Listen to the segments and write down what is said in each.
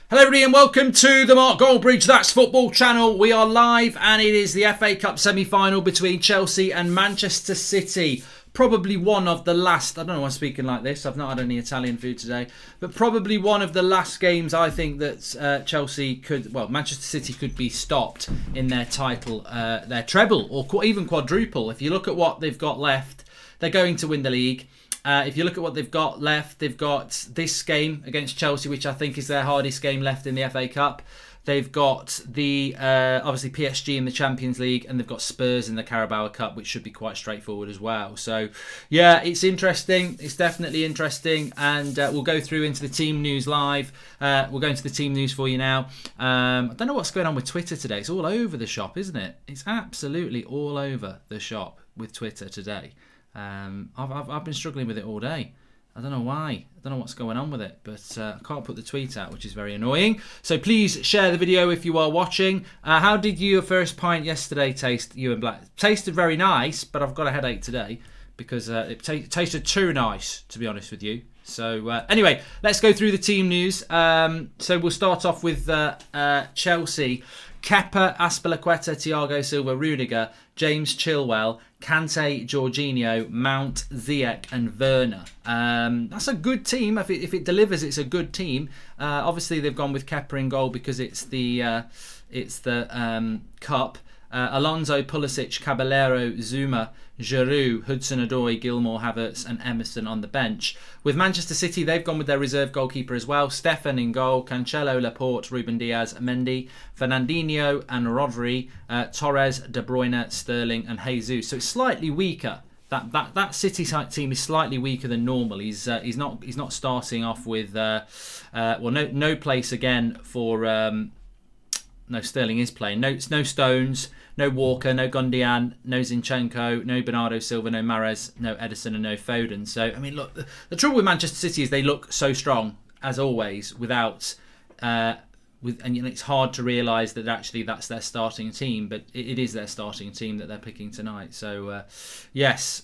Hello everybody and welcome to the Mark Goldbridge That's Football channel. We are live and it is the FA Cup semi-final between Chelsea and Manchester City. Probably one of the last, I don't know why I'm speaking like this, I've not had any Italian food today, but probably one of the last games I think that Manchester City could be stopped in their title, their treble or even quadruple. If you look at what they've got left, they're going to win the league. If you look at what they've got left, they've got this game against Chelsea, which I think is their hardest game left in the FA Cup. They've got the obviously PSG in the Champions League, and they've got Spurs in the Carabao Cup, which should be quite straightforward as well. So, yeah, it's interesting. It's definitely interesting, and we'll go through into the team news live. We'll go into the team news for you now. I don't know what's going on with Twitter today. It's all over the shop, isn't it? It's absolutely all over the shop with Twitter today. I've been struggling with it all day. I don't know why. I don't know what's going on with it, but I can't put the tweet out, which is very annoying. So please share the video if you are watching. How did your first pint yesterday taste, you and Black? Tasted very nice, but I've got a headache today because it tasted too nice, to be honest with you. So anyway, let's go through the team news. So we'll start off with Chelsea. Kepa, Azpilicueta, Thiago Silva, Rudiger, James Chilwell, Kante, Jorginho, Mount, Ziyech and Werner. That's a good team. If it delivers, it's a good team. Obviously, they've gone with Kepa in goal because it's the cup. Alonso, Pulisic, Caballero, Zuma, Giroud, Hudson-Odoi, Gilmour, Havertz and Emerson on the bench. With Manchester City, they've gone with their reserve goalkeeper as well. Stefan in goal, Cancelo, Laporte, Ruben Diaz, Mendy, Fernandinho and Rodri, Torres, De Bruyne, Sterling and Jesus. So it's slightly weaker. That City team is slightly weaker than normal. He's not starting off with no place again for no, Sterling is playing. No Stones, no Walker, no Gundogan, no Zinchenko, no Bernardo Silva, no Mahrez, no Ederson and no Foden. So, I mean, look, the trouble with Manchester City is they look so strong, as always, without... and it's hard to realise that actually that's their starting team, but it is their starting team that they're picking tonight. So, yes...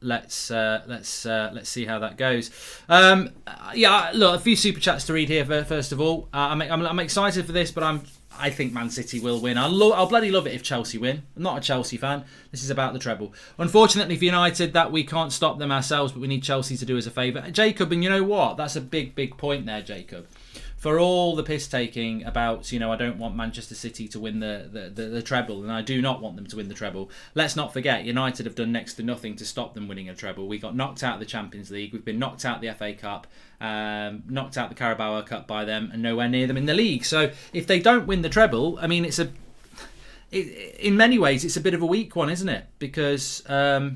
Let's see how that goes. Look, a few super chats to read here. First of all, I'm excited for this, but I think Man City will win. I'll bloody love it if Chelsea win. I'm not a Chelsea fan. This is about the treble. Unfortunately for United, that we can't stop them ourselves, but we need Chelsea to do us a favour. Jacob, and you know what? That's a big point there, Jacob. For all the piss taking about, I don't want Manchester City to win the treble, and I do not want them to win the treble. Let's not forget, United have done next to nothing to stop them winning a treble. We got knocked out of the Champions League. We've been knocked out of the FA Cup, knocked out the Carabao Cup by them, and nowhere near them in the league. So if they don't win the treble, I mean, in many ways, it's a bit of a weak one, isn't it? Because I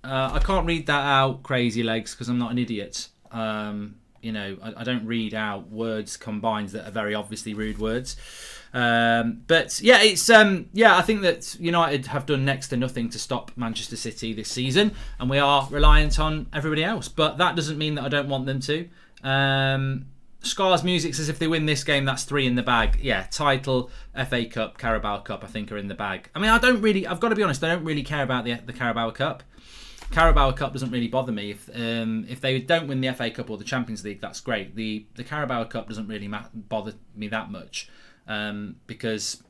can't read that out, crazy legs, because I'm not an idiot. I don't read out words combined that are very obviously rude words. But yeah, I think that United have done next to nothing to stop Manchester City this season, and we are reliant on everybody else. But that doesn't mean that I don't want them to. Scar's Music says if they win this game, that's 3 in the bag. Yeah, title, FA Cup, Carabao Cup, I think are in the bag. I mean, I've got to be honest, I don't really care about the Carabao Cup. Carabao Cup doesn't really bother me. If they don't win the FA Cup or the Champions League, that's great. The Carabao Cup doesn't really bother me that much, because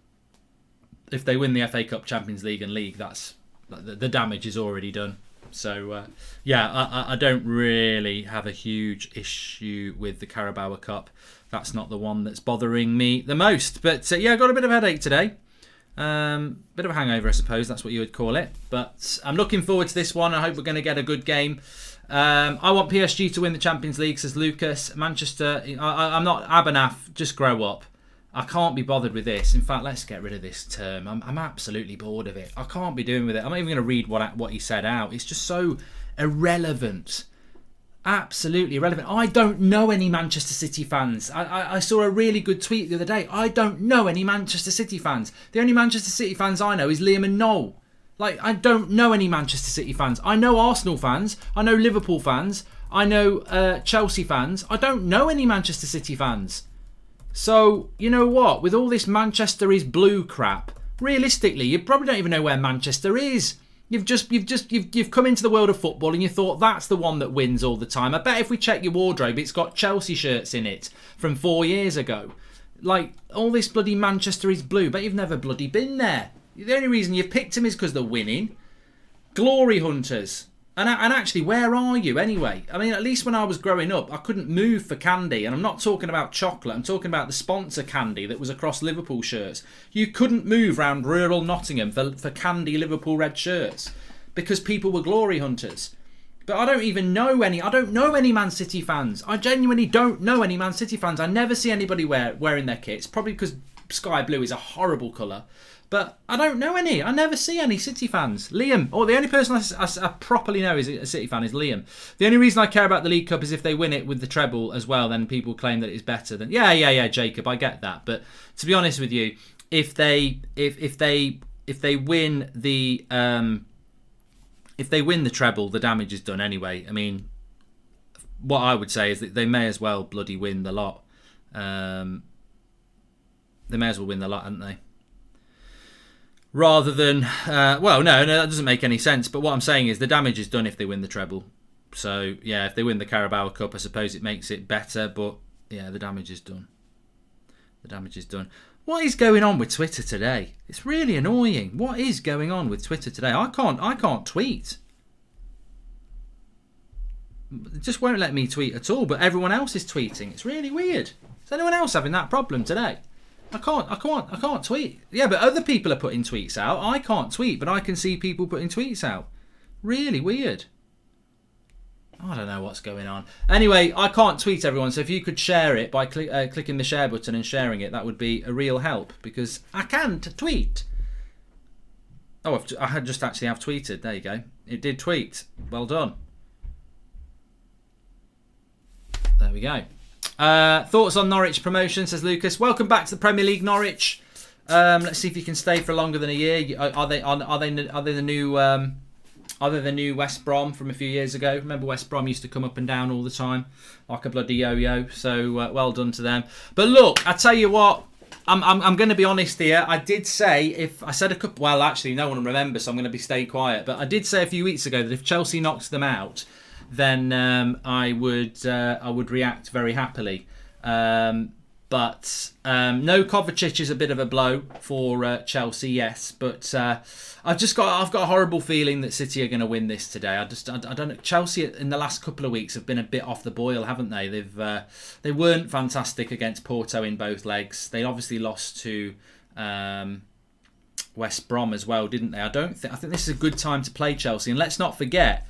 if they win the FA Cup, Champions League and League, that's the damage is already done. So I don't really have a huge issue with the Carabao Cup. That's not the one that's bothering me the most. But I got a bit of a headache today. Bit of a hangover, I suppose. That's what you would call it. But I'm looking forward to this one. I hope we're going to get a good game. I want PSG to win the Champions League, says Lucas. Manchester, I'm not Abanaf. Just grow up. I can't be bothered with this. In fact, let's get rid of this term. I'm absolutely bored of it. I can't be doing with it. I'm not even going to read what he said out. It's just so irrelevant. Absolutely irrelevant. I don't know any Manchester City fans. I saw a really good tweet the other day. I don't know any Manchester City fans. The only Manchester City fans I know is Liam and Noel. I don't know any Manchester City fans. I know Arsenal fans. I know Liverpool fans. I know Chelsea fans. I don't know any Manchester City fans. So, you know what? With all this Manchester is blue crap, realistically, you probably don't even know where Manchester is. You've come into the world of football and you thought that's the one that wins all the time. I bet if we check your wardrobe, it's got Chelsea shirts in it from 4 years ago. Like, all this bloody Manchester is blue, but you've never bloody been there. The only reason you've picked them is because they're winning. Glory hunters. And actually, where are you anyway? I mean, at least when I was growing up, I couldn't move for candy. And I'm not talking about chocolate. I'm talking about the sponsor candy that was across Liverpool shirts. You couldn't move round rural Nottingham for candy Liverpool red shirts because people were glory hunters. But I don't even know any. I don't know any Man City fans. I genuinely don't know any Man City fans. I never see anybody wearing their kits. Probably because sky blue is a horrible colour. But I don't know any. I never see any City fans. Liam. Oh, the only person I properly know is a City fan is Liam. The only reason I care about the League Cup is if they win it with the treble as well, then people claim that it's better than... Yeah, Jacob, I get that. But to be honest with you, if they win the treble, the damage is done anyway. I mean, what I would say is that they may as well bloody win the lot. They may as well win the lot, hadn't they? Rather than, no, that doesn't make any sense. But what I'm saying is the damage is done if they win the treble. So, yeah, if they win the Carabao Cup, I suppose it makes it better. But, yeah, the damage is done. The damage is done. What is going on with Twitter today? It's really annoying. What is going on with Twitter today? I can't tweet. It just won't let me tweet at all. But everyone else is tweeting. It's really weird. Is anyone else having that problem today? I can't tweet. Yeah, but other people are putting tweets out. I can't tweet, but I can see people putting tweets out. Really weird. I don't know what's going on. Anyway, I can't tweet everyone, so if you could share it by clicking the share button and sharing it, that would be a real help, because I can't tweet. Oh, I had just actually have tweeted. There you go. It did tweet. Well done. There we go. Thoughts on Norwich promotion, says Lucas. Welcome back to the Premier League, Norwich. Let's see if you can stay for longer than a year. Are they the new West Brom from a few years ago? Remember West Brom used to come up and down all the time like a bloody yo-yo. So well done to them. But look, I tell you what, I'm going to be honest here. I did say well, actually no one remembers, so I'm going to stay quiet. But I did say a few weeks ago that if Chelsea knocks them out, then I would react very happily. But no, Kovacic is a bit of a blow for Chelsea, yes. But I've got a horrible feeling that City are going to win this today. I don't know. Chelsea in the last couple of weeks have been a bit off the boil, haven't they? They weren't fantastic against Porto in both legs. They obviously lost to West Brom as well, didn't they? I think this is a good time to play Chelsea, and let's not forget.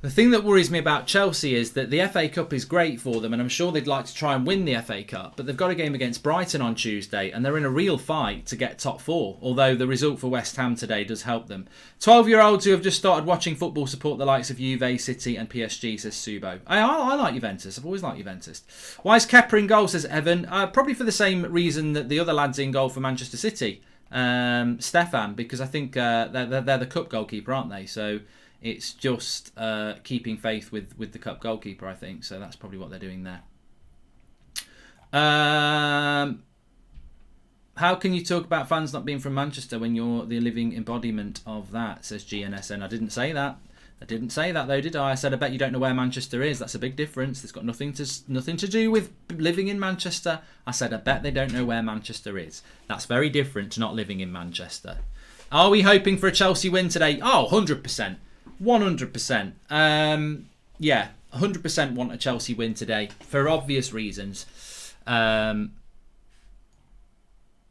The thing that worries me about Chelsea is that the FA Cup is great for them, and I'm sure they'd like to try and win the FA Cup, but they've got a game against Brighton on Tuesday, and they're in a real fight to get top four, although the result for West Ham today does help them. 12-year-olds who have just started watching football support the likes of Juve, City and PSG, says Subo. I like Juventus. I've always liked Juventus. Why is Kepa in goal, says Evan? Probably for the same reason that the other lads in goal for Manchester City. Stefan, because I think they're the cup goalkeeper, aren't they? So... it's just keeping faith with the cup goalkeeper, I think. So that's probably what they're doing there. How can you talk about fans not being from Manchester when you're the living embodiment of that, says GNSN. I didn't say that. I didn't say that, though, did I? I said, I bet you don't know where Manchester is. That's a big difference. It's got nothing to do with living in Manchester. I said, I bet they don't know where Manchester is. That's very different to not living in Manchester. Are we hoping for a Chelsea win today? Oh, 100%. 100%. Yeah, 100% want a Chelsea win today for obvious reasons.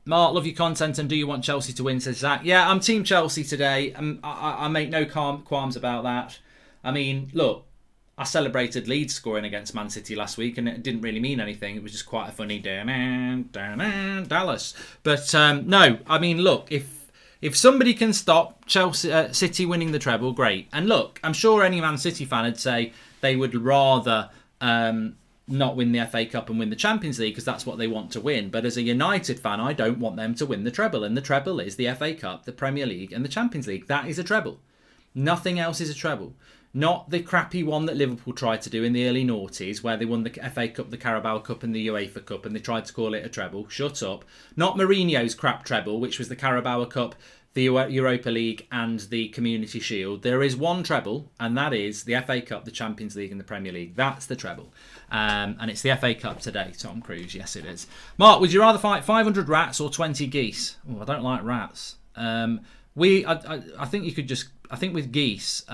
Mark, love your content and do you want Chelsea to win, says Zach. Yeah, I'm Team Chelsea today. I make no qualms about that. I mean, look, I celebrated Leeds scoring against Man City last week and it didn't really mean anything. It was just quite a funny Dallas. But no, I mean, look, if somebody can stop Chelsea, City winning the treble, great. And look, I'm sure any Man City fan would say they would rather not win the FA Cup and win the Champions League because that's what they want to win. But as a United fan, I don't want them to win the treble. And the treble is the FA Cup, the Premier League and the Champions League. That is a treble. Nothing else is a treble. Not the crappy one that Liverpool tried to do in the early noughties where they won the FA Cup, the Carabao Cup and the UEFA Cup and they tried to call it a treble. Shut up. Not Mourinho's crap treble, which was the Carabao Cup, the Europa League and the Community Shield. There is one treble, and that is the FA Cup, the Champions League and the Premier League. That's the treble. And it's the FA Cup today, Tom Cruise. Yes, it is. Mark, would you rather fight 500 rats or 20 geese? Oh, I don't like rats. I think you could just... I think with geese...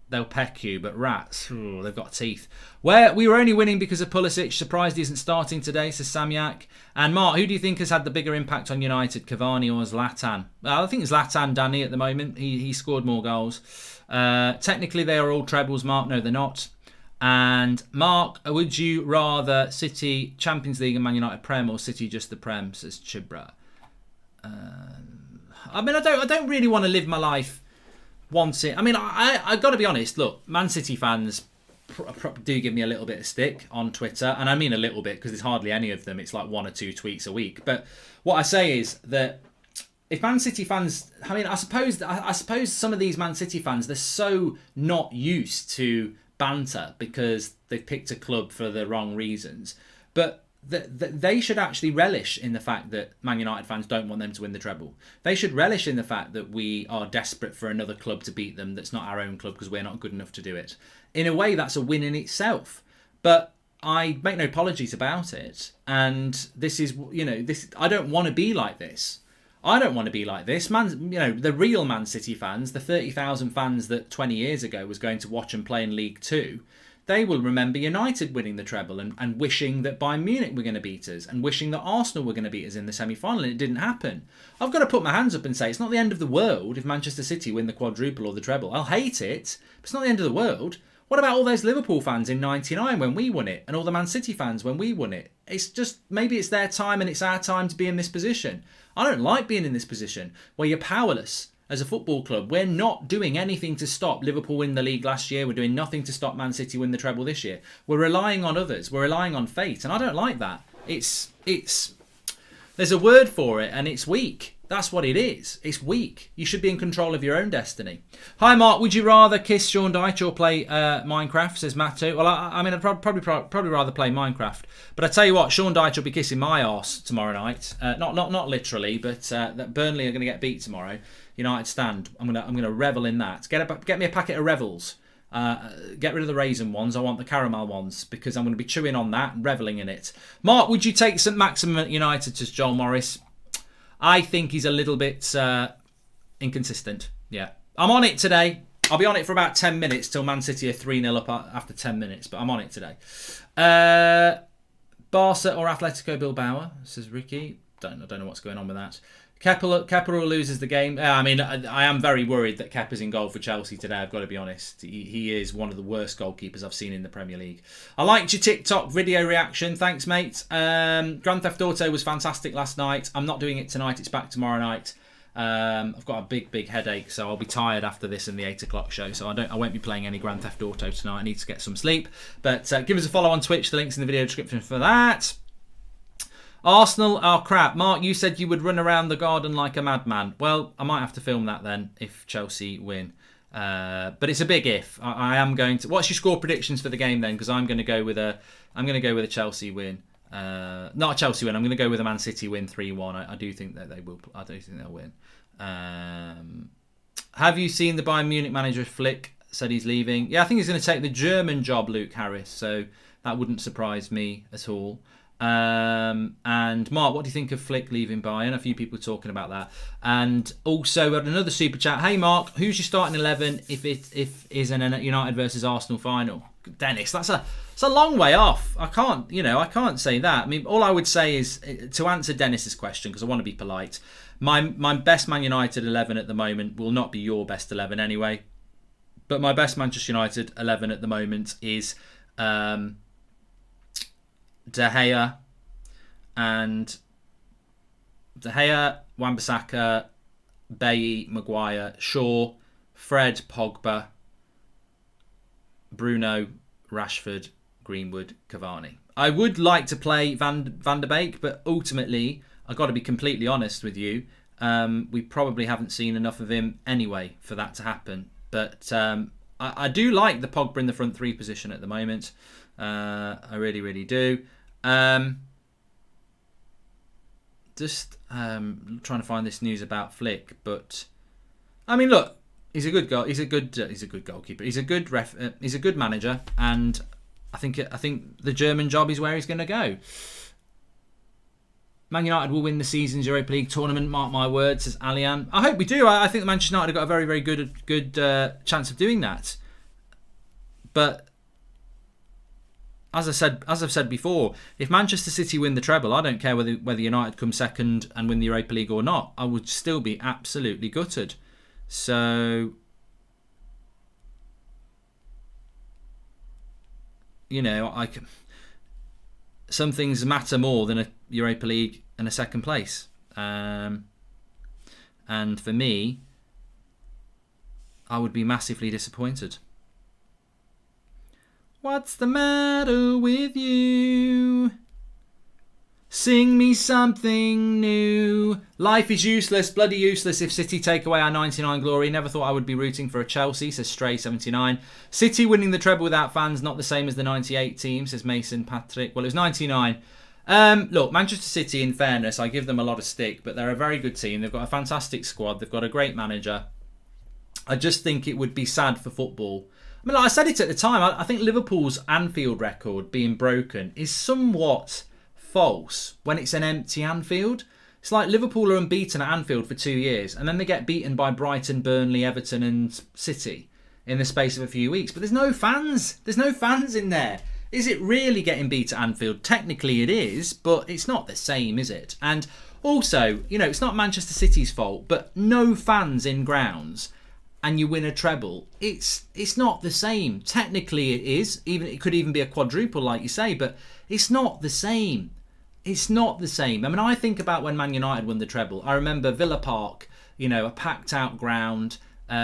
they'll peck you, but rats, they've got teeth. Where we were only winning because of Pulisic. Surprised he isn't starting today, says Samyak. And Mark, who do you think has had the bigger impact on United, Cavani or Zlatan? Well, I think it's Zlatan, Danny, at the moment. He scored more goals. Technically, they are all trebles, Mark. No, they're not. And Mark, would you rather City Champions League and Man United Prem, or City just the Prem, says Chibra? I mean, I don't really want to live my life wanting. I mean, I got to be honest. Look, Man City fans do give me a little bit of stick on Twitter, and I mean a little bit because there's hardly any of them. It's like 1 or 2 tweets a week. But what I say is that if Man City fans, I mean, I suppose some of these Man City fans, they're so not used to banter because they've picked a club for the wrong reasons. But they should actually relish in the fact that Man United fans don't want them to win the treble. They should relish in the fact that we are desperate for another club to beat them that's not our own club because we're not good enough to do it. In a way, that's a win in itself. But I make no apologies about it. And this is, I don't want to be like this. I don't want to be like this. The real Man City fans, the 30,000 fans that 20 years ago was going to watch and play in League Two, they will remember United winning the treble and wishing that Bayern Munich were going to beat us and wishing that Arsenal were going to beat us in the semi-final, and it didn't happen. I've got to put my hands up and say it's not the end of the world if Manchester City win the quadruple or the treble. I'll hate it, but it's not the end of the world. What about all those Liverpool fans in '99 when we won it, and all the Man City fans when we won it? It's just, maybe it's their time and it's our time to be in this position. I don't like being in this position where you're powerless. As a football club, we're not doing anything to stop Liverpool win the league last year. We're doing nothing to stop Man City win the treble this year. We're relying on others. We're relying on fate, and I don't like that. It's there's a word for it, and it's weak. That's what it is. It's weak. You should be in control of your own destiny. Hi, Mark. Would you rather kiss Sean Dyche or play Minecraft? Says Mattu. Well, I mean, I'd probably rather play Minecraft. But I tell you what, Sean Dyche will be kissing my arse tomorrow night. Not literally, but that Burnley are going to get beat tomorrow. United stand. I'm gonna revel in that. Get me a packet of Revels. Get rid of the raisin ones. I want the caramel ones because I'm going to be chewing on that and reveling in it. Mark, would you take St Maximum at United? Says Joel Morris. I think he's a little bit inconsistent. Yeah, I'm on it today. I'll be on it for about 10 minutes till Man City are 3-0 up after 10 minutes, but I'm on it today. Barca or Atletico Bilbao, says Ricky. I don't know what's going on with that. Kepa loses the game. I mean, I am very worried that Kepa's in goal for Chelsea today, I've got to be honest. He is one of the worst goalkeepers I've seen in the Premier League. I liked your TikTok video reaction. Thanks, mate. Grand Theft Auto was fantastic last night. I'm not doing it tonight. It's back tomorrow night. I've got a big headache, so I'll be tired after this in the 8 o'clock show. So I won't be playing any Grand Theft Auto tonight. I need to get some sleep. But give us a follow on Twitch. The link's in the video description for that. Arsenal are crap. Mark, you said you would run around the garden like a madman. Well, I might have to film that then if Chelsea win. But it's a big if. I am going to. What's your score predictions for the game then? Because I'm going to go with a Chelsea win. Not a Chelsea win. I'm going to go with a Man City win 3-1. I do think that they will. I do think they'll win. Have you seen the Bayern Munich manager Flick? Said he's leaving. Yeah, I think he's going to take the German job, Luke Harris. So that wouldn't surprise me at all. And Mark, what do you think of Flick leaving Bayern? A few people talking about that. And also another super chat. Hey Mark, who's your starting 11 if is an United versus Arsenal final? Dennis, that's a long way off. I can't say that. I mean, all I would say is to answer Dennis's question, because I want to be polite. My best Man United 11 at the moment will not be your best 11 anyway. But my best Manchester United 11 at the moment is De Gea, Wan-Bissaka, Bailly, Maguire, Shaw, Fred, Pogba, Bruno, Rashford, Greenwood, Cavani. I would like to play Van der Beek, but ultimately, I've got to be completely honest with you, we probably haven't seen enough of him anyway for that to happen. But I do like the Pogba in the front three position at the moment. I really, really do. Just trying to find this news about Flick, but I mean, look, he's a good goal. He's a good goalkeeper. He's a good he's a good manager, and I think the German job is where he's going to go. Man United will win the season's Europa League tournament. Mark my words, says Alian. I hope we do. I think Manchester United have got a very, very good chance of doing that. But as I've said before, if Manchester City win the treble, I don't care whether United come second and win the Europa League or not. I would still be absolutely gutted. So, you know, some things matter more than a Europa League and a second place. And for me, I would be massively disappointed. What's the matter with you? Sing me something new. Life is useless, bloody useless if City take away our 99 glory. Never thought I would be rooting for a Chelsea, says Stray79. City winning the treble without fans, not the same as the 98 team, says Mason Patrick. Well, it was 99. Look, Manchester City, in fairness, I give them a lot of stick, but they're a very good team. They've got a fantastic squad. They've got a great manager. I just think it would be sad for football. I mean, like I said it at the time, I think Liverpool's Anfield record being broken is somewhat false when it's an empty Anfield. It's like Liverpool are unbeaten at Anfield for 2 years, and then they get beaten by Brighton, Burnley, Everton and City in the space of a few weeks. But there's no fans. There's no fans in there. Is it really getting beat at Anfield? Technically it is, but it's not the same, is it? And also, you know, it's not Manchester City's fault, but no fans in grounds and you win a treble, it's not the same. Technically it is. It could even be a quadruple, like you say, but it's not the same. It's not the same. I mean, I think about when Man United won the treble. I remember Villa Park, you know, a packed out ground,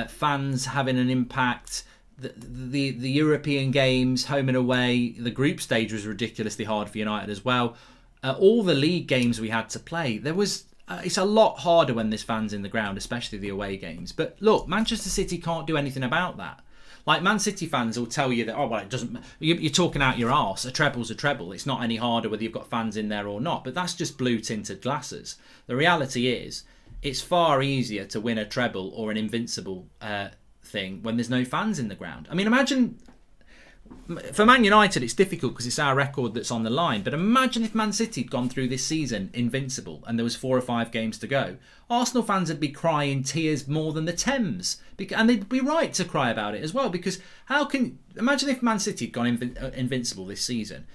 fans having an impact. The European games, home and away, the group stage was ridiculously hard for United as well. All the league games we had to play, it's a lot harder when there's fans in the ground, especially the away games. But look, Manchester City can't do anything about that. Like, Man City fans will tell you that, oh, well, it doesn't. You're talking out your arse. A treble's a treble. It's not any harder whether you've got fans in there or not. But that's just blue tinted glasses. The reality is, it's far easier to win a treble or an invincible thing when there's no fans in the ground. I mean, imagine for Man United it's difficult because it's our record that's on the line, but imagine if Man City had gone through this season invincible and there was 4 or 5 games to go. Arsenal fans would be crying tears more than the Thames, and they'd be right to cry about it as well, because imagine if Man City had gone invincible this season.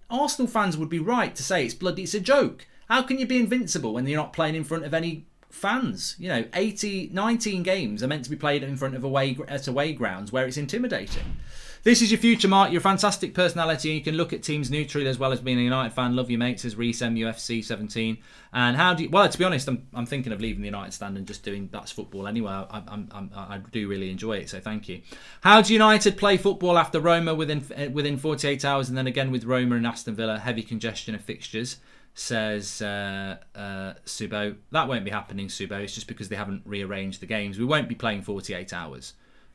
Arsenal fans would be right to say it's a joke. How can you be invincible when you're not playing in front of any fans? You know, 19 games are meant to be played in front of away grounds where it's intimidating. This is your future, Mark. You're a fantastic personality, and you can look at teams neutrally as well as being a United fan. Love you, mate, says Reese MUFC 17. And how do you? Well, to be honest, I'm thinking of leaving the United stand and just doing That's Football anyway. I do really enjoy it, so thank you. How do United play football after Roma within 48 hours, and then again with Roma and Aston Villa? Heavy congestion of fixtures, says Subo. That won't be happening, Subo. It's just because they haven't rearranged the games. We won't be playing 48 hours.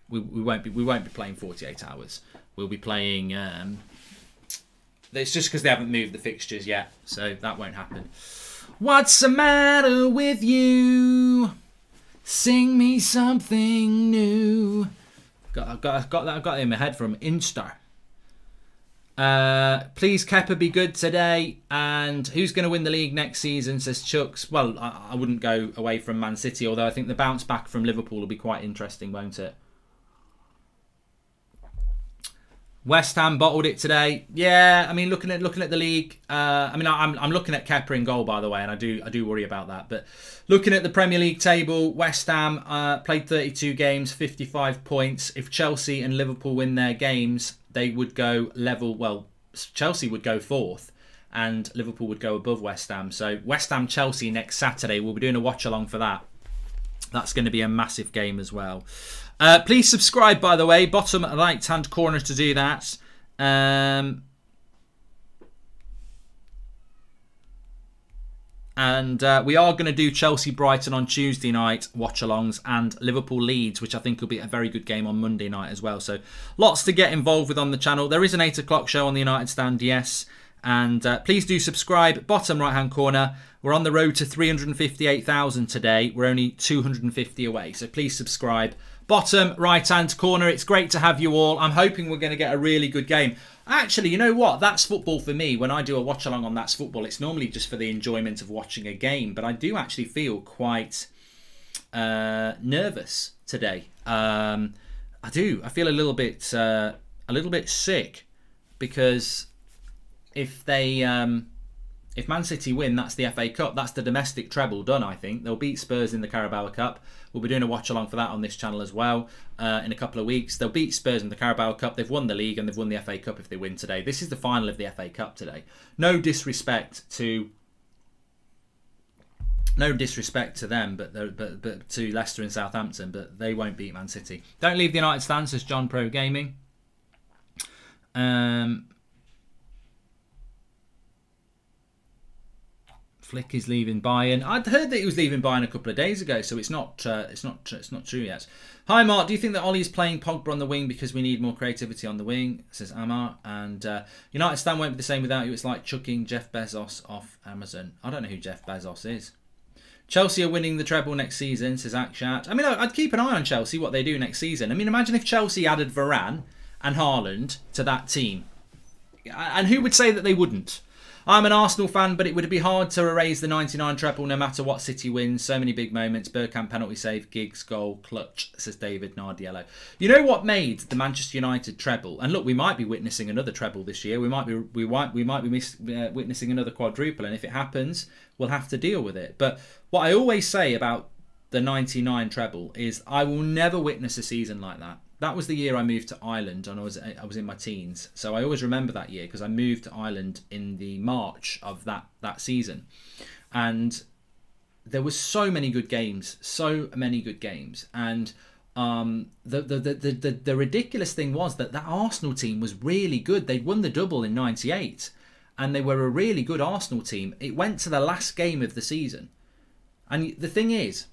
We won't be playing 48 hours. We'll be playing. It's just because they haven't moved the fixtures yet, so that won't happen. What's the matter with you? Sing me something new. I've got that in my head from Insta. Please Kepa be good today. And who's going to win the league next season, says Chucks. Well, I wouldn't go away from Man City, although I think the bounce back from Liverpool will be quite interesting, won't it? West Ham bottled it today. Yeah, I mean, looking at the league. I'm looking at Kepa in goal, by the way, and I do worry about that. But looking at the Premier League table, West Ham played 32 games, 55 points. If Chelsea and Liverpool win their games, they would go level. Well, Chelsea would go 4th, and Liverpool would go above West Ham. So West Ham Chelsea next Saturday. We'll be doing a watch along for that. That's going to be a massive game as well. Please subscribe, by the way. Bottom right-hand corner to do that. And we are going to do Chelsea-Brighton on Tuesday night, watch-alongs, and Liverpool-Leeds, which I think will be a very good game on Monday night as well. So lots to get involved with on the channel. There is an 8 o'clock show on the United Stand, yes. And please do subscribe. Bottom right-hand corner. We're on the road to 358,000 today. We're only 250 away. So please subscribe. Bottom right-hand corner. It's great to have you all. I'm hoping we're going to get a really good game. Actually, you know what? That's football for me. When I do a watch-along on That's Football, it's normally just for the enjoyment of watching a game. But I do actually feel quite nervous today. I do. I feel a little bit sick because if Man City win, that's the FA Cup. That's the domestic treble done, I think. They'll beat Spurs in the Carabao Cup. We'll be doing a watch-along for that on this channel as well in a couple of weeks. They'll beat Spurs in the Carabao Cup. They've won the league and they've won the FA Cup if they win today. This is the final of the FA Cup today. No disrespect to them, but to Leicester and Southampton, but they won't beat Man City. Don't leave the United stand, says John Pro Gaming. Flick is leaving Bayern. I'd heard that he was leaving Bayern a couple of days ago, so it's not true yet. Hi Mark, do you think that Ollie's playing Pogba on the wing because we need more creativity on the wing? Says Amar. And United stand won't be the same without you. It's like chucking Jeff Bezos off Amazon. I don't know who Jeff Bezos is. Chelsea are winning the treble next season, says Akshat. I mean, I'd keep an eye on Chelsea, what they do next season. I mean, imagine if Chelsea added Varane and Haaland to that team. And who would say that they wouldn't? I'm an Arsenal fan, but it would be hard to erase the 99 treble no matter what City wins. So many big moments. Bergkamp penalty save, Giggs goal, clutch, says David Nardiello. You know what made the Manchester United treble? And look, we might be witnessing another treble this year. We might be witnessing another quadruple. And if it happens, we'll have to deal with it. But what I always say about the 99 treble is I will never witness a season like that. That was the year I moved to Ireland and I was in my teens. So I always remember that year because I moved to Ireland in the March of that season. And there was so many good games. And the ridiculous thing was that Arsenal team was really good. They'd won the double in 98 and they were a really good Arsenal team. It went to the last game of the season. And the thing is,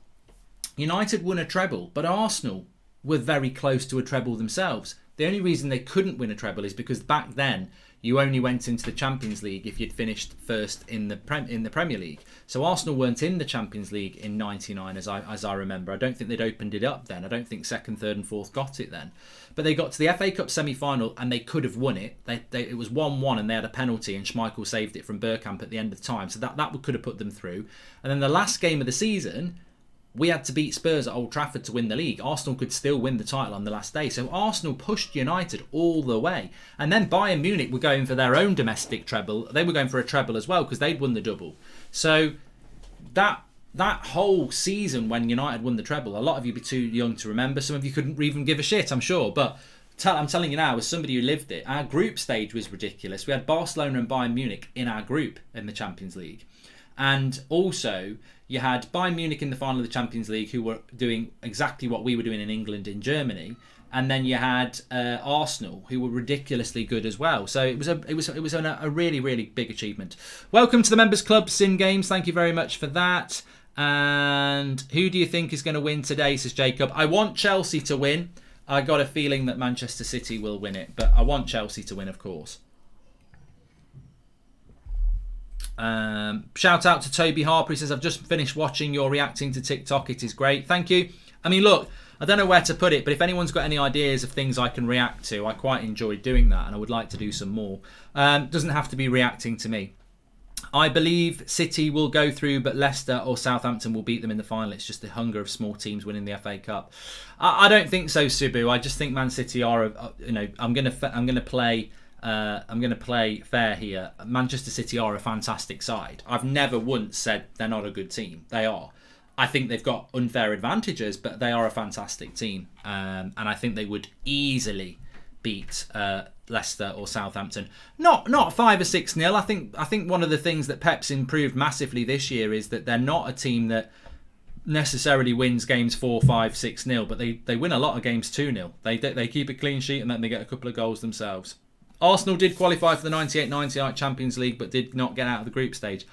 United won a treble, but Arsenal were very close to a treble themselves. The only reason they couldn't win a treble is because back then you only went into the Champions League if you'd finished first in the Premier League. So Arsenal weren't in the Champions League in 99 as I remember. I don't think they'd opened it up then. I don't think second, third and fourth got it then. But they got to the FA Cup semi-final and they could have won it. It was 1-1 and they had a penalty and Schmeichel saved it from Bergkamp at the end of the time. So that could have put them through. And then the last game of the season, we had to beat Spurs at Old Trafford to win the league. Arsenal could still win the title on the last day. So Arsenal pushed United all the way. And then Bayern Munich were going for their own domestic treble. They were going for a treble as well because they'd won the double. So that whole season when United won the treble, a lot of you be too young to remember. Some of you couldn't even give a shit, I'm sure. But I'm telling you now, as somebody who lived it, our group stage was ridiculous. We had Barcelona and Bayern Munich in our group in the Champions League. And also, you had Bayern Munich in the final of the Champions League, who were doing exactly what we were doing in England in Germany, and then you had Arsenal, who were ridiculously good as well. So it was a really, really big achievement. Welcome to the Members Club, Sin Games. Thank you very much for that. And who do you think is going to win today? Says Jacob. I want Chelsea to win. I got a feeling that Manchester City will win it, but I want Chelsea to win, of course. Shout out to Toby Harper. He says, I've just finished watching your reacting to TikTok. It is great. Thank you. I mean, look, I don't know where to put it, but if anyone's got any ideas of things I can react to, I quite enjoy doing that and I would like to do some more. Doesn't have to be reacting to me. I believe City will go through, but Leicester or Southampton will beat them in the final. It's just the hunger of small teams winning the FA Cup. I don't think so, Subu. I just think Man City are, I'm going to play fair here. Manchester City are a fantastic side. I've never once said they're not a good team. They are. I think they've got unfair advantages, but they are a fantastic team. And I think they would easily beat Leicester or Southampton. Not 5 or 6-0. I think one of the things that Pep's improved massively this year is that they're not a team that necessarily wins games 4, 5, 6-0, but they win a lot of games 2-0. They keep a clean sheet and then they get a couple of goals themselves. Arsenal did qualify for the 98-99 Champions League, but did not get out of the group stage.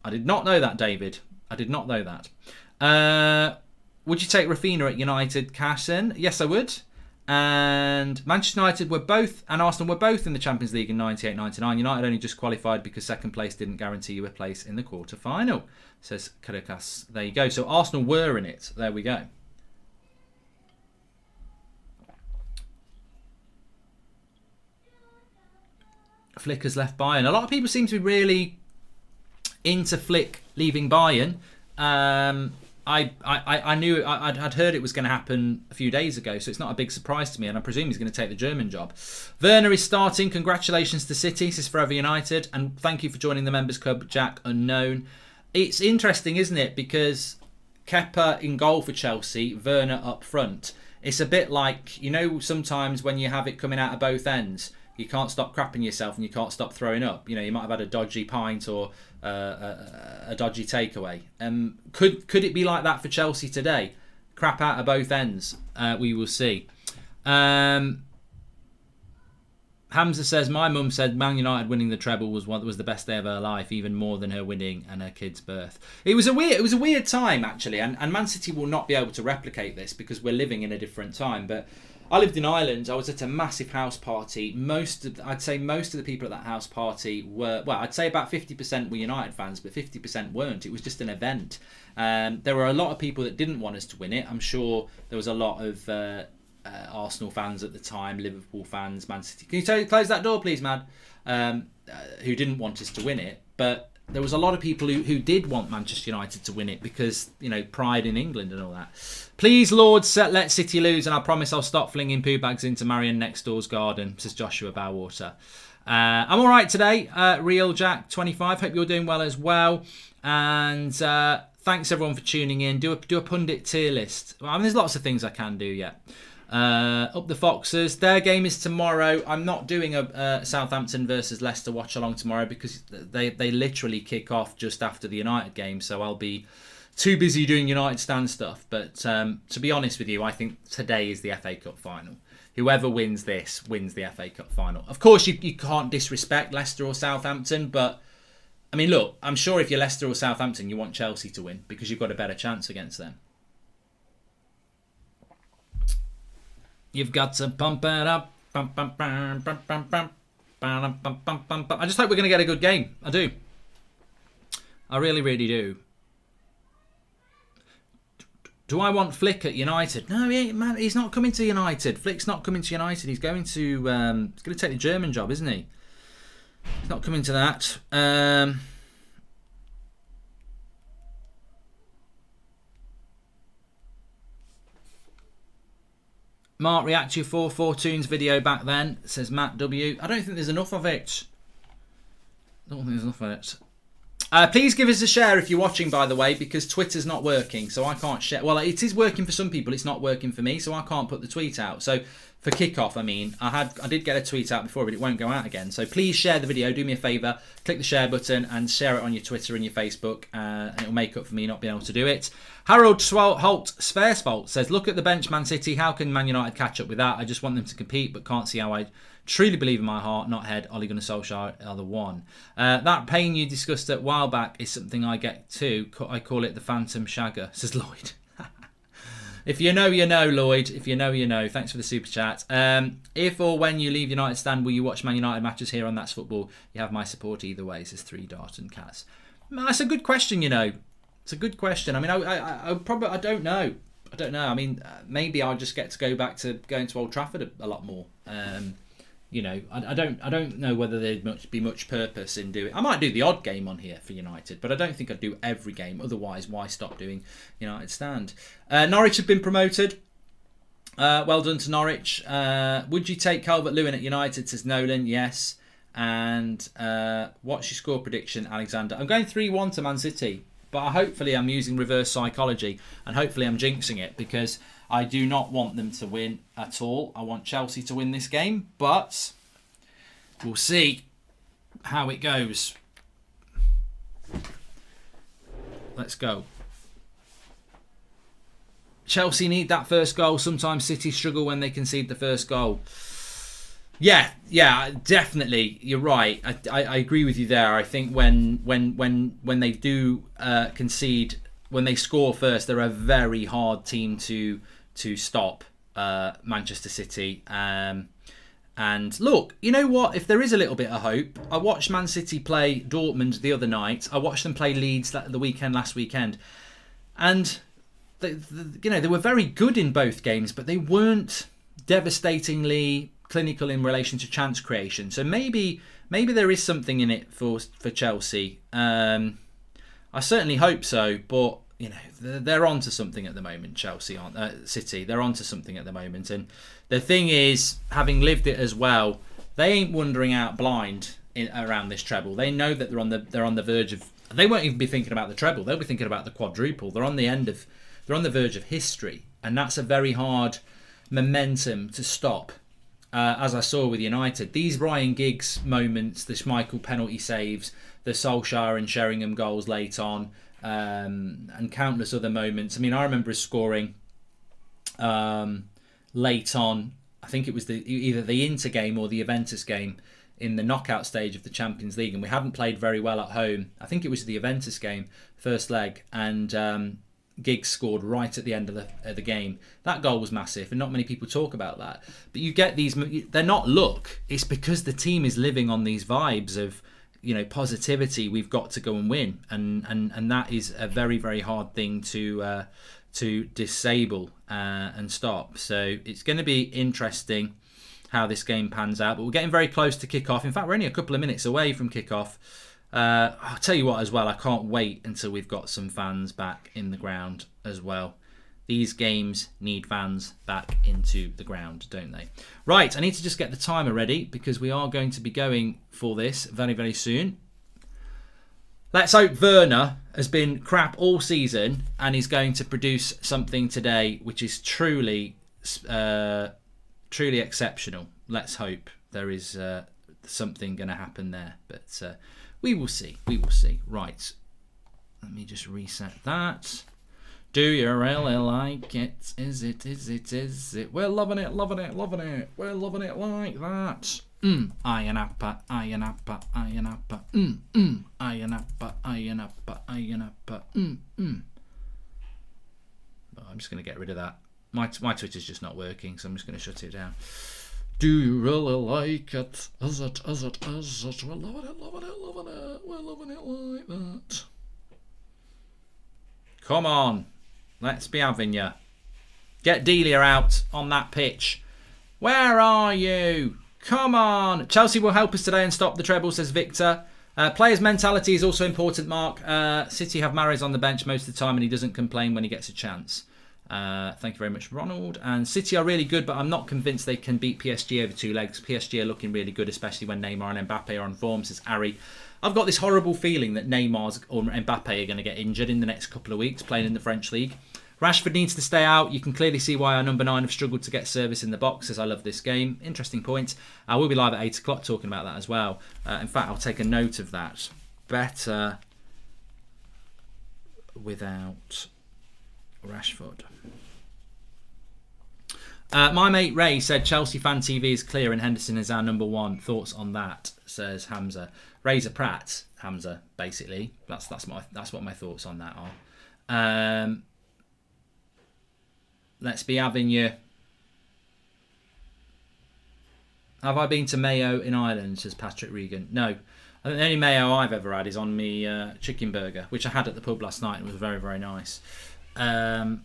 I did not know that, David. I did not know that. Would you take Rafinha at United, Casson? Yes, I would. And Manchester United were both, and Arsenal were both in the Champions League in 98-99. United only just qualified because second place didn't guarantee you a place in the quarter-final, says Caracas. There you go. So Arsenal were in it. There we go. Flick has left Bayern. A lot of people seem to be really into Flick leaving Bayern. I knew I'd heard it was going to happen a few days ago, so it's not a big surprise to me, and I presume he's going to take the German job. Werner is starting. Congratulations to City. This is Forever United, and thank you for joining the Members Club, Jack Unknown. It's interesting, isn't it? Because Kepa in goal for Chelsea, Werner up front. It's a bit like, you know, sometimes when you have it coming out of both ends, you can't stop crapping yourself and you can't stop throwing up. You know, you might have had a dodgy pint or a dodgy takeaway. Could it be like that for Chelsea today? Crap out of both ends. We will see. Hamza says, my mum said Man United winning the treble was the best day of her life, even more than her winning and her kid's birth. It was a weird time actually, and Man City will not be able to replicate this because we're living in a different time. But I lived in Ireland. I was at a massive house party. I'd say most of the people at that house party were, well, I'd say about 50% were United fans, but 50% weren't. It was just an event. There were a lot of people that didn't want us to win it. I'm sure there was a lot of Arsenal fans at the time, Liverpool fans, Man City. Can you close that door, please, man? Who didn't want us to win it. But there was a lot of people who did want Manchester United to win it because, you know, pride in England and all that. Please, Lord, let City lose, and I promise I'll stop flinging poo bags into Marion next door's garden, says Joshua Bowater. I'm all right today. Real Jack 25. Hope you're doing well as well. And thanks everyone for tuning in. Do a pundit tier list. I mean, there's lots of things I can do yet. Up the Foxes. Their game is tomorrow. I'm not doing a Southampton versus Leicester watch along tomorrow because they literally kick off just after the United game. So I'll be too busy doing United stand stuff. But to be honest with you, I think today is the FA Cup final. Whoever wins this wins the FA Cup final. Of course, you can't disrespect Leicester or Southampton, but I mean, look, I'm sure if you're Leicester or Southampton, you want Chelsea to win because you've got a better chance against them. You've got to pump it up. I just hope we're going to get a good game. I do. I really, really do. Do I want Flick at United? No, man, he's not coming to United. Flick's not coming to United. He's going to take the German job, isn't he? He's not coming to that. Mark, react to your 4 Fortunes video back then, says Matt W. I don't think there's enough of it. Please give us a share if you're watching, by the way, because Twitter's not working, so I can't share. Well, it is working for some people. It's not working for me, so I can't put the tweet out. So for kickoff, I mean, I did get a tweet out before, but it won't go out again. So please share the video. Do me a favour. Click the share button and share it on your Twitter and your Facebook, and it'll make up for me not being able to do it. Harold Holt Sversvolt says, look at the bench, Man City. How can Man United catch up with that? I just want them to compete, but can't see how I truly believe in my heart, not head. Ole Gunnar Solskjaer are the one. That pain you discussed a while back is something I get too. I call it the phantom shagger, says Lloyd. If you know, you know, Lloyd. If you know, you know. Thanks for the super chat. If or when you leave United stand, will you watch Man United matches here on That's Football? You have my support either way, says 3 Dart and Kaz. That's a good question, you know. It's a good question. I mean, I probably, I don't know. I mean, maybe I'll just get to go back to going to Old Trafford a lot more. You know, I don't know whether there'd be much purpose in doing. I might do the odd game on here for United, but I don't think I'd do every game. Otherwise, why stop doing United stand? Norwich have been promoted. Well done to Norwich. Would you take Calvert-Lewin at United? Says Nolan. Yes. And what's your score prediction, Alexander? I'm going 3-1 to Man City, but hopefully I'm using reverse psychology and hopefully I'm jinxing it because I do not want them to win at all. I want Chelsea to win this game, but we'll see how it goes. Let's go. Chelsea need that first goal. Sometimes City struggle when they concede the first goal. Yeah, definitely. You're right. I agree with you there. I think when they do concede, when they score first, they're a very hard team to stop. Manchester City. And look, you know what? If there is a little bit of hope, I watched Man City play Dortmund the other night. I watched them play Leeds last weekend, and they were very good in both games, but they weren't devastatingly clinical in relation to chance creation. So maybe there is something in it for Chelsea. I certainly hope so, but they're onto something at the moment. Chelsea aren't City. They're onto something at the moment, and the thing is, having lived it as well, they ain't wandering out blind around this treble. They know that they're on the verge of. They won't even be thinking about the treble. They'll be thinking about the quadruple. They're on the verge of history, and that's a very hard momentum to stop. As I saw with United, these Ryan Giggs moments, the Schmeichel penalty saves, the Solskjaer and Sheringham goals late on, and countless other moments. I mean, I remember us scoring late on. I think it was either the Inter game or the Juventus game in the knockout stage of the Champions League, and we hadn't played very well at home. I think it was the Juventus game, first leg, and Giggs scored right at the end of the game. That goal was massive, and not many people talk about that. But you get these, they're not luck. It's because the team is living on these vibes of, positivity. We've got to go and win, and that is a very, very hard thing to disable and stop. So it's going to be interesting how this game pans out. But we're getting very close to kick-off. In fact, we're only a couple of minutes away from kick-off. I'll tell you what as well, I can't wait until we've got some fans back in the ground as well. These games need fans back into the ground, don't they? Right, I need to just get the timer ready because we are going to be going for this very, very soon. Let's hope Werner has been crap all season and is going to produce something today which is truly exceptional. Let's hope there is something going to happen there. But we will see. We will see. Right. Let me just reset that. Do you really like it? Is it? We're loving it. We're loving it like that. Iron appa. I'm just going to get rid of that. My Twitter's just not working, so I'm just going to shut it down. Do you really like it? Is it? We're loving it. We're loving it like that. Come on. Let's be having you. Get Delia out on that pitch. Where are you? Come on. Chelsea will help us today and stop the treble, says Victor. Players' mentality is also important, Mark. City have Mahrez on the bench most of the time and he doesn't complain when he gets a chance. Thank you very much, Ronald. And City are really good, but I'm not convinced they can beat PSG over two legs. PSG are looking really good, especially when Neymar and Mbappe are on form, says Ari. I've got this horrible feeling that Neymar or Mbappe are going to get injured in the next couple of weeks playing in the French league. Rashford needs to stay out. You can clearly see why our number 9 have struggled to get service in the box, as I love this game. Interesting point. We'll be live at 8 o'clock talking about that as well. In fact, I'll take a note of that. Better without Rashford. My mate Ray said Chelsea fan TV is clear and Henderson is our number 1. Thoughts on that? Says Hamza. Ray's a prat, Hamza. Basically, that's what my thoughts on that are. Let's be having you. Have I been to Mayo in Ireland? Says Patrick Regan. No. I think the only mayo I've ever had is on me chicken burger, which I had at the pub last night and was very, very nice.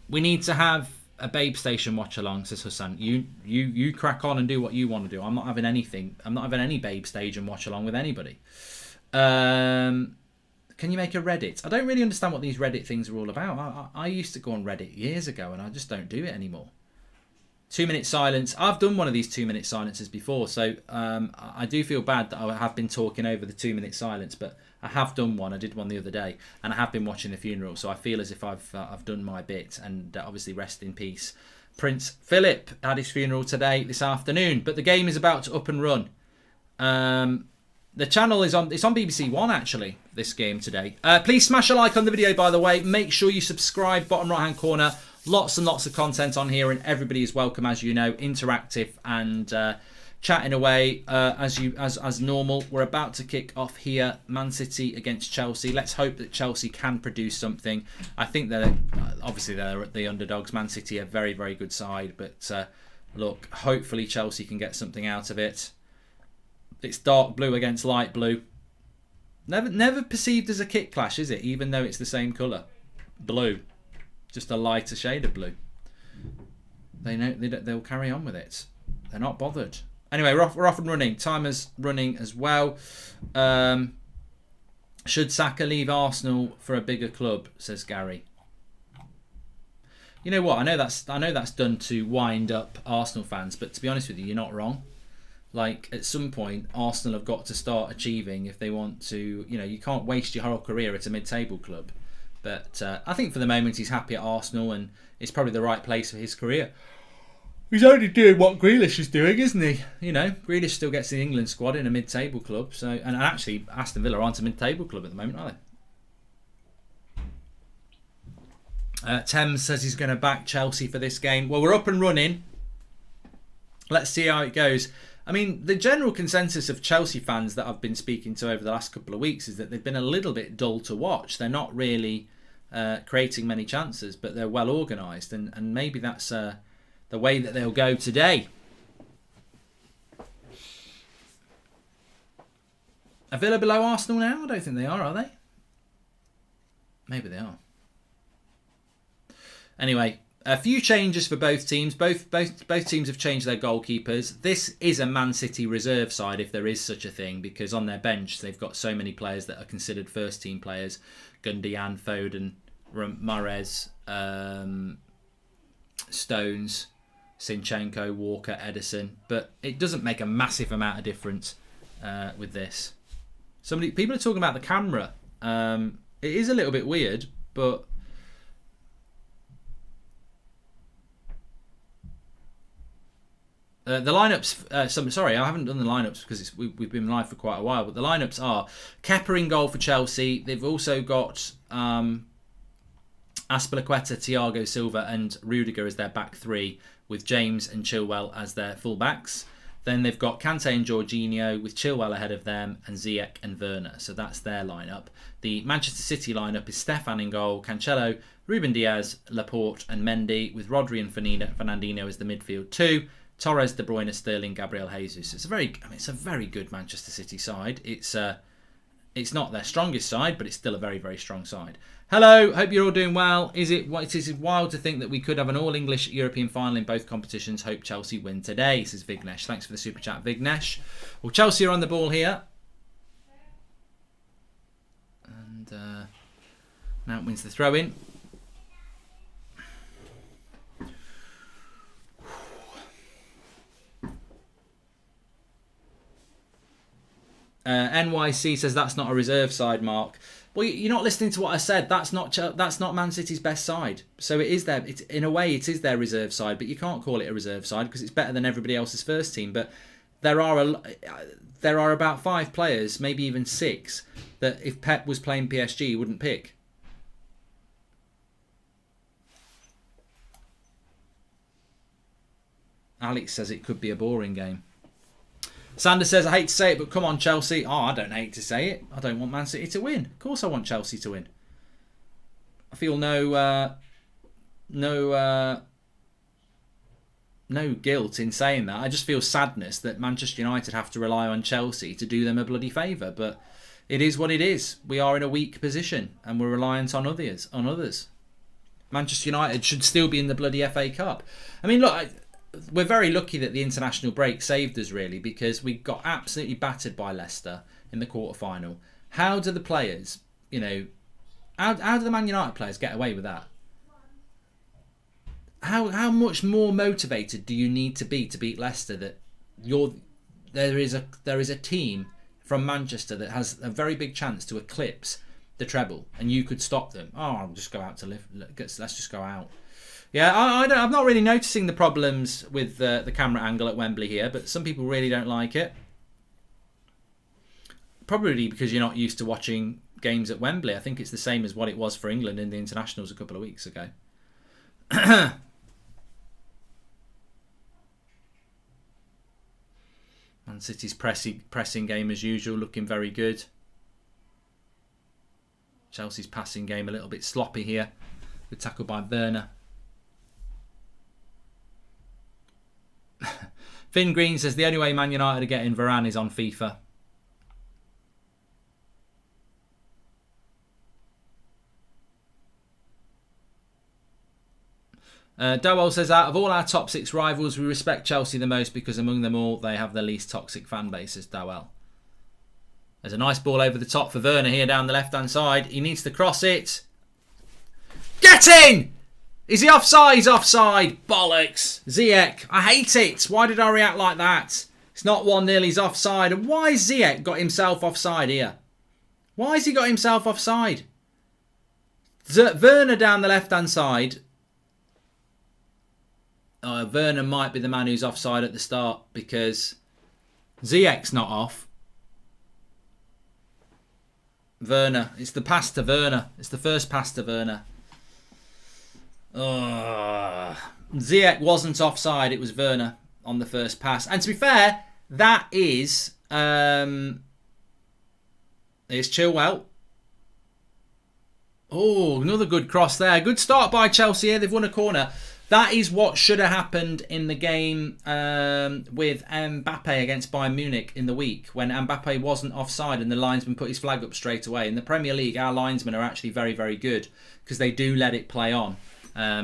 We need to have a babe station watch along, says Hassan. You crack on and do what you want to do. I'm not having anything. I'm not having any babe stage and watch along with anybody. Can you make a Reddit? I don't really understand what these Reddit things are all about. I used to go on Reddit years ago and I just don't do it anymore. 2-minute silence. I've done one of these 2-minute silences before, so I do feel bad that I have been talking over the 2-minute silence, but I have done one. I did one the other day, and I have been watching the funeral, so I feel as if I've done my bit, and obviously rest in peace. Prince Philip had his funeral this afternoon, but the game is about to up and run. The channel is on. It's on BBC One actually. This game today. Please smash a like on the video. By the way, make sure you subscribe. Bottom right hand corner. Lots and lots of content on here, and everybody is welcome, as you know, interactive and chatting away as normal. We're about to kick off here. Man City against Chelsea. Let's hope that Chelsea can produce something. I think they're obviously they're the underdogs. Man City are a very, very good side, but look, hopefully Chelsea can get something out of it. It's dark blue against light blue. Never perceived as a kit clash, is it? Even though it's the same colour, blue, just a lighter shade of blue. They know they'll carry on with it. They're not bothered. Anyway, we're off and running. Timer's running as well. Should Saka leave Arsenal for a bigger club? Says Gary. You know what? I know that's done to wind up Arsenal fans, but to be honest with you, you're not wrong. Like, at some point, Arsenal have got to start achieving if they want to. You know, you can't waste your whole career at a mid-table club. But I think for the moment he's happy at Arsenal, and it's probably the right place for his career. He's only doing what Grealish is doing, isn't he? You know, Grealish still gets the England squad in a mid-table club. So, and actually, Aston Villa aren't a mid-table club at the moment, are they? Thames says he's going to back Chelsea for this game. Well, we're up and running. Let's see how it goes. I mean, the general consensus of Chelsea fans that I've been speaking to over the last couple of weeks is that they've been a little bit dull to watch. They're not really creating many chances, but they're well organised. And maybe that's the way that they'll go today. Are Villa below Arsenal now? I don't think they are they? Maybe they are. Anyway, a few changes for both teams. Both teams have changed their goalkeepers. This is a Man City reserve side, if there is such a thing, because on their bench they've got so many players that are considered first team players. Gundogan, Foden, Mahrez, Stones, Zinchenko, Walker, Edison. But it doesn't make a massive amount of difference with this. People are talking about the camera. It is a little bit weird, but the lineups. Sorry, I haven't done the lineups because we've been live for quite a while. But the lineups are Kepa in goal for Chelsea. They've also got Azpilicueta, Thiago Silva, and Rudiger as their back three, with James and Chilwell as their full backs. Then they've got Kante and Jorginho with Chilwell ahead of them, and Ziyech and Werner. So that's their lineup. The Manchester City lineup is Stefan in goal, Cancelo, Ruben Diaz, Laporte and Mendy, with Rodri and Fernandinho as the midfield two. Torres, De Bruyne, Sterling, Gabriel Jesus. It's a very good Manchester City side. It's not their strongest side, but it's still a very, very strong side. Hello, hope you're all doing well. It is wild to think that we could have an all-English European final in both competitions. Hope Chelsea win today, says Vignesh. Thanks for the super chat, Vignesh. Well, Chelsea are on the ball here. And Mount wins the throw-in. NYC says that's not a reserve side, Mark. Well, you're not listening to what I said. That's not Man City's best side. So it is their. In a way, it is their reserve side, but you can't call it a reserve side because it's better than everybody else's first team. But there are about 5 players, maybe even 6, that if Pep was playing PSG, he wouldn't pick. Alex says it could be a boring game. Sander says, I hate to say it, but come on, Chelsea. Oh, I don't hate to say it. I don't want Man City to win. Of course I want Chelsea to win. I feel no guilt in saying that. I just feel sadness that Manchester United have to rely on Chelsea to do them a bloody favour. But it is what it is. We are in a weak position and we're reliant on others. Manchester United should still be in the bloody FA Cup. I mean, look, we're very lucky that the international break saved us, really, because we got absolutely battered by Leicester in the quarter-final. How do the players, how do the Man United players get away with that? How much more motivated do you need to beat Leicester? That there is a team from Manchester that has a very big chance to eclipse the treble, and you could stop them. Oh, I'll just go out to live. Let's just go out. Yeah, I'm not really noticing the problems with the camera angle at Wembley here, but some people really don't like it. Probably because you're not used to watching games at Wembley. I think it's the same as what it was for England in the internationals a couple of weeks ago. Man City's pressing game as usual, looking very good. Chelsea's passing game a little bit sloppy here. Good tackle by Werner. Finn Green says the only way Man United are getting Varane is on FIFA. Dowell says, out of all our top 6 rivals, we respect Chelsea the most because among them all, they have the least toxic fan base, says Dowell. There's a nice ball over the top for Werner here down the left-hand side. He needs to cross it. Get in! Is he offside? He's offside. Bollocks. Ziyech. I hate it. Why did I react like that? It's not 1-0. He's offside. And why has Ziyech got himself offside here? Why has he got himself offside? Werner down the left-hand side. Werner might be the man who's offside at the start because Ziyech's not off. Werner. It's the pass to Werner. It's the first pass to Werner. Ziyech wasn't offside. It was Werner on the first pass. And to be fair, that is... it's Chilwell. Oh, another good cross there. Good start by Chelsea here. They've won a corner. That is what should have happened in the game with Mbappe against Bayern Munich in the week when Mbappe wasn't offside and the linesman put his flag up straight away. In the Premier League, our linesmen are actually very, very good because they do let it play on.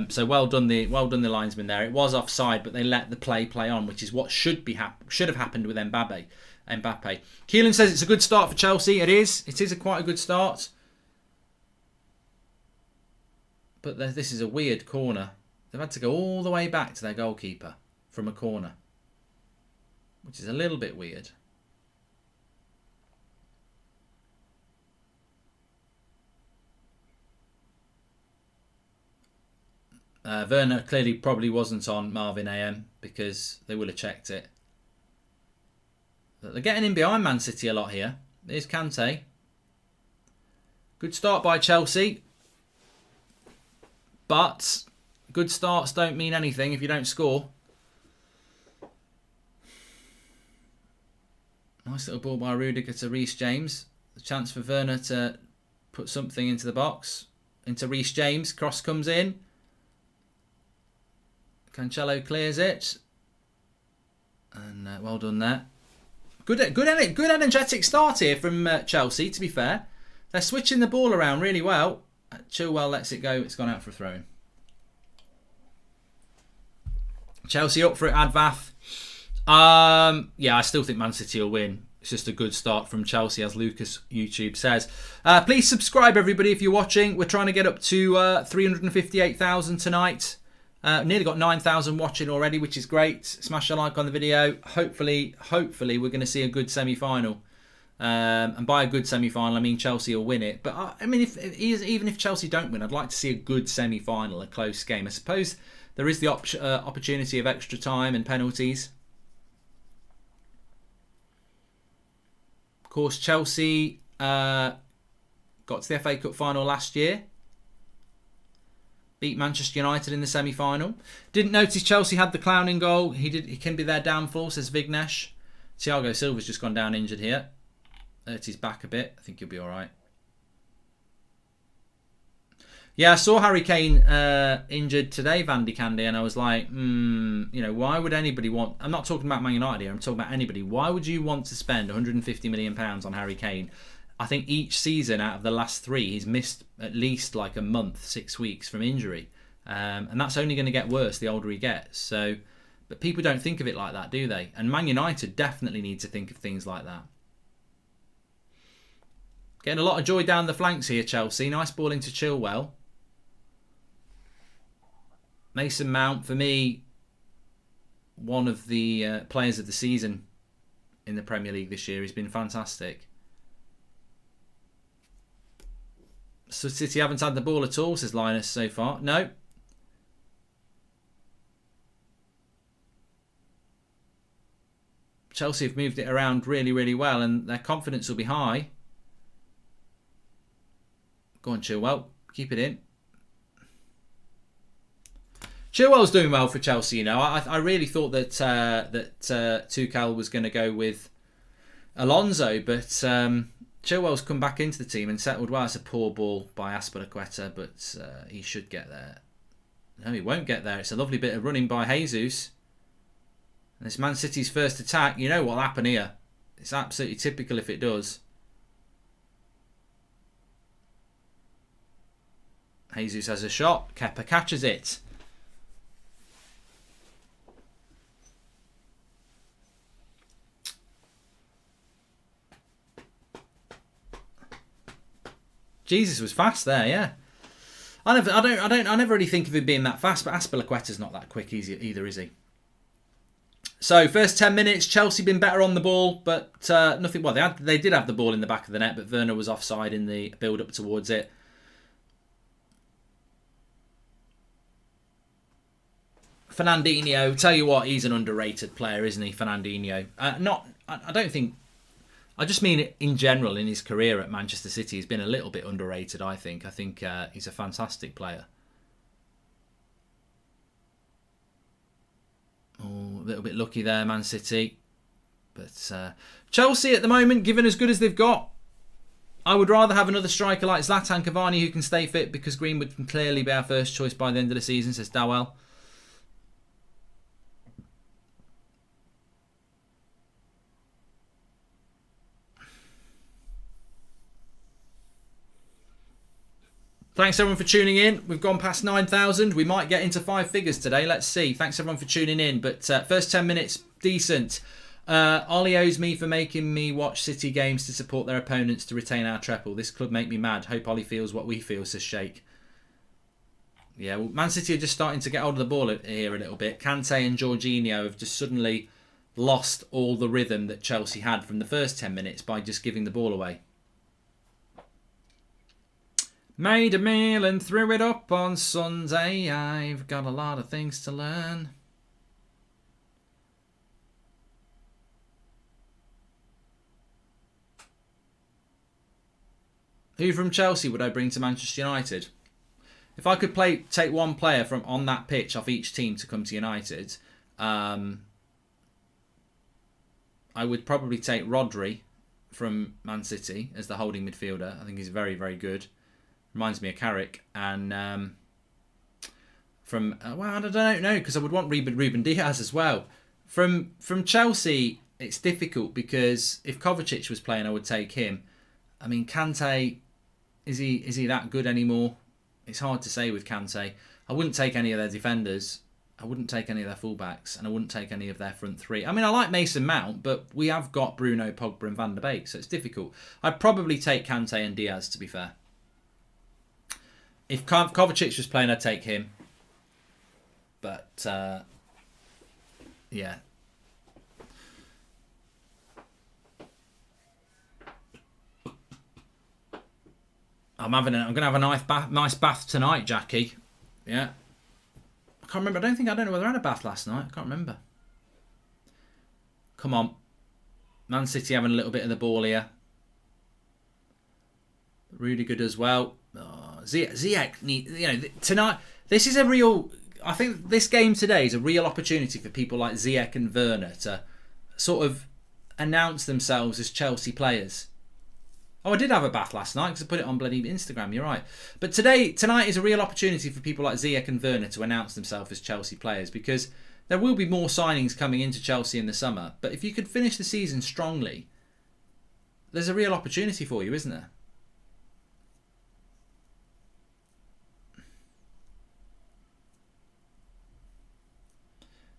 So well done the linesman there. It was offside, but they let the play on, which is what should have happened with Mbappe. Keelan says it's a good start for Chelsea. It is. It is quite a good start. But this is a weird corner. They've had to go all the way back to their goalkeeper from a corner, which is a little bit weird. Werner clearly probably wasn't on Marvin AM because they will have checked it. They're getting in behind Man City a lot here. There's Kante. Good start by Chelsea. But good starts don't mean anything if you don't score. Nice little ball by Rudiger to Reece James. The chance for Werner to put something into the box. Into Reece James. Cross comes in. Cancelo clears it. And well done there. Good energetic start here from Chelsea, to be fair. They're switching the ball around really well. Chilwell lets it go. It's gone out for a throw-in. Chelsea up for it, Advath. Yeah, I still think Man City will win. It's just a good start from Chelsea, as Lucas YouTube says. Please subscribe, everybody, if you're watching. We're trying to get up to 358,000 tonight. Nearly got 9,000 watching already, which is great. Smash a like on the video. Hopefully we're going to see a good semi-final. And by a good semi-final, I mean Chelsea will win it. But I mean, even if Chelsea don't win, I'd like to see a good semi-final, a close game. I suppose there is the opportunity of extra time and penalties. Of course, Chelsea got to the FA Cup final last year. Beat Manchester United in the semi-final. Didn't notice Chelsea had the clowning goal. He can be their downfall, says Vignesh. Thiago Silva's just gone down injured here. Hurt his back a bit. I think he'll be all right. Yeah, I saw Harry Kane injured today, Vandy Candy, and I was like, why would anybody want... I'm not talking about Man United here. I'm talking about anybody. Why would you want to spend £150 million on Harry Kane? I think each season out of the last 3, he's missed at least like a month, 6 weeks from injury. And that's only going to get worse the older he gets. So, but people don't think of it like that, do they? And Man United definitely need to think of things like that. Getting a lot of joy down the flanks here, Chelsea. Nice ball into Chilwell. Mason Mount, for me, one of the players of the season in the Premier League this year. He's been fantastic. So City haven't had the ball at all, says Linus, so far. No. Chelsea have moved it around really, really well, and their confidence will be high. Go on, Chilwell. Keep it in. Chilwell's doing well for Chelsea. You know, I really thought that Tuchel was going to go with Alonso, but Chilwell's come back into the team and settled well. It's a poor ball by Azpilicueta, but he should get there. No, he won't get there. It's a lovely bit of running by Jesus. And it's Man City's first attack. You know what'll happen here. It's absolutely typical if it does. Jesus has a shot. Kepa catches it. Jesus was fast there, yeah. I never really think of him being that fast, but Azpilicueta's not that quick either, is he? So first 10 minutes, Chelsea been better on the ball, but nothing. Well, they did have the ball in the back of the net, but Werner was offside in the build up towards it. Fernandinho, tell you what, he's an underrated player, isn't he, Fernandinho? I don't think. I just mean in general in his career at Manchester City, he's been a little bit underrated. I think he's a fantastic player. Oh, a little bit lucky there, Man City. But Chelsea at the moment, given as good as they've got, I would rather have another striker like Zlatan Cavani who can stay fit, because Greenwood can clearly be our first choice by the end of the season, says Dowell. Thanks everyone for tuning in. We've gone past 9,000. We might get into 5 figures today. Let's see. Thanks everyone for tuning in. But first 10 minutes, decent. Ollie owes me for making me watch City games to support their opponents to retain our treble. This club make me mad. Hope Ollie feels what we feel, says Sheikh. Yeah, well, Man City are just starting to get hold of the ball here a little bit. Kante and Jorginho have just suddenly lost all the rhythm that Chelsea had from the first 10 minutes by just giving the ball away. Made a meal and threw it up on Sunday. I've got a lot of things to learn. Who from Chelsea would I bring to Manchester United? If I could take one player from on that pitch off each team to come to United, I would probably take Rodri from Man City as the holding midfielder. I think he's very, very good. Reminds me of Carrick. And from I don't know, because I would want Ruben Diaz as well. From Chelsea, it's difficult because if Kovacic was playing, I would take him. I mean, Kante, is he that good anymore? It's hard to say with Kante. I wouldn't take any of their defenders. I wouldn't take any of their fullbacks, and I wouldn't take any of their front three. I mean, I like Mason Mount, but we have got Bruno, Pogba, and Van der Beek, so it's difficult. I'd probably take Kante and Diaz, to be fair. If Kovacic was playing, I'd take him. But, yeah. I'm going to have a nice bath tonight, Jackie. Yeah. I can't remember. I don't know whether I had a bath last night. I can't remember. Come on. Man City having a little bit of the ball here. Rudiger does well. Oh, Ziyech, tonight, this is a real... I think this game today is a real opportunity for people like Ziyech and Werner to sort of announce themselves as Chelsea players. Oh, I did have a bath last night because I put it on bloody Instagram, you're right. But tonight is a real opportunity for people like Ziyech and Werner to announce themselves as Chelsea players, because there will be more signings coming into Chelsea in the summer. But if you could finish the season strongly, there's a real opportunity for you, isn't there?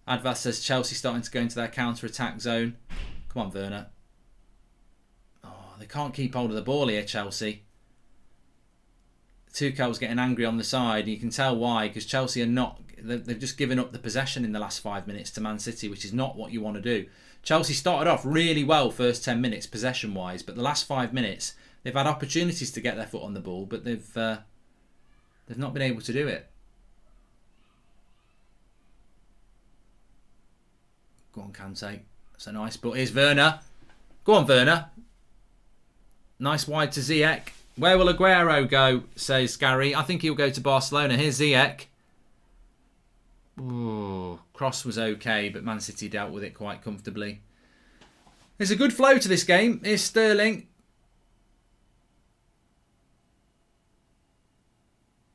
Advas says Chelsea starting to go into their counter-attack zone. Come on, Werner. Oh, they can't keep hold of the ball here, Chelsea. Tuchel's getting angry on the side. You can tell why, because Chelsea are not... They've just given up the possession in the last 5 minutes to Man City, which is not what you want to do. Chelsea started off really well first 10 minutes possession-wise, but the last 5 minutes, they've had opportunities to get their foot on the ball, but they've not been able to do it. Go on, Kante. That's a nice ball. Here's Werner. Go on, Werner. Nice wide to Ziyech. Where will Aguero go, says Gary. I think he'll go to Barcelona. Here's Ziyech. Ooh, cross was okay, but Man City dealt with it quite comfortably. There's a good flow to this game. Here's Sterling.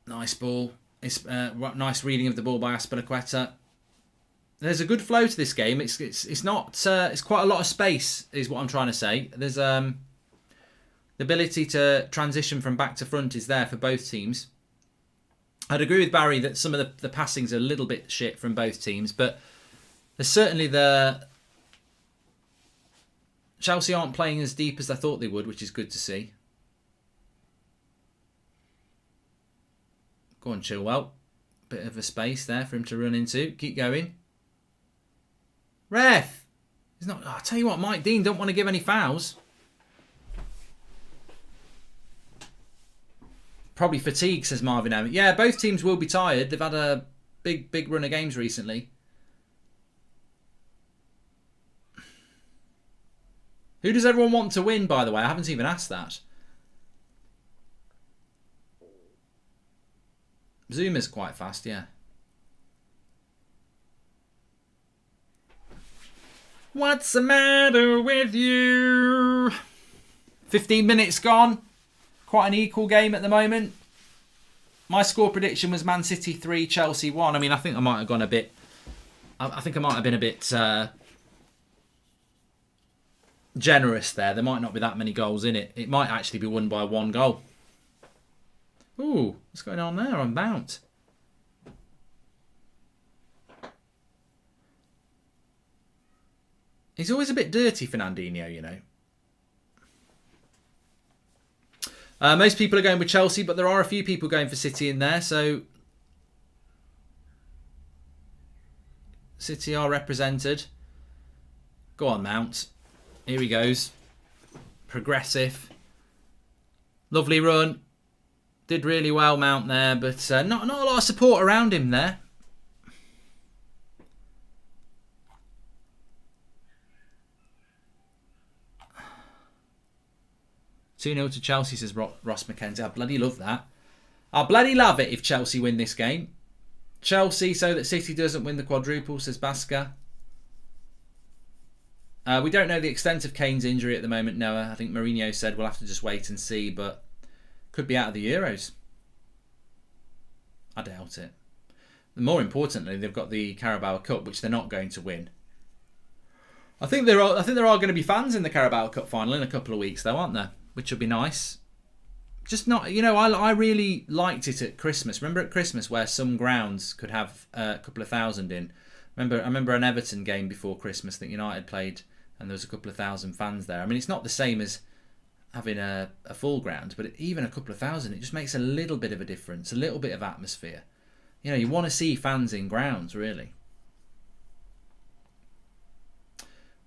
Nice ball. It's nice reading of the ball by Azpilicueta. There's a good flow to this game. It's not. It's quite a lot of space, is what I'm trying to say. There's the ability to transition from back to front is there for both teams. I'd agree with Barry that some of the passings are a little bit shit from both teams, but there's certainly Chelsea aren't playing as deep as I thought they would, which is good to see. Go on, Chilwell. Bit of a space there for him to run into. Keep going. Ref! He's not. I'll tell you what, Mike Dean don't want to give any fouls. Probably fatigue, says Marvin Emmett. Yeah, both teams will be tired. They've had a big run of games recently. Who does everyone want to win, by the way? I haven't even asked that. Zuma's quite fast, yeah. What's the matter with you? 15 minutes gone. Quite an equal game at the moment. My score prediction was Man City 3, Chelsea 1. I mean, I think I might have gone a bit... I think I might have been a bit generous there. There might not be that many goals in it. It might actually be won by 1 goal. Ooh, what's going on there on Mount? He's always a bit dirty, Fernandinho, you know. Most people are going with Chelsea, but there are a few people going for City in there. So City are represented. Go on, Mount. Here he goes. Progressive. Lovely run. Did really well, Mount, there, but not a lot of support around him there. "2-0 to Chelsea," says Ross McKenzie. I bloody love that. I bloody love it if Chelsea win this game. Chelsea so that City doesn't win the quadruple, says Baska. We don't know the extent of Kane's injury at the moment, Noah. I think Mourinho said we'll have to just wait and see, but could be out of the Euros. I doubt it. More importantly, they've got the Carabao Cup, which they're not going to win. I think there are going to be fans in the Carabao Cup final in a couple of weeks, though, aren't there? Which will be nice. Just not, you know, I really liked it at Christmas. Remember at Christmas where some grounds could have a couple of thousand in. I remember an Everton game before Christmas that United played, and there was a couple of thousand fans there. I mean, it's not the same as having a full ground, but even a couple of thousand, it just makes a little bit of a difference, a little bit of atmosphere. You know, you want to see fans in grounds, really.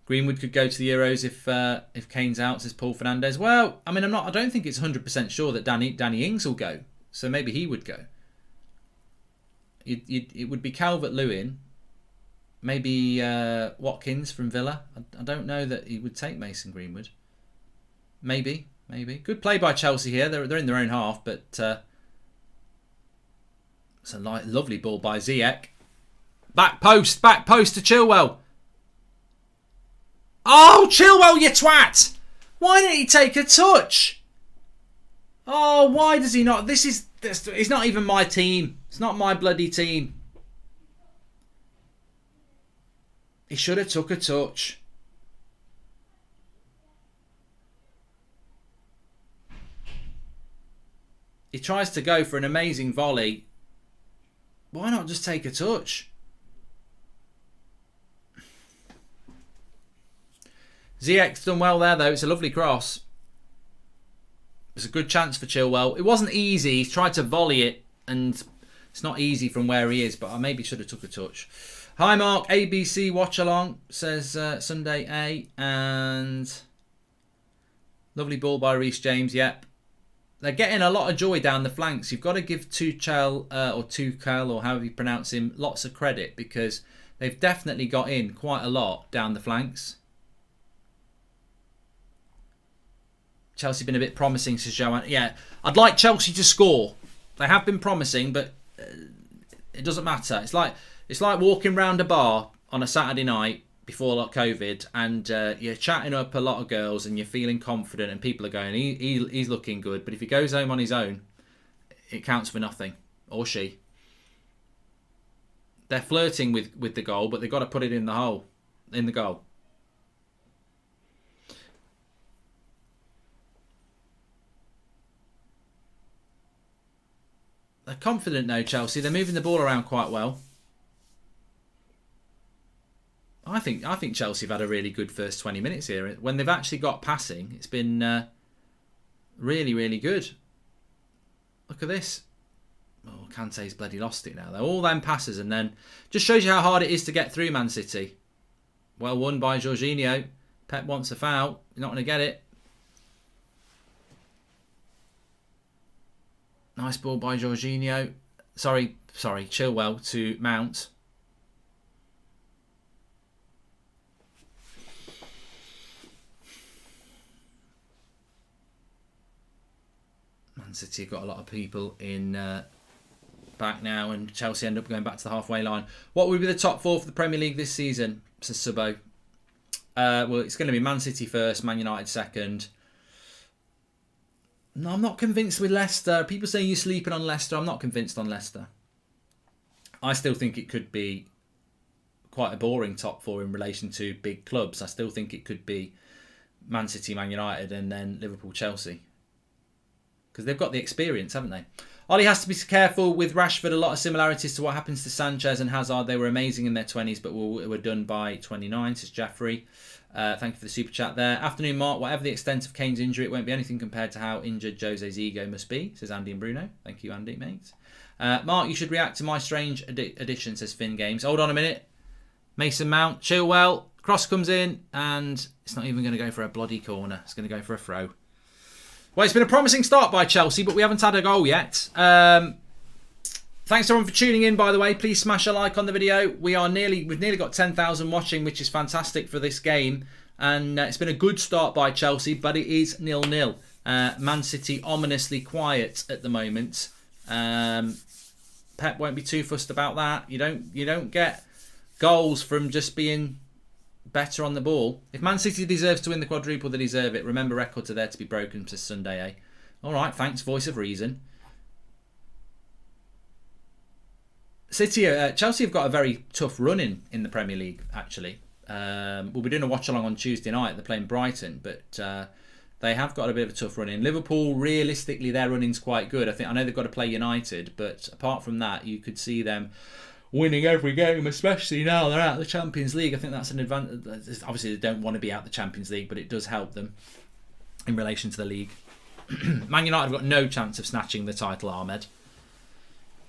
Greenwood could go to the Euros if Kane's out, says Paul Fernandez. Well, I mean, I don't think it's 100% sure that Danny Ings will go, so maybe he would go. It would be Calvert-Lewin, maybe Watkins from Villa. I don't know that he would take Mason Greenwood. Maybe. Good play by Chelsea here. They're in their own half, but it's a lovely ball by Ziyech. Back post to Chilwell. Oh, Chilwell, you twat! Why didn't he take a touch? Oh, why does he not? It's not even my team. It's not my bloody team. He should have took a touch. He tries to go for an amazing volley. Why not just take a touch? Ziyech's done well there, though. It's a lovely cross. It's a good chance for Chilwell. It wasn't easy. He's tried to volley it, and it's not easy from where he is, but I maybe should have took a touch. Hi, Mark. ABC Watchalong, says Sunday A. And lovely ball by Reece James. Yep. They're getting a lot of joy down the flanks. You've got to give Tuchel, or however you pronounce him, lots of credit, because they've definitely got in quite a lot down the flanks. Chelsea been a bit promising, says Joanne. Yeah, I'd like Chelsea to score. They have been promising, but it doesn't matter. It's like It's like walking round a bar on a Saturday night before COVID, and you're chatting up a lot of girls and you're feeling confident, and people are going, he's looking good. But if he goes home on his own, it counts for nothing. Or she. They're flirting with the goal, but they've got to put it in the goal. They're confident now, Chelsea. They're moving the ball around quite well. I think Chelsea have had a really good first 20 minutes here. When they've actually got passing, it's been really, really good. Look at this. Oh, Kante's bloody lost it now, though. All them passes, and then just shows you how hard it is to get through Man City. Well won by Jorginho. Pep wants a foul. You're not going to get it. Nice ball by Jorginho. Sorry, Chilwell to Mount. Man City have got a lot of people in back now, and Chelsea end up going back to the halfway line. What would be the top four for the Premier League this season, says Subbo? Well, it's going to be Man City first, Man United second. No, I'm not convinced with Leicester. People say you're sleeping on Leicester. I'm not convinced on Leicester. I still think it could be quite a boring top four in relation to big clubs. I still think it could be Man City, Man United, and then Liverpool, Chelsea. Because they've got the experience, haven't they? Ollie has to be careful with Rashford. A lot of similarities to what happens to Sanchez and Hazard. They were amazing in their 20s, but were done by 29, says Jaffrey. Thank you for the super chat there. Afternoon, Mark. Whatever the extent of Kane's injury, it won't be anything compared to how injured Jose's ego must be, says Andy and Bruno. Thank you, Andy, mate. Mark, you should react to my strange addition, says Finn Games. Hold on a minute. Mason Mount, Chilwell, cross comes in, and it's not even going to go for a bloody corner. It's going to go for a throw. Well, it's been a promising start by Chelsea, but we haven't had a goal yet. Thanks everyone for tuning in, by the way. Please smash a like on the video. We've nearly got 10,000 watching, which is fantastic for this game. And it's been a good start by Chelsea, but it is 0-0. Man City ominously quiet at the moment. Pep won't be too fussed about that. You don't get goals from just being better on the ball. If Man City deserves to win the quadruple, they deserve it. Remember, records are there to be broken, says Sunday, eh? All right, thanks, voice of reason. Chelsea have got a very tough run in the Premier League, actually. We'll be doing a watch-along on Tuesday night. They're playing Brighton, but they have got a bit of a tough run in. Liverpool, realistically, their running's quite good. I know they've got to play United, but apart from that, you could see them winning every game, especially now they're out of the Champions League. I think that's an advantage. Obviously, they don't want to be out of the Champions League, but it does help them in relation to the league. Man United have got no chance of snatching the title, Ahmed.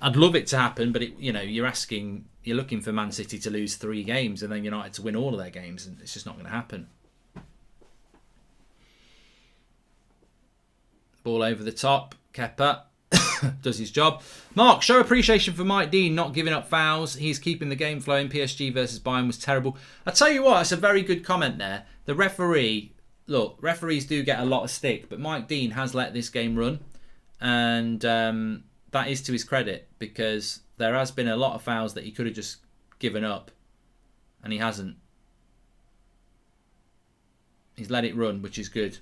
I'd love it to happen, but you're looking for Man City to lose 3 games and then United to win all of their games, and it's just not going to happen. Ball over the top, Kepa does his job. Mark, show appreciation for Mike Dean not giving up fouls. He's keeping the game flowing. PSG versus Bayern was terrible. I tell you what, it's a very good comment there. The referee, look, referees do get a lot of stick, but Mike Dean has let this game run, and that is to his credit, because there has been a lot of fouls that he could have just given up, and he hasn't. He's let it run, which is good.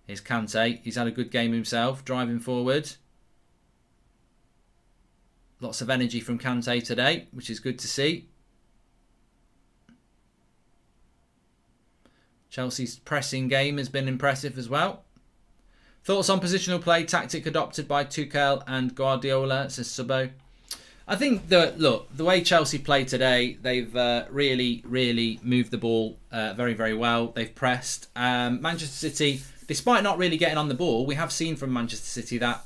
Here's Kante. He's had a good game himself, driving forward. Lots of energy from Kante today, which is good to see. Chelsea's pressing game has been impressive as well. Thoughts on positional play, tactic adopted by Tuchel and Guardiola, says Subbo. I think that, look, the way Chelsea played today, they've really, really moved the ball very, very well. They've pressed. Manchester City, despite not really getting on the ball, we have seen from Manchester City that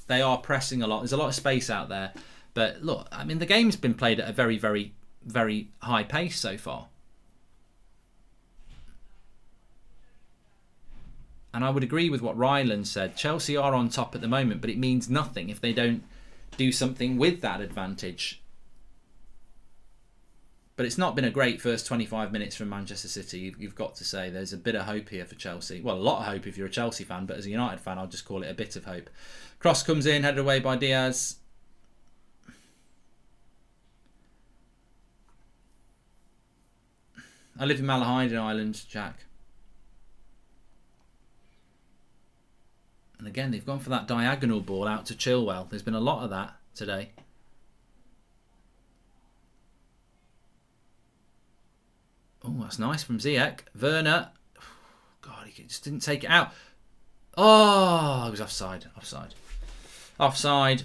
they are pressing a lot. There's a lot of space out there. But look, I mean, the game's been played at a very, very, very high pace so far. And I would agree with what Ryland said. Chelsea are on top at the moment, but it means nothing if they don't do something with that advantage. But it's not been a great first 25 minutes from Manchester City. You've got to say there's a bit of hope here for Chelsea. Well, a lot of hope if you're a Chelsea fan, but as a United fan, I'll just call it a bit of hope. Cross comes in, headed away by Diaz. I live in Malahide in Ireland, Jack. And again, they've gone for that diagonal ball out to Chilwell. There's been a lot of that today. Oh, that's nice from Ziyech. Werner. God, he just didn't take it out. Oh, it was offside. Offside. Offside.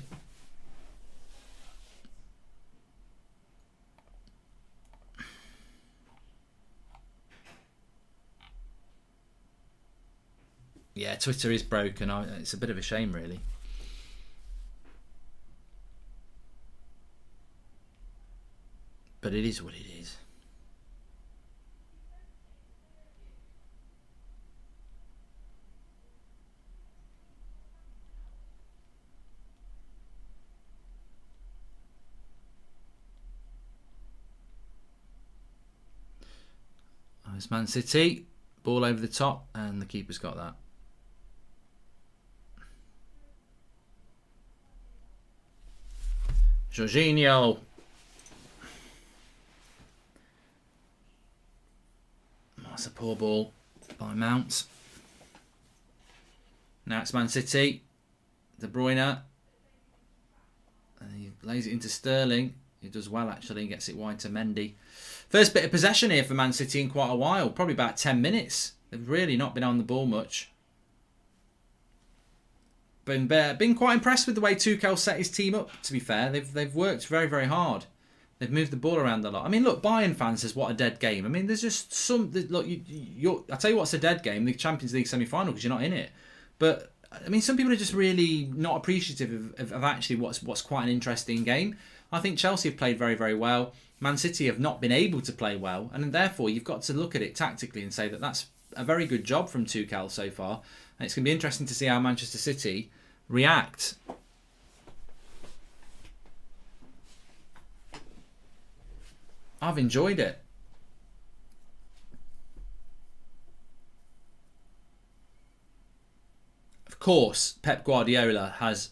Yeah, Twitter is broken. It's a bit of a shame, really. But it is what it is. It's Man City. Ball over the top, and the keeper's got that. Jorginho. That's a poor ball by Mount. Now it's Man City. De Bruyne. And he lays it into Sterling. He does well, actually. He gets it wide to Mendy. First bit of possession here for Man City in quite a while. Probably about 10 minutes. They've really not been on the ball much. Been quite impressed with the way Tuchel set his team up, to be fair. They've worked very, very hard. They've moved the ball around a lot. I mean, look, Bayern fans says, what a dead game. I mean, there's just some... Look, I'll tell you what's a dead game, the Champions League semi-final, because you're not in it. But, I mean, some people are just really not appreciative of actually what's quite an interesting game. I think Chelsea have played very, very well. Man City have not been able to play well. And therefore, you've got to look at it tactically and say that that's a very good job from Tuchel so far. And it's going to be interesting to see how Manchester City react. I've enjoyed it. Of course, Pep Guardiola has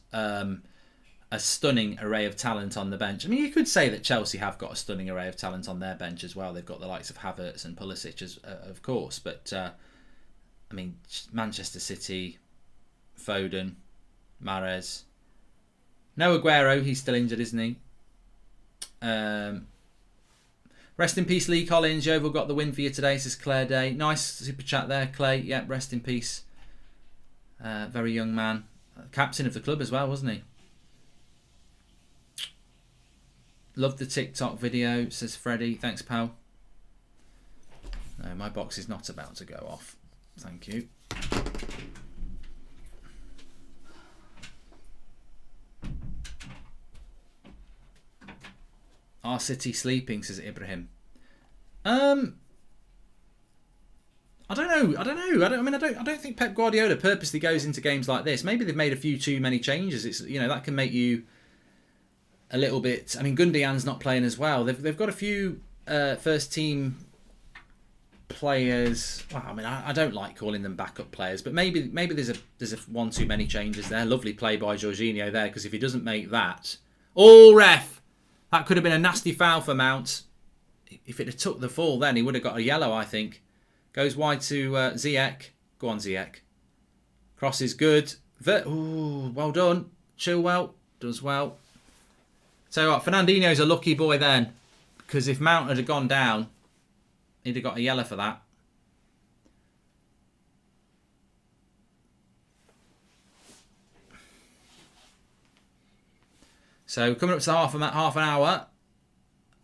a stunning array of talent on the bench. I mean, you could say that Chelsea have got a stunning array of talent on their bench as well. They've got the likes of Havertz and Pulisic, of course. But, I mean, Manchester City, Foden, Mahrez. No Aguero, he's still injured, isn't he? Rest in peace, Lee Collins. Yeovil got the win for you today, says Claire Day. Nice super chat there, Clay. Yeah, rest in peace. Very young man. Captain of the club as well, wasn't he? Love the TikTok video, says Freddie. Thanks, pal. No, my box is not about to go off. Thank you. Our City sleeping, says Ibrahim. I don't know. I don't think Pep Guardiola purposely goes into games like this. Maybe they've made a few too many changes. It's, you know, that can make you a little bit. I mean, Gundogan's not playing as well. They've got a few first team players. Well, I mean, I don't like calling them backup players, but maybe there's a one too many changes there. Lovely play by Jorginho there, because if he doesn't make that, ref, that could have been a nasty foul for Mount. If it had took the fall, then he would have got a yellow, I think. Goes wide to Ziyech. Go on, Ziyech. Cross is good. Well done. Chilwell does well. So what, Fernandinho's a lucky boy then, because if Mount had gone down, he'd have got a yellow for that. So coming up to half an hour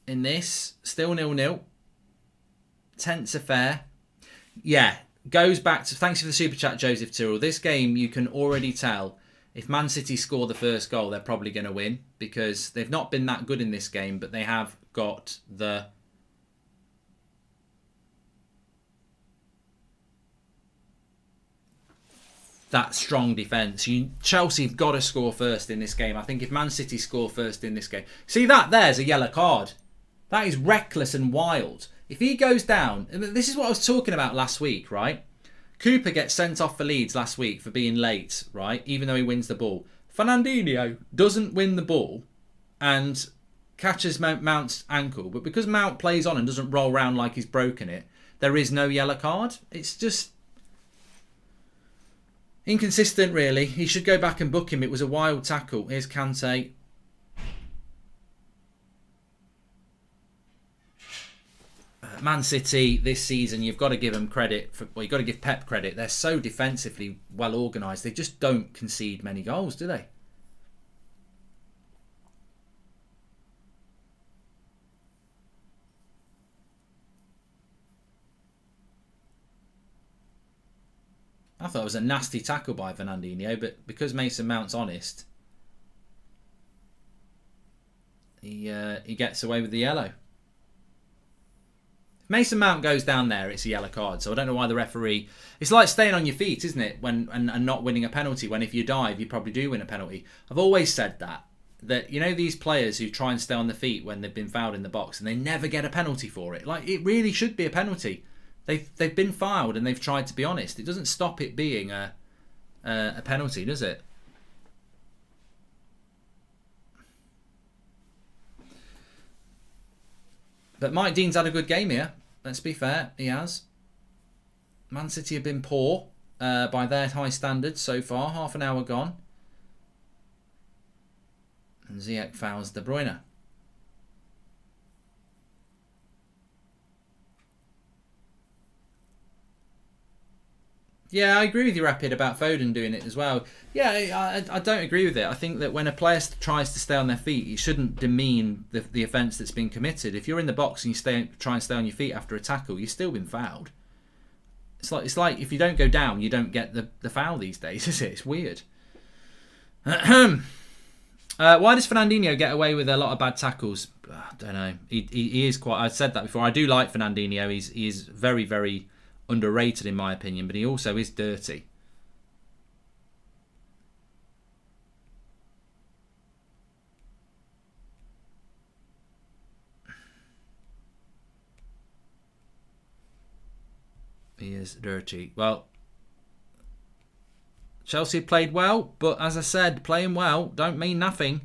in this, still 0-0. Tense affair. Yeah, goes back to, thanks for the super chat, Joseph Tyrrell. This game, you can already tell, if Man City score the first goal, they're probably going to win, because they've not been that good in this game, but they have got that strong defence. Chelsea have got to score first in this game. I think if Man City score first in this game... See that? There's a yellow card. That is reckless and wild. If he goes down, and this is what I was talking about last week, right? Cooper gets sent off for Leeds last week for being late, right? Even though he wins the ball. Fernandinho doesn't win the ball and catches Mount's ankle, but because Mount plays on and doesn't roll around like he's broken it, there is no yellow card. It's just inconsistent, really. He should go back and book him. It was a wild tackle. Here's Kante. Man City this season, you've got to give them credit. You've got to give Pep credit. They're so defensively well organised. They just don't concede many goals, do they? I thought it was a nasty tackle by Fernandinho, but because Mason Mount's honest, he gets away with the yellow. Mason Mount goes down there, it's a yellow card. So I don't know why the referee... It's like staying on your feet, isn't it? And not winning a penalty. When if you dive, you probably do win a penalty. I've always said that, you know, these players who try and stay on the feet when they've been fouled in the box and they never get a penalty for it. Like, it really should be a penalty. They've been fouled and they've tried to be honest. It doesn't stop it being a penalty, does it? But Mike Dean's had a good game here. Let's be fair, he has. Man City have been poor by their high standards so far. Half an hour gone. And Ziyech fouls De Bruyne. Yeah, I agree with you, Rapid, about Foden doing it as well. Yeah, I don't agree with it. I think that when a player tries to stay on their feet, it shouldn't demean the offence that's been committed. If you're in the box and you try and stay on your feet after a tackle, you've still been fouled. It's like if you don't go down, you don't get the foul these days, is it? It's weird. Why does Fernandinho get away with a lot of bad tackles? I don't know. He is quite... I've said that before. I do like Fernandinho. He is very, very underrated in my opinion, but he also is dirty. He is dirty. Well, Chelsea played well, but as I said, playing well don't mean nothing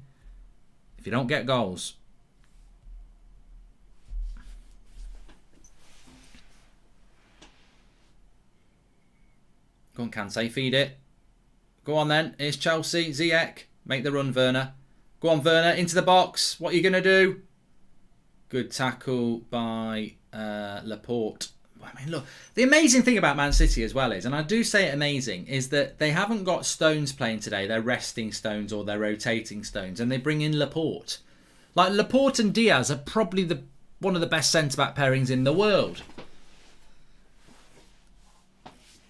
if you don't get goals. Go on, Kante, feed it. Go on then. Here's Chelsea. Ziyech. Make the run, Werner. Go on, Werner. Into the box. What are you going to do? Good tackle by Laporte. I mean, look. The amazing thing about Man City as well is, and I do say it amazing, is that they haven't got Stones playing today. They're resting Stones or they're rotating Stones. And they bring in Laporte. Like, Laporte and Diaz are probably one of the best centre-back pairings in the world.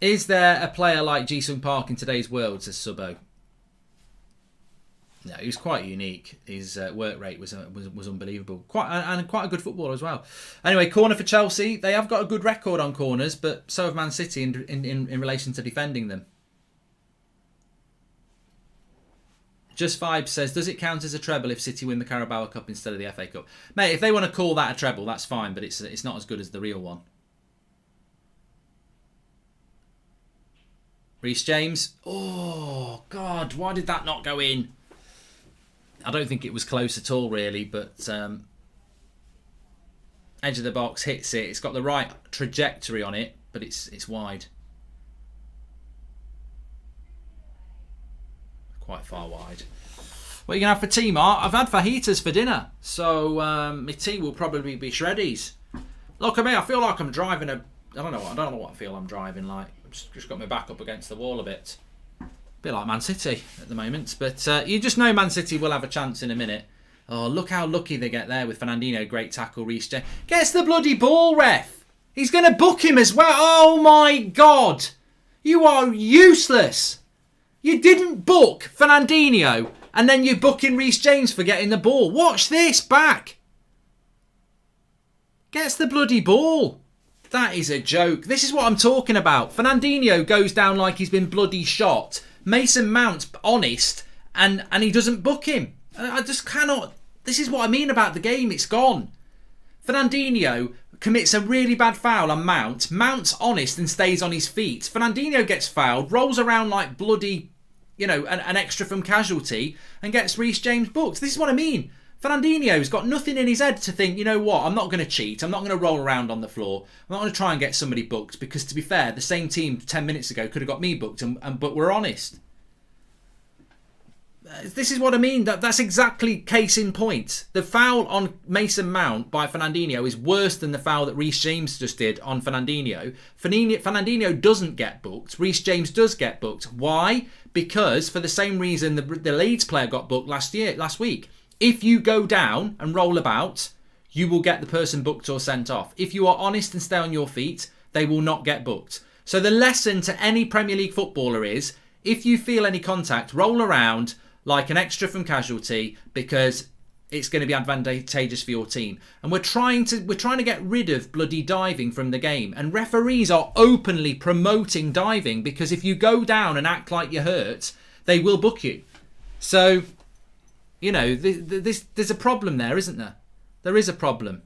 Is there a player like Ji-sung Park in today's world, says Subbo? No, he was quite unique. His work rate was unbelievable. Quite a good footballer as well. Anyway, corner for Chelsea. They have got a good record on corners, but so have Man City in relation to defending them. Just Vibes says, does it count as a treble if City win the Carabao Cup instead of the FA Cup? Mate, if they want to call that a treble, that's fine, but it's not as good as the real one. Reece James. Oh, God. Why did that not go in? I don't think it was close at all, really. But edge of the box, hits it. It's got the right trajectory on it, but it's wide. Quite far wide. What are you going to have for tea, Mark? I've had fajitas for dinner. So my tea will probably be shreddies. Look at me. I feel like I'm driving I don't know what I feel I'm driving like. Just got my back up against the wall a bit. A bit like Man City at the moment. But you just know Man City will have a chance in a minute. Oh, look how lucky they get there with Fernandinho. Great tackle, Reece James. Gets the bloody ball, ref. He's going to book him as well. Oh, my God. You are useless. You didn't book Fernandinho and then you're booking Reece James for getting the ball. Watch this back. Gets the bloody ball. That is a joke. This is what I'm talking about. Fernandinho goes down like he's been bloody shot. Mason Mount's honest and he doesn't book him. I just cannot. This is what I mean about the game. It's gone. Fernandinho commits a really bad foul on Mount. Mount's honest and stays on his feet. Fernandinho gets fouled, rolls around like bloody, an extra from casualty, and gets Reece James booked. This is what I mean. Fernandinho's got nothing in his head to think, you know what, I'm not going to cheat. I'm not going to roll around on the floor. I'm not going to try and get somebody booked because, to be fair, the same team 10 minutes ago could have got me booked, but we're honest. This is what I mean. That's exactly case in point. The foul on Mason Mount by Fernandinho is worse than the foul that Reece James just did on Fernandinho. Fernandinho doesn't get booked. Reece James does get booked. Why? Because for the same reason the Leeds player got booked last week. If you go down and roll about, you will get the person booked or sent off. If you are honest and stay on your feet, they will not get booked. So the lesson to any Premier League footballer is, if you feel any contact, roll around like an extra from casualty, because it's going to be advantageous for your team. And we're trying to get rid of bloody diving from the game. And referees are openly promoting diving, because if you go down and act like you're hurt, they will book you. So, there's a problem there, isn't there? There is a problem.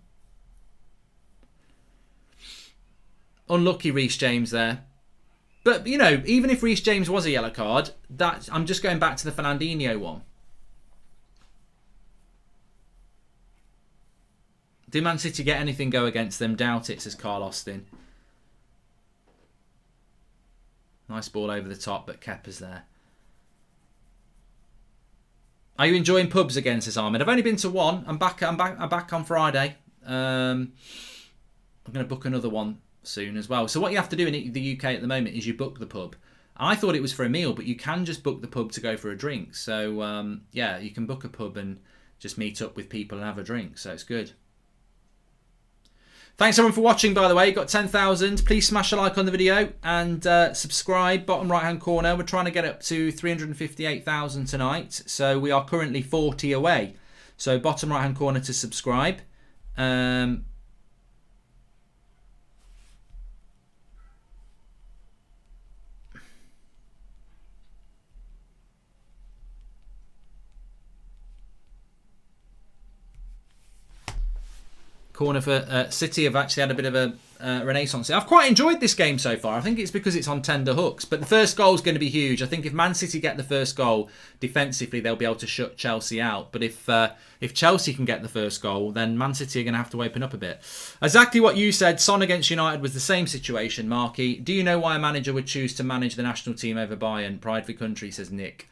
Unlucky Reece James there. But, even if Reece James was a yellow card, I'm just going back to the Fernandinho one. Did Man City get anything go against them? Doubt it, says Carl Austin. Nice ball over the top, but Kepa's there. Are you enjoying pubs again, says Ahmed? I've only been to one. I'm back on Friday. I'm going to book another one soon as well. So what you have to do in the UK at the moment is you book the pub. I thought it was for a meal, but you can just book the pub to go for a drink. So you can book a pub and just meet up with people and have a drink. So it's good. Thanks everyone for watching, by the way. Got 10,000. Please smash a like on the video and subscribe. Bottom right hand corner. We're trying to get up to 358,000 tonight. So we are currently 40 away. So bottom right hand corner to subscribe. Corner for City have actually had a bit of a renaissance. I've quite enjoyed this game so far. I think it's because it's on tender hooks. But the first goal is going to be huge. I think if Man City get the first goal defensively, they'll be able to shut Chelsea out. But if Chelsea can get the first goal, then Man City are going to have to open up a bit. Exactly what you said. Son against United was the same situation, Marky. Do you know why a manager would choose to manage the national team over Bayern? Pride for country, says Nick.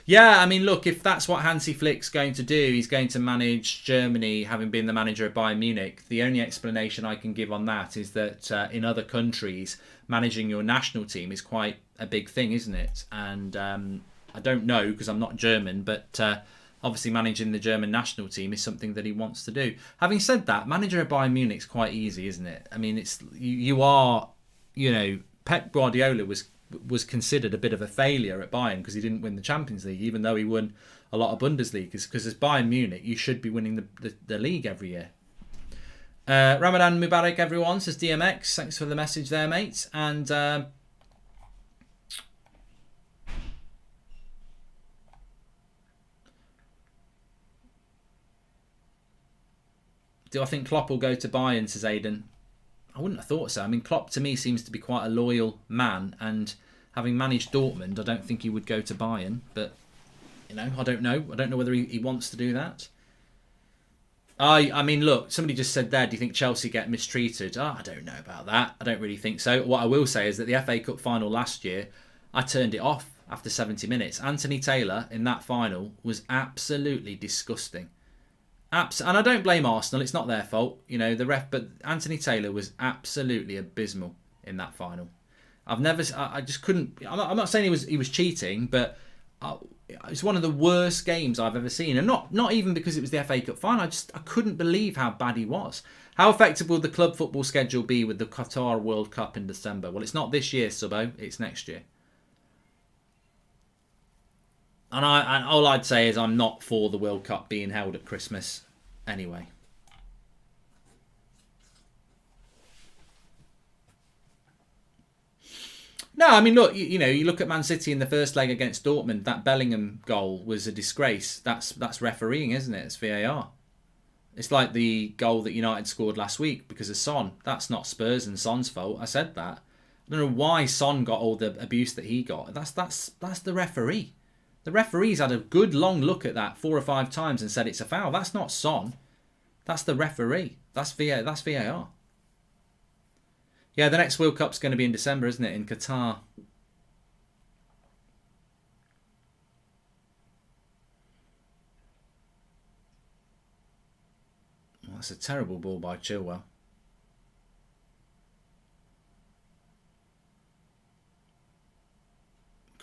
Yeah, I mean, look, if that's what Hansi Flick's going to do, he's going to manage Germany, having been the manager of Bayern Munich. The only explanation I can give on that is that in other countries, managing your national team is quite a big thing, isn't it? And I don't know, because I'm not German, but obviously managing the German national team is something that he wants to do. Having said that, manager of Bayern Munich is quite easy, isn't it? I mean, Pep Guardiola was considered a bit of a failure at Bayern because he didn't win the Champions League, even though he won a lot of Bundesliga. Because as Bayern Munich, you should be winning the league every year. Ramadan Mubarak, everyone, says DMX. Thanks for the message there, mate. And do I think Klopp will go to Bayern, says Aidan? I wouldn't have thought so. I mean, Klopp to me seems to be quite a loyal man, and having managed Dortmund, I don't think he would go to Bayern. But I don't know. I don't know whether he wants to do that. I mean, look, somebody just said there, do you think Chelsea get mistreated? I don't know about that. I don't really think so. What I will say is that the FA Cup final last year, I turned it off after 70 minutes. Anthony Taylor in that final was absolutely disgusting. And I don't blame Arsenal. It's not their fault, the ref. But Anthony Taylor was absolutely abysmal in that final. I just couldn't. I'm not saying he was cheating, but it's one of the worst games I've ever seen, and not even because it was the FA Cup final. I couldn't believe how bad he was. How effective will the club football schedule be with the Qatar World Cup in December? Well, it's not this year, Subbo. It's next year. And all I'd say is I'm not for the World Cup being held at Christmas anyway. No, I mean, look, you look at Man City in the first leg against Dortmund, that Bellingham goal was a disgrace. That's refereeing, isn't it? It's VAR. It's like the goal that United scored last week because of Son. That's not Spurs and Son's fault. I said that. I don't know why Son got all the abuse that he got. That's the referee. The referee's had a good long look at that 4 or 5 times and said it's a foul. That's not Son. That's the referee. That's VAR. Yeah, the next World Cup's going to be in December, isn't it? In Qatar. Well, that's a terrible ball by Chilwell.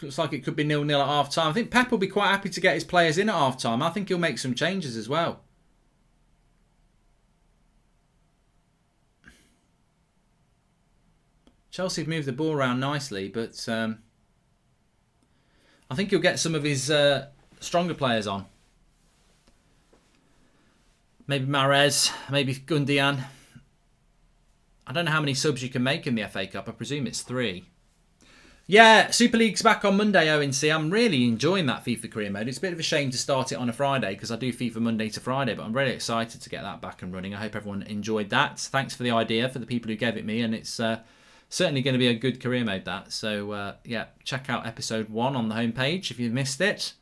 Looks like it could be 0-0 at half-time. I think Pep will be quite happy to get his players in at half-time. I think he'll make some changes as well. Chelsea have moved the ball around nicely, but I think he'll get some of his stronger players on. Maybe Mahrez, maybe Gundogan. I don't know how many subs you can make in the FA Cup. I presume it's 3. Yeah, Super League's back on Monday, ONC. I'm really enjoying that FIFA career mode. It's a bit of a shame to start it on a Friday because I do FIFA Monday to Friday, but I'm really excited to get that back and running. I hope everyone enjoyed that. Thanks for the idea for the people who gave it me, and it's certainly going to be a good career mode, that. So, yeah, check out episode 1 on the homepage if you've missed it.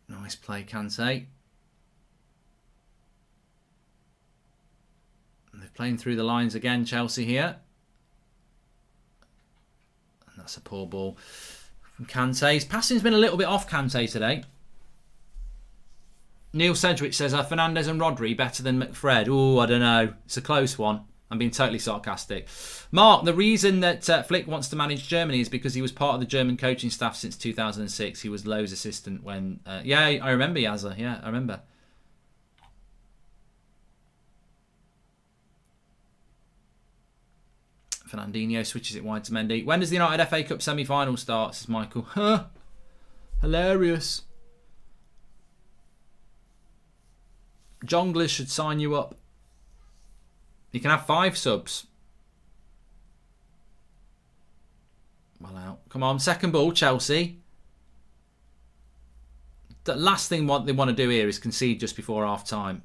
Nice play, Kante. They're playing through the lines again, Chelsea here. And that's a poor ball from Kante. His passing's been a little bit off Kante today. Neil Sedgwick says, are Fernandes and Rodri better than McFred? Oh, I don't know. It's a close one. I'm being totally sarcastic. Mark, the reason that Flick wants to manage Germany is because he was part of the German coaching staff since 2006. He was Lowe's assistant when... yeah, I remember Yazza. Yeah, I remember. Fernandinho switches it wide to Mendy. When does the United FA Cup semi-final start? Says Michael. Huh. Hilarious. Jonglers should sign you up. You can have 5 subs. Well out. Come on, second ball, Chelsea. The last thing what they want to do here is concede just before half time.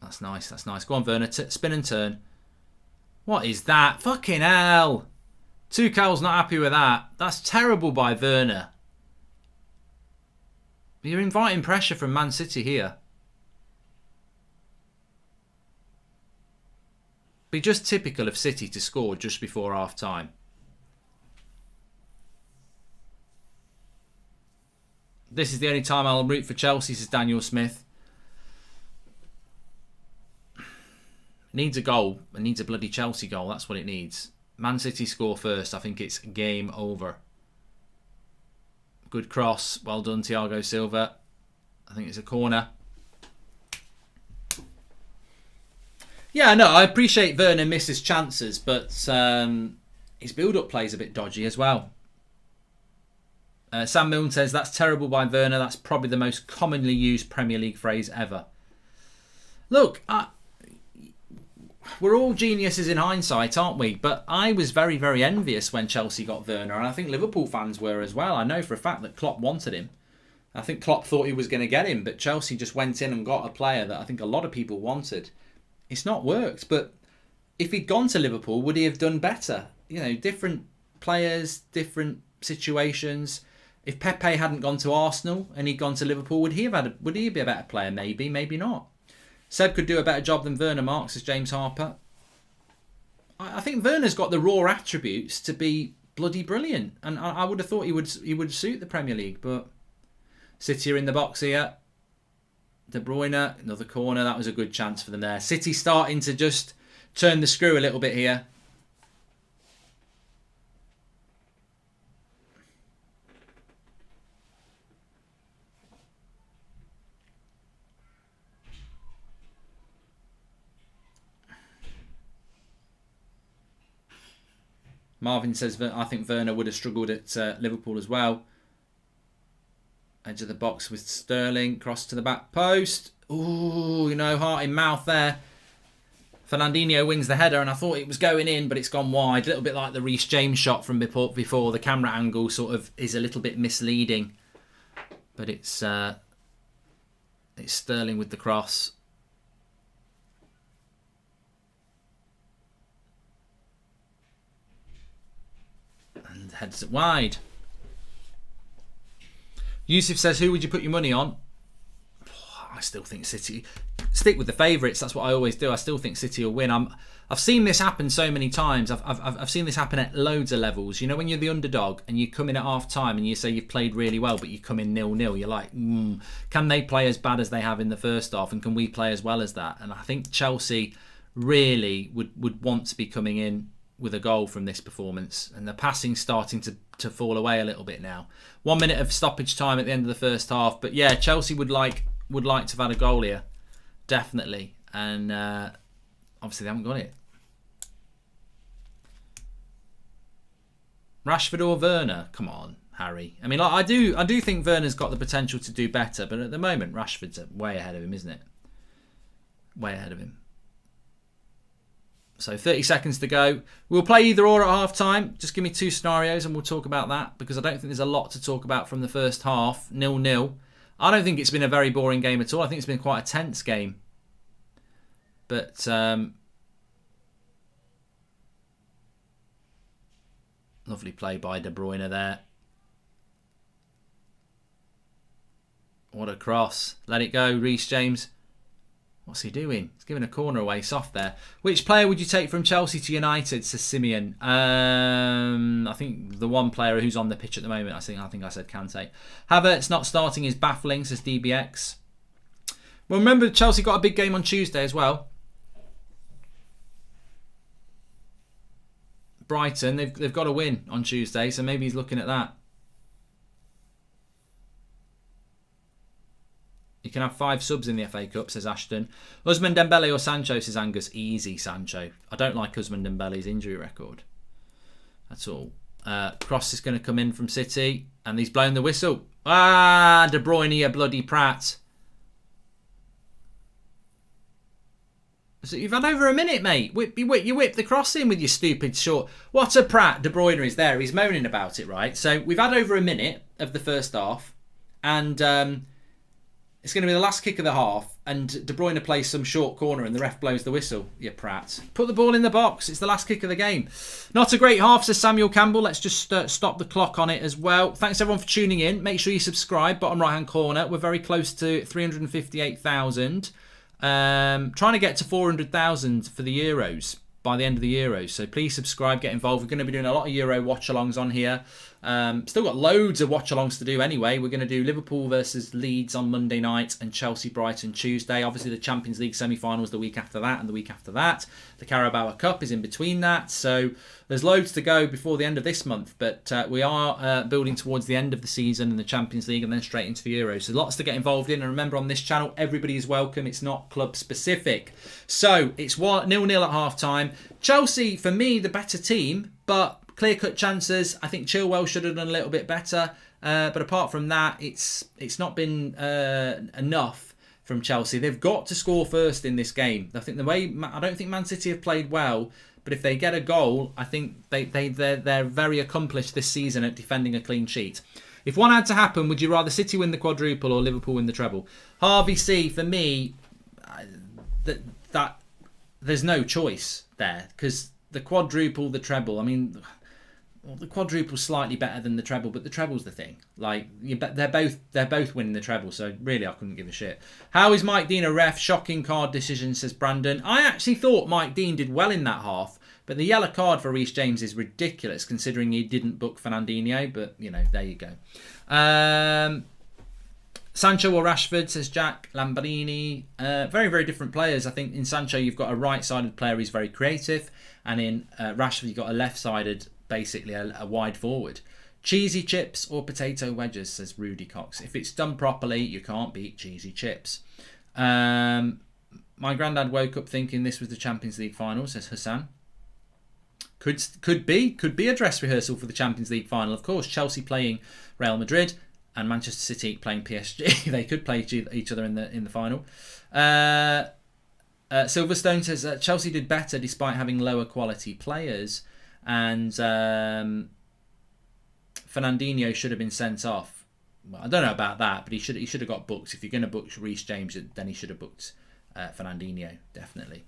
That's nice, that's nice. Go on, Werner, spin and turn. What is that? Fucking hell. Tuchel's not happy with that. That's terrible by Werner. You're inviting pressure from Man City here. Be just typical of City to score just before half time. This is the only time I'll root for Chelsea, says Daniel Smith. Needs a goal. It needs a bloody Chelsea goal. That's what it needs. Man City score first. I think it's game over. Good cross. Well done, Thiago Silva. I think it's a corner. Yeah, no, I appreciate Werner misses chances, but his build-up play is a bit dodgy as well. Sam Milne says, that's terrible by Werner. That's probably the most commonly used Premier League phrase ever. Look, we're all geniuses in hindsight, aren't we? But I was very, very envious when Chelsea got Werner, and I think Liverpool fans were as well. I know for a fact that Klopp wanted him. I think Klopp thought he was going to get him, but Chelsea just went in and got a player that I think a lot of people wanted. It's not worked, but if he'd gone to Liverpool, would he have done better? You know, different players, different situations. If Pepe hadn't gone to Arsenal and he'd gone to Liverpool, would he be a better player? Maybe, maybe not. Seb could do a better job than Werner, Mark, says James Harper. I think Werner's got the raw attributes to be bloody brilliant, and I would have thought he would suit the Premier League. But City are in the box here. De Bruyne, another corner. That was a good chance for them there. City starting to just turn the screw a little bit here. Marvin says, I think Werner would have struggled at Liverpool as well. Edge of the box with Sterling. Cross to the back post. Ooh, heart in mouth there. Fernandinho wins the header, and I thought it was going in, but it's gone wide. A little bit like the Reece James shot from before. The camera angle sort of is a little bit misleading, but it's Sterling with the cross. And heads it wide. Yusuf says, who would you put your money on? I still think City. Stick with the favourites. That's what I always do. I still think City will win. I've seen this happen so many times. I've seen this happen at loads of levels. You know, when you're the underdog and you come in at half time and you say you've played really well, but you come in 0-0. You're like, can they play as bad as they have in the first half, and can we play as well as that? And I think Chelsea really would want to be coming in with a goal from this performance, and the passing's starting to fall away a little bit now. 1 minute of stoppage time at the end of the first half, but yeah, Chelsea would like to have had a goal here, definitely, and obviously they haven't got it. Rashford or Werner? Come on, Harry. I mean, like, I do think Werner's got the potential to do better, but at the moment Rashford's way ahead of him, isn't it? Way ahead of him. So 30 seconds to go. We'll play either or at half time. Just give me two scenarios and we'll talk about that, because I don't think there's a lot to talk about from the first half. 0-0. I don't think it's been a very boring game at all. I think it's been quite a tense game. But lovely play by De Bruyne there. What a cross. Let it go, Reece James. What's he doing? He's giving a corner away soft there. Which player would you take from Chelsea to United, says Simeon? I think the one player who's on the pitch at the moment, I think I said Kante. Havertz not starting is baffling, says DBX. Well, remember Chelsea got a big game on Tuesday as well. Brighton, they've got to win on Tuesday, so maybe he's looking at that. You can have 5 subs in the FA Cup, says Ashton. Ousmane Dembele or Sancho, says Angus. Easy, Sancho. I don't like Ousmane Dembele's injury record. That's all. Cross is going to come in from City, and he's blown the whistle. Ah, De Bruyne, you bloody prat. So you've had over a minute, mate. You whip the cross in with your stupid short. What a prat De Bruyne is there. He's moaning about it, right? So we've had over a minute of the first half, and it's going to be the last kick of the half, and De Bruyne plays some short corner and the ref blows the whistle. You prat. Put the ball in the box. It's the last kick of the game. Not a great half, says Samuel Campbell. Let's just stop the clock on it as well. Thanks everyone for tuning in. Make sure you subscribe. Bottom right hand corner. We're very close to 358,000. Trying to get to 400,000 for the Euros by the end of the Euros. So please subscribe, get involved. We're going to be doing a lot of Euro watch-alongs on here. Still got loads of watch-alongs to do anyway. We're going to do Liverpool versus Leeds on Monday night and Chelsea-Brighton Tuesday. Obviously the Champions League semi-finals the week after that and the week after that. The Carabao Cup is in between that. So there's loads to go before the end of this month. But we are building towards the end of the season in the Champions League and then straight into the Euros. So lots to get involved in. And remember, on this channel, everybody is welcome. It's not club-specific. So it's 0-0 at half-time. Chelsea, for me, the better team, but clear-cut chances. I think Chilwell should have done a little bit better. But apart from that, it's not been enough from Chelsea. They've got to score first in this game. I don't think Man City have played well, but if they get a goal, I think they're very accomplished this season at defending a clean sheet. If one had to happen, would you rather City win the quadruple or Liverpool win the treble? Harvey C, for me, that there's no choice there, because the quadruple, the treble, I mean, well, the quadruple's slightly better than the treble, but the treble's the thing. Like, they're both winning the treble, so really I couldn't give a shit. How is Mike Dean a ref? Shocking card decision, says Brandon. I actually thought Mike Dean did well in that half, but the yellow card for Reece James is ridiculous, considering he didn't book Fernandinho, but, you know, there you go. Sancho or Rashford, says Jack Lamborghini. Very, very different players. I think in Sancho you've got a right-sided player who's very creative, and in Rashford you've got a left-sided, basically a wide forward. Cheesy chips or potato wedges, says Rudy Cox. If it's done properly, you can't beat cheesy chips. My granddad woke up thinking this was the Champions League final, says Hassan. Could be a dress rehearsal for the Champions League final. Of course, Chelsea playing Real Madrid and Manchester City playing PSG. They could play each other in the final. Silverstone says Chelsea did better despite having lower quality players, and Fernandinho should have been sent off. Well, I don't know about that, but he should have got booked. If you're going to book Reece James, then he should have booked Fernandinho, definitely.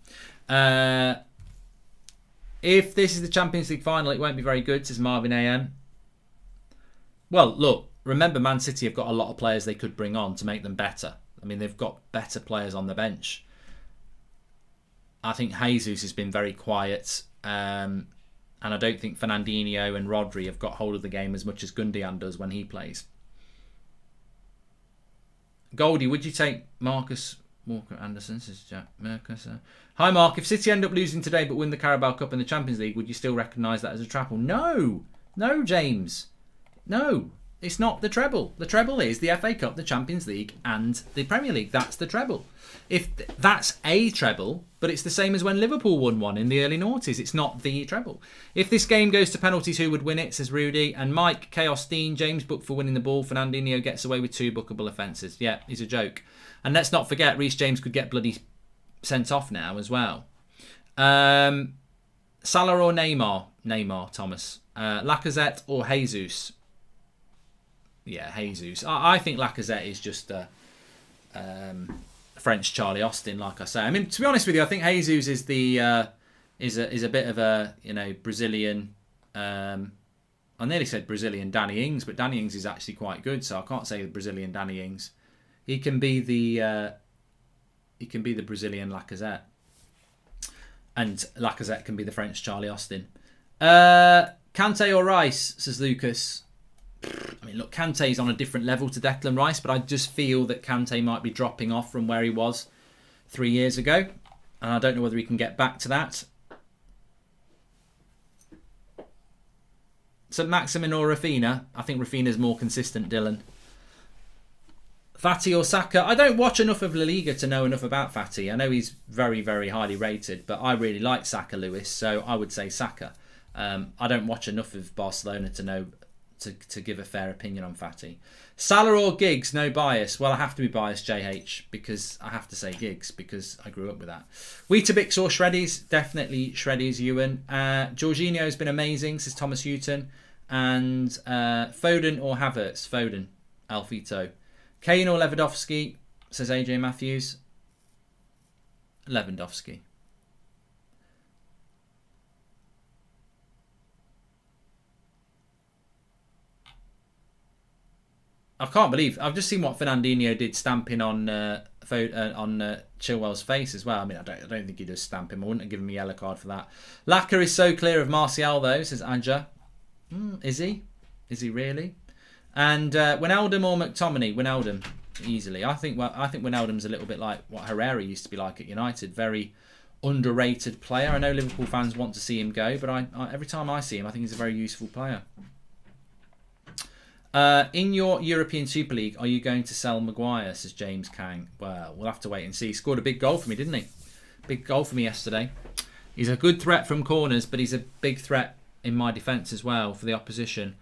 If this is the Champions League final, it won't be very good, says Marvin AM. Well, look, remember Man City have got a lot of players they could bring on to make them better. I mean, they've got better players on the bench. I think Jesus has been very quiet, and I don't think Fernandinho and Rodri have got hold of the game as much as Gundogan does when he plays. Goldie, would you take Marcus Walker-Anderson? Says Jack Mercus. Hi, Mark. If City end up losing today but win the Carabao Cup and the Champions League, would you still recognise that as a treble? No, James. No, it's not the treble. The treble is the FA Cup, the Champions League, and the Premier League. That's the treble. If that's a treble, but it's the same as when Liverpool won one in the early noughties. It's not the treble. If this game goes to penalties, who would win it, says Rudy. And Mike, Chaos Dean, James booked for winning the ball. Fernandinho gets away with 2 bookable offences. Yeah, he's a joke. And let's not forget, Reece James could get bloody sent off now as well. Salah or Neymar? Neymar, Thomas. Lacazette or Jesus? Yeah, Jesus. I think Lacazette is just French Charlie Austin, like I say. I mean, to be honest with you, I think Jesus is the is a bit of a Brazilian. I nearly said Brazilian Danny Ings, but Danny Ings is actually quite good, so I can't say the Brazilian Danny Ings. He can be the Brazilian Lacazette, and Lacazette can be the French Charlie Austin. Kante or Rice, says Lucas. I mean, look, Kante's on a different level to Declan Rice, but I just feel that Kante might be dropping off from where he was 3 years ago. And I don't know whether he can get back to that. So Maximin or Rafinha? I think Rafinha's more consistent, Dylan. Fati or Saka? I don't watch enough of La Liga to know enough about Fati. I know he's very, very highly rated, but I really like Saka, Lewis, so I would say Saka. I don't watch enough of Barcelona to know to give a fair opinion on Fati. Salah or Giggs? No bias. Well, I have to be biased, JH, because I have to say Giggs, because I grew up with that. Weetabix or Shreddies? Definitely Shreddies, Ewan. Jorginho's been amazing, says Thomas Houghton. And Foden or Havertz? Foden, Alfito. Kane or Lewandowski? Says AJ Matthews. Lewandowski. I can't believe I've just seen what Fernandinho did stamping on Chilwell's face as well. I mean, I don't think he does stamp him. I wouldn't have given him a yellow card for that. Lacquer is so clear of Martial though, says Anja. Is he? Is he really? And Wijnaldum or McTominay? Wijnaldum, easily. I think Wijnaldum's a little bit like what Herrera used to be like at United. Very underrated player. I know Liverpool fans want to see him go, but I every time I see him, I think he's a very useful player. In your European Super League, are you going to sell Maguire, says James Kang? Well, we'll have to wait and see. He scored a big goal for me, didn't he? Big goal for me yesterday. He's a good threat from corners, but he's a big threat in my defence as well for the opposition.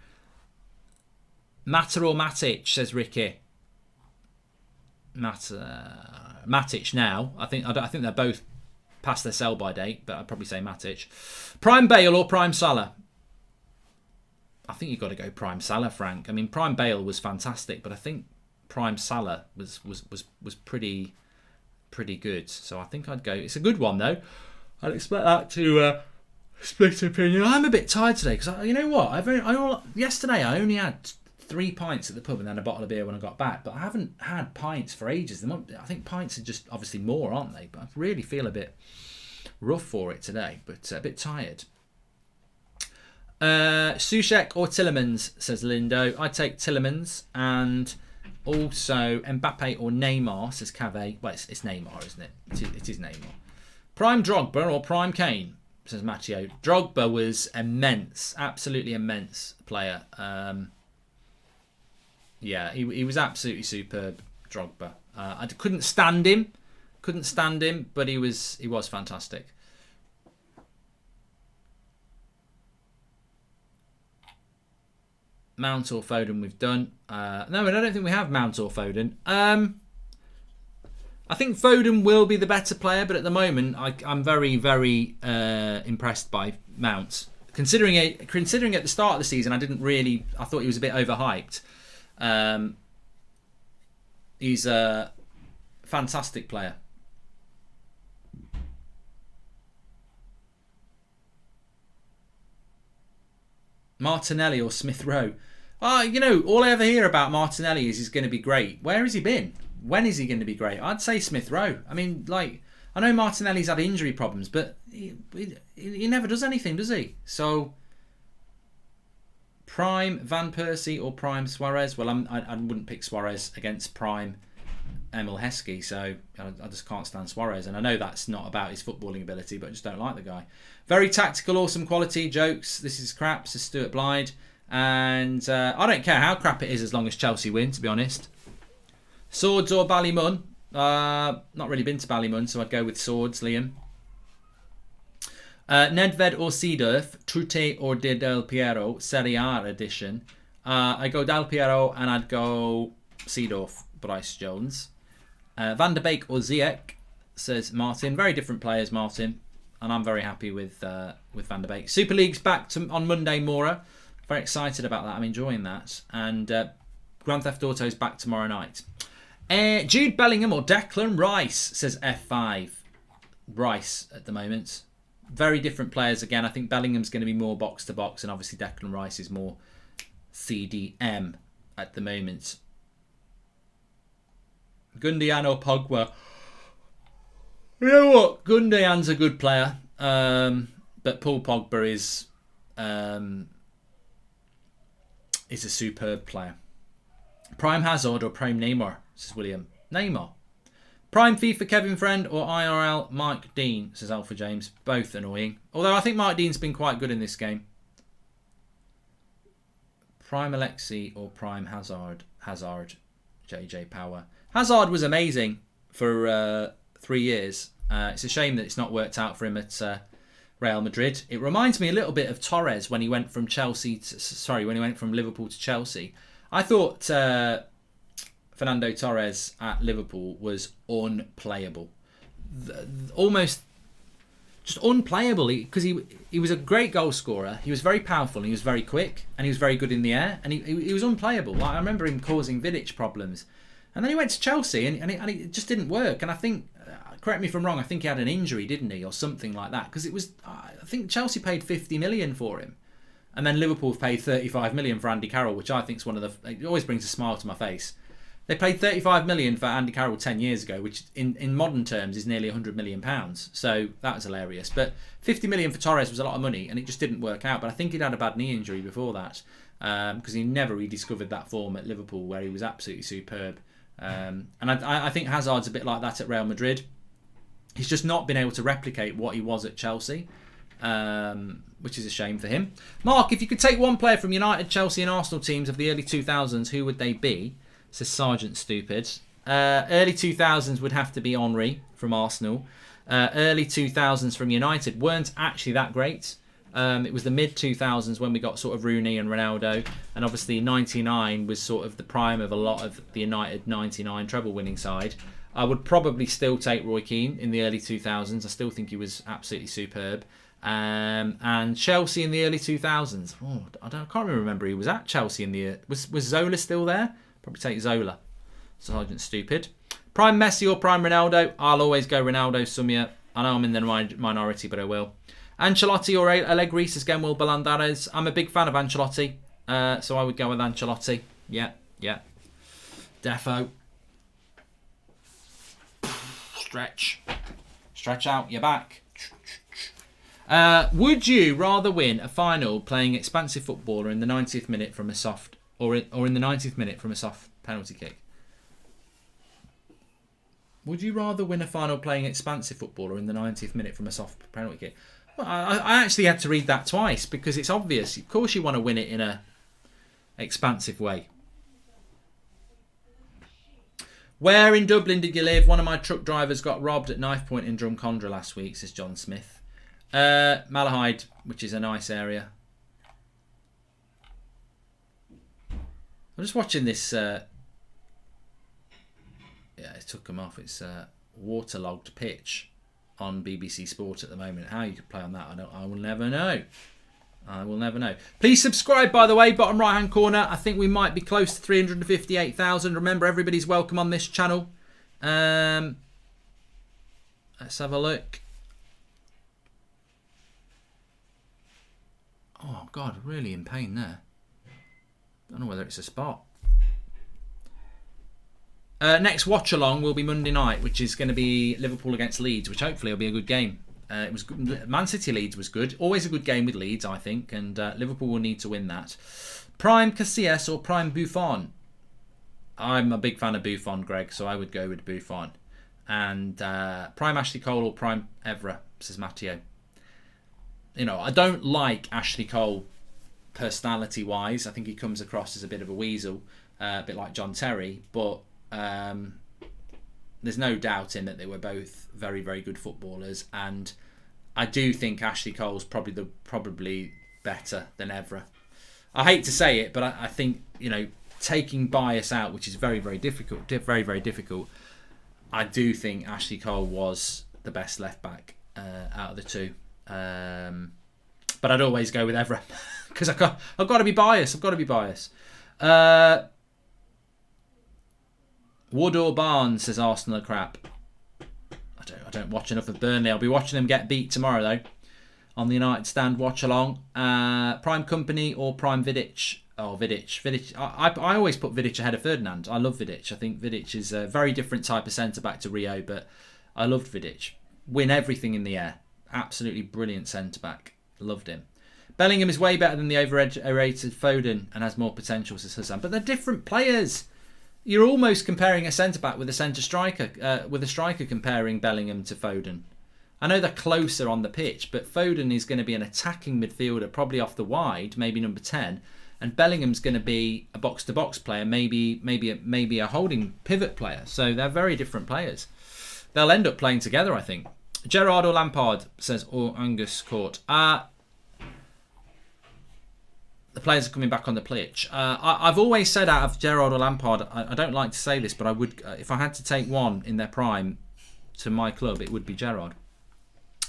Mata or Matic, says Ricky. Matic now. I think they're both past their sell-by date, but I'd probably say Matic. Prime Bale or Prime Salah? I think you've got to go Prime Salah, Frank. I mean, Prime Bale was fantastic, but I think Prime Salah was pretty good. So I think I'd go. It's a good one though. I'd expect that to split opinion. I'm a bit tired today because you know what? Yesterday I only had 3 pints at the pub and then a bottle of beer when I got back, but I haven't had pints for ages. I think pints are just obviously more, aren't they? But I really feel a bit rough for it today, but a bit tired. Soucek or Tielemans, says Lindo. I'd take Tielemans. And also Mbappe or Neymar, says Cave. Well, it's Neymar, isn't it? It is Neymar. Prime Drogba or Prime Kane, says Matteo. Drogba was immense, absolutely immense player. Yeah, he was absolutely superb, Drogba. I couldn't stand him, but he was fantastic. Mount or Foden we've done. No, I don't think we have Mount or Foden. I I think Foden will be the better player, but at the moment, I'm very, very impressed by Mount. Considering at the start of the season, I thought he was a bit overhyped. He's a fantastic player. Martinelli or Smith Rowe. All I ever hear about Martinelli is he's going to be great. Where has he been? When is he going to be great? I'd say Smith Rowe. I mean, I know Martinelli's had injury problems, but he never does anything, does he? So, prime Van Persie or prime Suarez? Well, I wouldn't pick Suarez against prime Emil Heskey, so I just can't stand Suarez. And I know that's not about his footballing ability, but I just don't like the guy. Very tactical, awesome quality. Jokes. This is crap, says Stuart Blyde. And I don't care how crap it is as long as Chelsea win, to be honest. Swords or Ballymun? Not really been to Ballymun, so I'd go with Swords, Liam. Nedved or Seedorf? Trute or De Del Piero? Serie A edition. I go Del Piero and I'd go Seedorf, Bryce Jones. Van der Beek or Ziyech? Says Martin. Very different players, Martin. And I'm very happy with Van der Beek. Super League's back on Monday, Mora. Very excited about that. I'm enjoying that. And Grand Theft Auto's back tomorrow night. Jude Bellingham or Declan Rice, says F5. Rice at the moment. Very different players again. I think Bellingham's going to be more box to box, and obviously Declan Rice is more CDM at the moment. Gundogan or Pogba? You know what? Gundogan's a good player, but Paul Pogba is a superb player. Prime Hazard or Prime Neymar, says William. Neymar. Prime FIFA Kevin Friend or IRL Mike Dean, says Alpha James. Both annoying. Although I think Mike Dean's been quite good in this game. Prime Alexi or Prime Hazard. Hazard. JJ Power. Hazard was amazing for 3 years. It's a shame that it's not worked out for him at Real Madrid. It reminds me a little bit of Torres when he went from Liverpool to Chelsea. I thought Fernando Torres at Liverpool was unplayable. Almost just unplayable, because he was a great goal scorer. He was very powerful and he was very quick and he was very good in the air, and he was unplayable. I remember him causing Vidic problems. And then he went to Chelsea and it just didn't work. And I think, correct me if I'm wrong, I think he had an injury, didn't he, or something like that? Because I think Chelsea paid 50 million for him. And then Liverpool paid 35 million for Andy Carroll, which I think is it always brings a smile to my face. They paid 35 million for Andy Carroll 10 years ago, which in modern terms is nearly 100 million pounds. So that was hilarious. But 50 million for Torres was a lot of money, and it just didn't work out. But I think he'd had a bad knee injury before that, because he never rediscovered that form at Liverpool, where he was absolutely superb. And I think Hazard's a bit like that at Real Madrid. He's just not been able to replicate what he was at Chelsea, which is a shame for him. Mark, if you could take one player from United, Chelsea and Arsenal teams of the early 2000s, who would they be? Says Sergeant Stupid. Early 2000s would have to be Henry from Arsenal. Early 2000s from United weren't actually that great. It was the mid 2000s when we got sort of Rooney and Ronaldo, and obviously 99 was sort of the prime of a lot of the United 99 treble winning side. I would probably still take Roy Keane in the early 2000s. I still think he was absolutely superb. And Chelsea in the early 2000s. I can't really remember he was at Chelsea in the... Was Zola still there? Probably take Zola. Sergeant Stupid. Prime Messi or Prime Ronaldo? I'll always go Ronaldo, Sumia. I know I'm in the minority, but I will. Ancelotti or Allegri, says Genwil Balandares. I'm a big fan of Ancelotti, so I would go with Ancelotti. Yeah. Defo. Stretch out your back. Would you rather win a final playing expansive football or in the 90th minute from a soft or in the 90th minute from a soft penalty kick? Would you rather win a final playing expansive football or in the 90th minute from a soft penalty kick? Well, I actually had to read that twice because it's obvious. Of course you want to win it in a expansive way. Where in Dublin did you live? One of my truck drivers got robbed at knife point in Drumcondra last week, says John Smith. Malahide, which is a nice area. I'm just watching this. Yeah, it took them off. It's waterlogged pitch on BBC Sport at the moment. How you could play on that, I will never know. I will never know. Please subscribe, by the way, bottom right hand corner. I think we might be close to 358,000. Remember, everybody's welcome on this channel. Let's have a look. Oh God, really in pain there. Don't know whether it's a spot. Next watch-along will be Monday night, which is going to be Liverpool against Leeds, which hopefully will be a good game. It was good. Man City Leeds was good. Always a good game with Leeds, I think, and Liverpool will need to win that. Prime Casillas or Prime Buffon? I'm a big fan of Buffon, Greg, so I would go with Buffon. And Prime Ashley Cole or Prime Evra, says Matteo. You know, I don't like Ashley Cole personality-wise. I think he comes across as a bit of a weasel, a bit like John Terry, but there's no doubt in that they were both very, very good footballers, and I do think Ashley Cole's probably better than Evra. I hate to say it, but I think, you know, taking bias out, which is very, very difficult, I do think Ashley Cole was the best left back out of the two. But I'd always go with Evra because I've got to be biased. Wood or Barnes, says Arsenal are crap. I don't watch enough of Burnley. I'll be watching them get beat tomorrow though. On the United stand, watch along. Prime Company or Prime Vidic? Oh, Vidic. I always put Vidic ahead of Ferdinand. I love Vidic. I think Vidic is a very different type of centre back to Rio, but I loved Vidic. Win everything in the air. Absolutely brilliant centre back. Loved him. Bellingham is way better than the overrated Foden and has more potential, says Hassan. But they're different players. You're almost comparing a centre-back with a centre striker, with a striker comparing Bellingham to Foden. I know they're closer on the pitch, but Foden is going to be an attacking midfielder, probably off the wide, maybe number 10, and Bellingham's going to be a box-to-box player, maybe a holding pivot player. So they're very different players. They'll end up playing together, I think. Gerrard or Lampard, says Angus Court. The players are coming back on the pitch. I've always said out of Gerrard or Lampard, I don't like to say this, but I would, if I had to take one in their prime to my club, it would be Gerrard.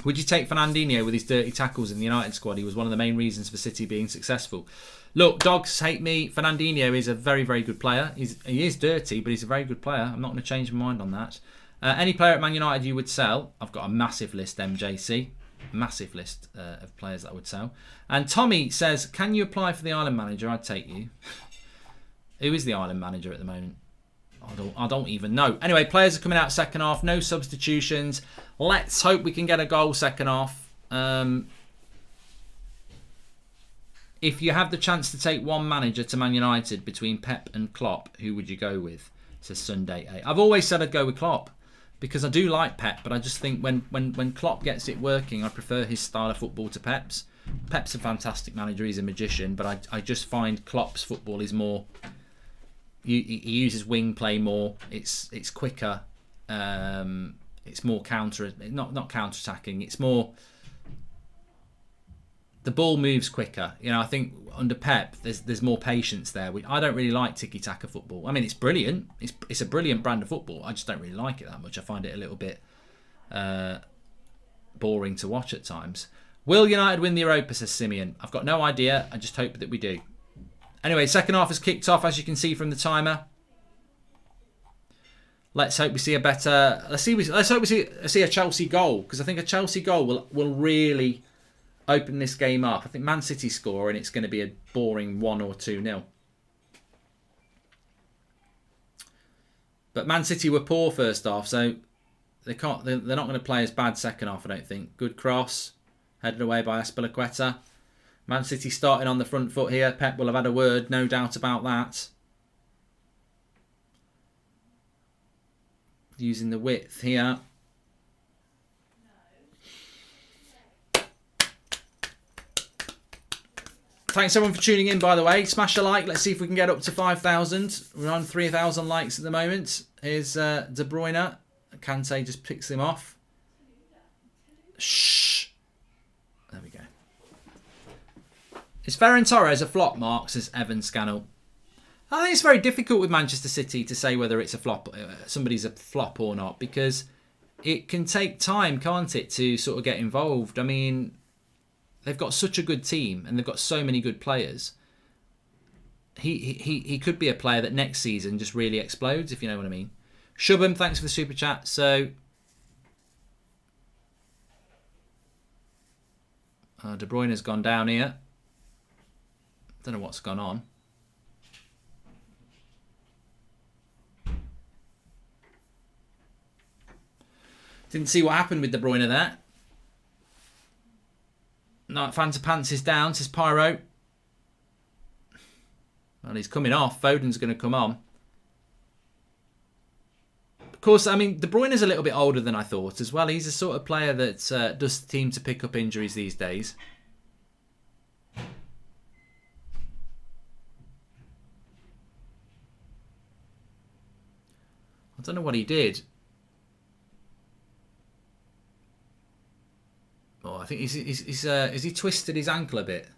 Would you take Fernandinho with his dirty tackles in the United squad? He was one of the main reasons for City being successful. Look, dogs hate me. Fernandinho is a very, very good player. He is dirty, but he's a very good player. I'm not going to change my mind on that. Any player at Man United you would sell? I've got a massive list, MJC. Massive list of players that I would sell. And Tommy says, can you apply for the Ireland manager? I'd take you. Who is the Ireland manager at the moment? I don't even know. Anyway, players are coming out second half. No substitutions. Let's hope we can get a goal second half. If you have the chance to take one manager to Man United between Pep and Klopp, who would you go with? Says Sunday 8. I've always said I'd go with Klopp. Because I do like Pep, but I just think when Klopp gets it working, I prefer his style of football to Pep's. Pep's a fantastic manager, he's a magician, but I just find Klopp's football is more... He uses wing play more, it's quicker, it's more not counter-attacking, it's more... The ball moves quicker. You know, I think under Pep, there's more patience there. I don't really like tiki-taka football. I mean, it's brilliant. It's a brilliant brand of football. I just don't really like it that much. I find it a little bit boring to watch at times. Will United win the Europa, says Simeon? I've got no idea. I just hope that we do. Anyway, second half has kicked off, as you can see from the timer. Let's hope we see a better... Let's hope we see a Chelsea goal, because I think a Chelsea goal will really... open this game up. I think Man City score and it's going to be a boring 1 or 2-0. But Man City were poor first half, so they're not going to play as bad second half, I don't think. Good cross, headed away by Azpilicueta. Man City starting on the front foot here. Pep will have had a word, no doubt about that. Using the width here. Thanks everyone for tuning in, by the way. Smash a like. Let's see if we can get up to 5,000. We're on 3,000 likes at the moment. Here's De Bruyne. Kante just picks him off. Shh. There we go. Is Ferran Torres a flop, Mark? Says Evan Scannell. I think it's very difficult with Manchester City to say whether it's a flop, somebody's a flop or not, because it can take time, can't it, to sort of get involved. I mean, they've got such a good team and they've got so many good players. He could be a player that next season just really explodes, if you know what I mean. Shubham, thanks for the super chat. So, De Bruyne's gone down here. Don't know what's gone on. Didn't see what happened with De Bruyne there. No, Fanta Pants is down, says Pyro. Well, he's coming off. Foden's going to come on. Of course, I mean, De Bruyne's a little bit older than I thought as well. He's a sort of player that does seem to pick up injuries these days. I don't know what he did. Oh, I think has he twisted his ankle a bit?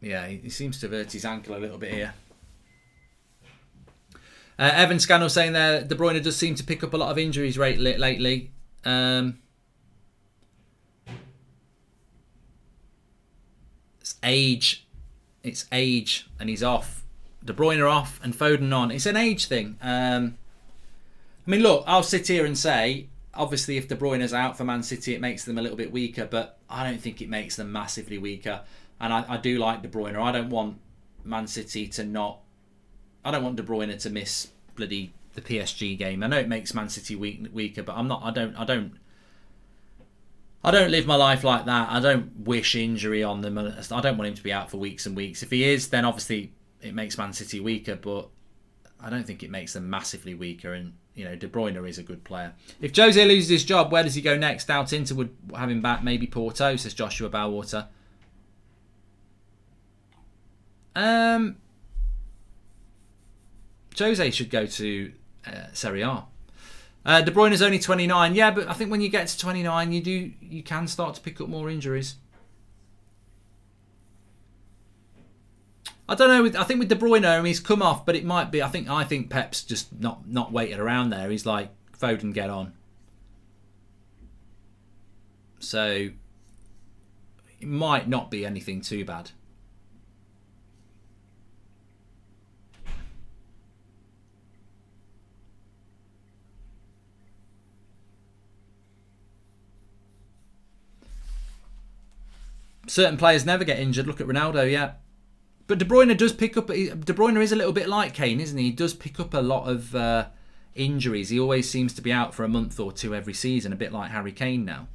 Yeah, he seems to have hurt his ankle a little bit here. Evan Scannell saying there, De Bruyne does seem to pick up a lot of injuries lately. It's age. It's age, and he's off. De Bruyne off and Foden on. It's an age thing. I mean, look, I'll sit here and say, obviously, if De Bruyne's out for Man City, it makes them a little bit weaker, but I don't think it makes them massively weaker. And I do like De Bruyne. I don't want Man City to not... I don't want De Bruyne to miss bloody the PSG game. I know it makes Man City weaker, but I'm not... I don't live my life like that. I don't wish injury on them. I don't want him to be out for weeks and weeks. If he is, then obviously it makes Man City weaker, but I don't think it makes them massively weaker. And, you know, De Bruyne is a good player. If Jose loses his job, where does he go next? Out into would have him back, maybe Porto, says Joshua Bowwater. Jose should go to Serie A. De Bruyne is only 29. Yeah, but I think when you get to 29, you can start to pick up more injuries. I don't know. I think with De Bruyne, he's come off, but it might be. I think Pep's just not waited around there. He's like, Foden, get on. So it might not be anything too bad. Certain players never get injured. Look at Ronaldo, yeah. But De Bruyne does pick up... De Bruyne is a little bit like Kane, isn't he? He does pick up a lot of injuries. He always seems to be out for a month or two every season, a bit like Harry Kane now.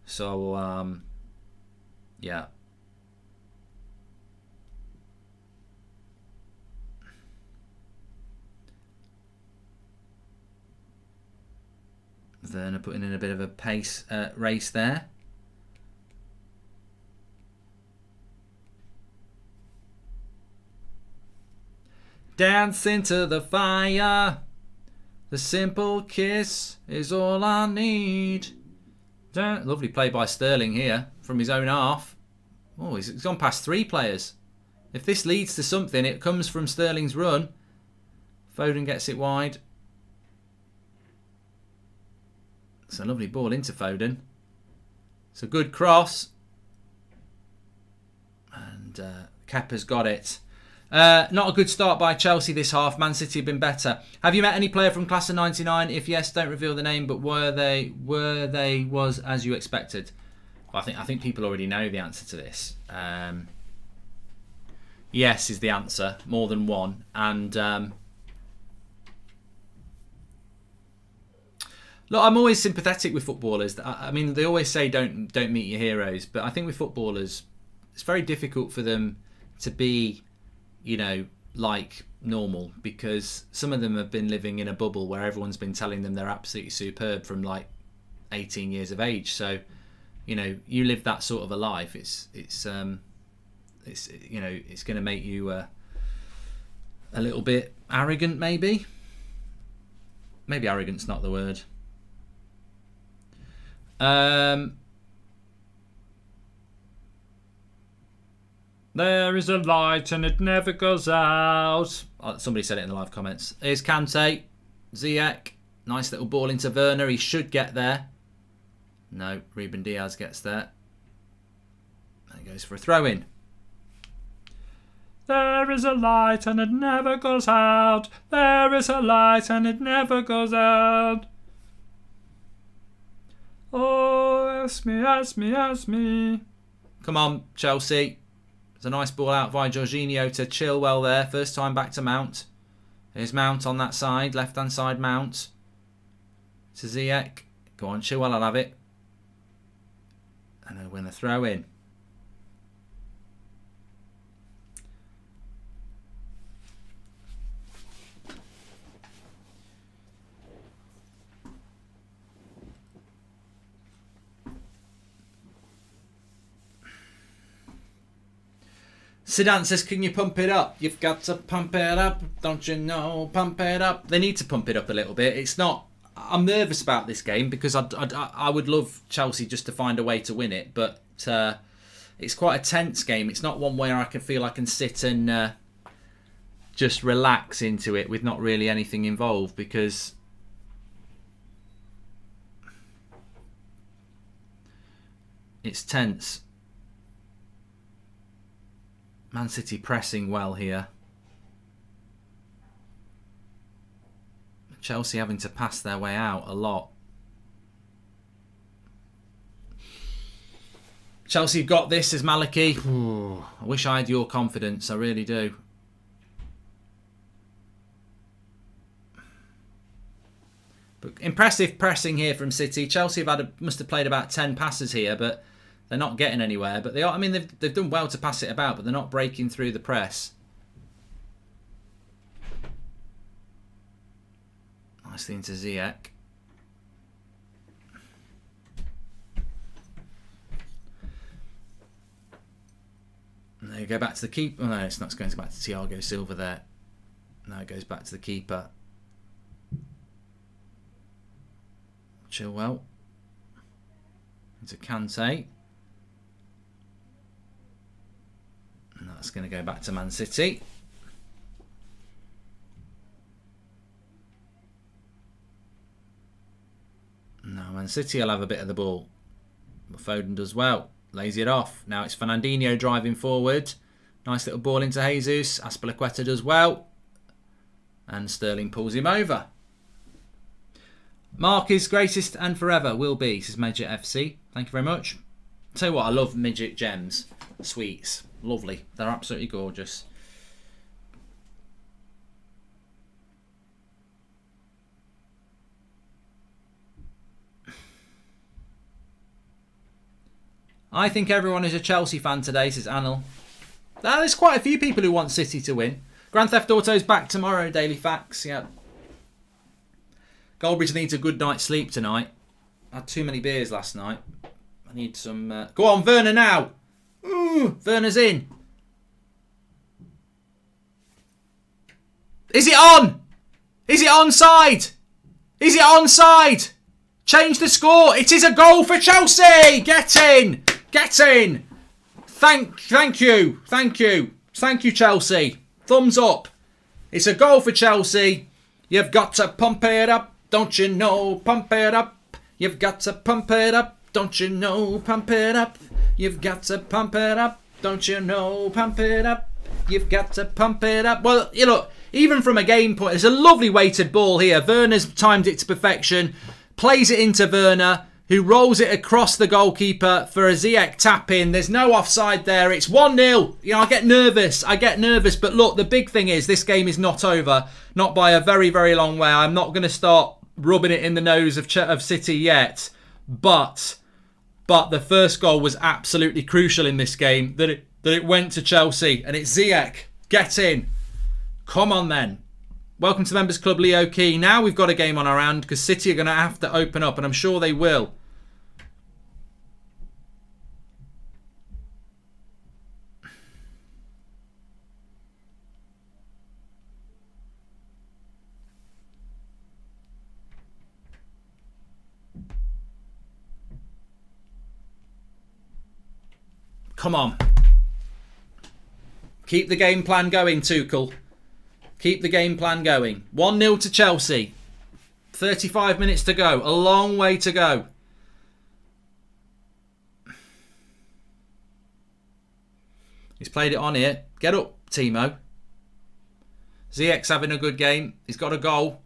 So, yeah. Werner putting in a bit of a pace race there. Dance into the fire. The simple kiss is all I need. Lovely play by Sterling here from his own half. Oh, he's gone past 3 players. If this leads to something, it comes from Sterling's run. Foden gets it wide. It's a lovely ball into Foden. It's a good cross. And Kepa's got it. Not a good start by Chelsea this half. Man City have been better. Have you met any player from class of '99? If yes, don't reveal the name. But were they was as you expected? Well, I think people already know the answer to this. Yes is the answer. More than one. And look, I'm always sympathetic with footballers. I mean, they always say don't meet your heroes, but I think with footballers, it's very difficult for them to be, you know, like normal, because some of them have been living in a bubble where everyone's been telling them they're absolutely superb from like 18 years of age. So, you know, you live that sort of a life. It's you know, it's going to make you a little bit arrogant, maybe. Maybe arrogant's not the word. There is a light and it never goes out. Oh, somebody said it in the live comments. Here's Kante. Ziyech. Nice little ball into Werner. He should get there. No, Ruben Diaz gets there. And he goes for a throw-in. There is a light and it never goes out. There is a light and it never goes out. Oh, ask me, ask me, ask me. Come on, Chelsea. There's a nice ball out via Jorginho to Chilwell there. First time back to Mount. Here's Mount on that side. Left-hand side Mount. To Ziyech. Go on, Chilwell, I'll have it. And they'll win a throw-in. Sedan says, can you pump it up? You've got to pump it up, don't you know? Pump it up. They need to pump it up a little bit. It's not... I'm nervous about this game because I would love Chelsea just to find a way to win it. But it's quite a tense game. It's not one where I can feel I can sit and just relax into it with not really anything involved because... it's tense. Man City pressing well here. Chelsea having to pass their way out a lot. Chelsea got this as Maliki. Ooh, I wish I had your confidence. I really do. But impressive pressing here from City. Chelsea must have played about 10 passes here, but they're not getting anywhere. But they are. I mean, they've done well to pass it about, but they're not breaking through the press. Nicely into Ziyech. And there you go back to the keeper. Oh, no, it's not going back to Thiago Silva there. No, it goes back to the keeper. Chilwell. Into Kante. And that's going to go back to Man City. Now Man City will have a bit of the ball. But Foden does well. Lays it off. Now it's Fernandinho driving forward. Nice little ball into Jesus. Azpilicueta does well. And Sterling pulls him over. Mark is greatest and forever will be, says Midget FC. Thank you very much. Tell you what, I love Midget Gems. Sweets. Lovely. They're absolutely gorgeous. I think everyone is a Chelsea fan today, says Anil. There's quite a few people who want City to win. Grand Theft Auto's back tomorrow, Daily Facts. Yeah. Goldbridge needs a good night's sleep tonight. I had too many beers last night. I need some... Go on, Werner now! Ooh, Werner's in. Is it on? Is it onside? Is it onside? Change the score. It is a goal for Chelsea. Get in. Get in. Thank you. Thank you. Thank you, Chelsea. Thumbs up. It's a goal for Chelsea. You've got to pump it up. Don't you know? Pump it up. You've got to pump it up. Don't you know? Pump it up. You've got to pump it up. Don't you know? Pump it up. You've got to pump it up. Well, you look, even from a game point, there's a lovely weighted ball here. Werner's timed it to perfection. Plays it into Werner, who rolls it across the goalkeeper for a Ziyech tap in. There's no offside there. It's 1-0. You know, I get nervous. But look, the big thing is this game is not over. Not by a very, very long way. I'm not going to start rubbing it in the nose of City yet. But the first goal was absolutely crucial in this game. That it went to Chelsea. And it's Ziyech. Get in. Come on then. Welcome to Members Club, Leo Key. Now we've got a game on our hand because City are going to have to open up, and I'm sure they will. Come on. Keep the game plan going, Tuchel. Keep the game plan going. 1-0 to Chelsea. 35 minutes to go. A long way to go. He's played it on here. Get up, Timo. Ziyech's having a good game. He's got a goal.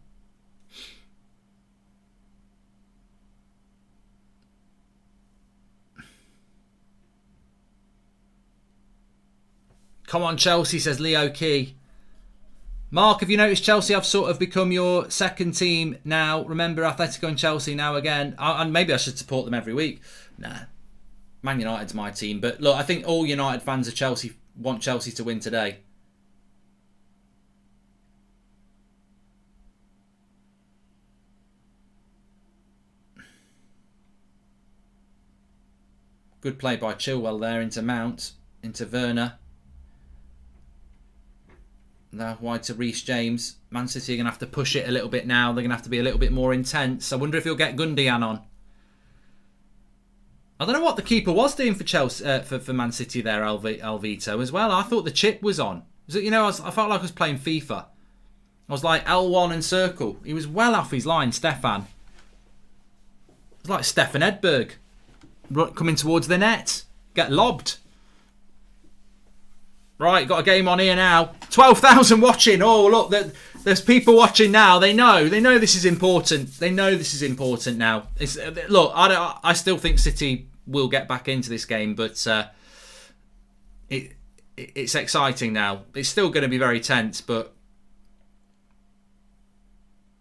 Come on, Chelsea, says Leo Key. Mark, have you noticed Chelsea have sort of become your second team now? Remember Atletico and Chelsea now again. And maybe I should support them every week. Nah. Man United's my team. But look, I think all United fans of Chelsea want Chelsea to win today. Good play by Chilwell there into Mount, into Werner. Now wide to Reece James. Man City are going to have to push it a little bit now. They're going to have to be a little bit more intense. I wonder if he'll get Gundogan on. I don't know what the keeper was doing for Chelsea, for Man City there, Alvito, as well. I thought the chip was on. Was it, I felt like I was playing FIFA. I was like L1 and circle. He was well off his line, Stefan. It was like Stefan Edberg coming towards the net. Get lobbed. Right, got a game on here now. 12,000 watching. Oh, look, there's people watching now. They know this is important. They know this is important now. Look, I still think City will get back into this game, but it's exciting now. It's still going to be very tense, but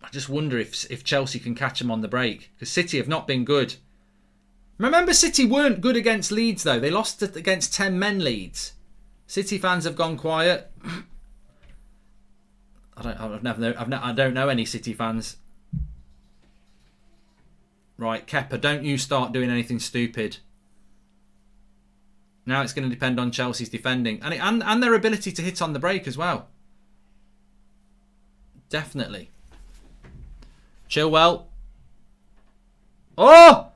I just wonder if Chelsea can catch them on the break, because City have not been good. Remember, City weren't good against Leeds though. They lost against 10 men Leeds. City fans have gone quiet. I don't know any City fans. Right, Kepa, don't you start doing anything stupid. Now it's going to depend on Chelsea's defending and their ability to hit on the break as well. Definitely. Chilwell. Oh!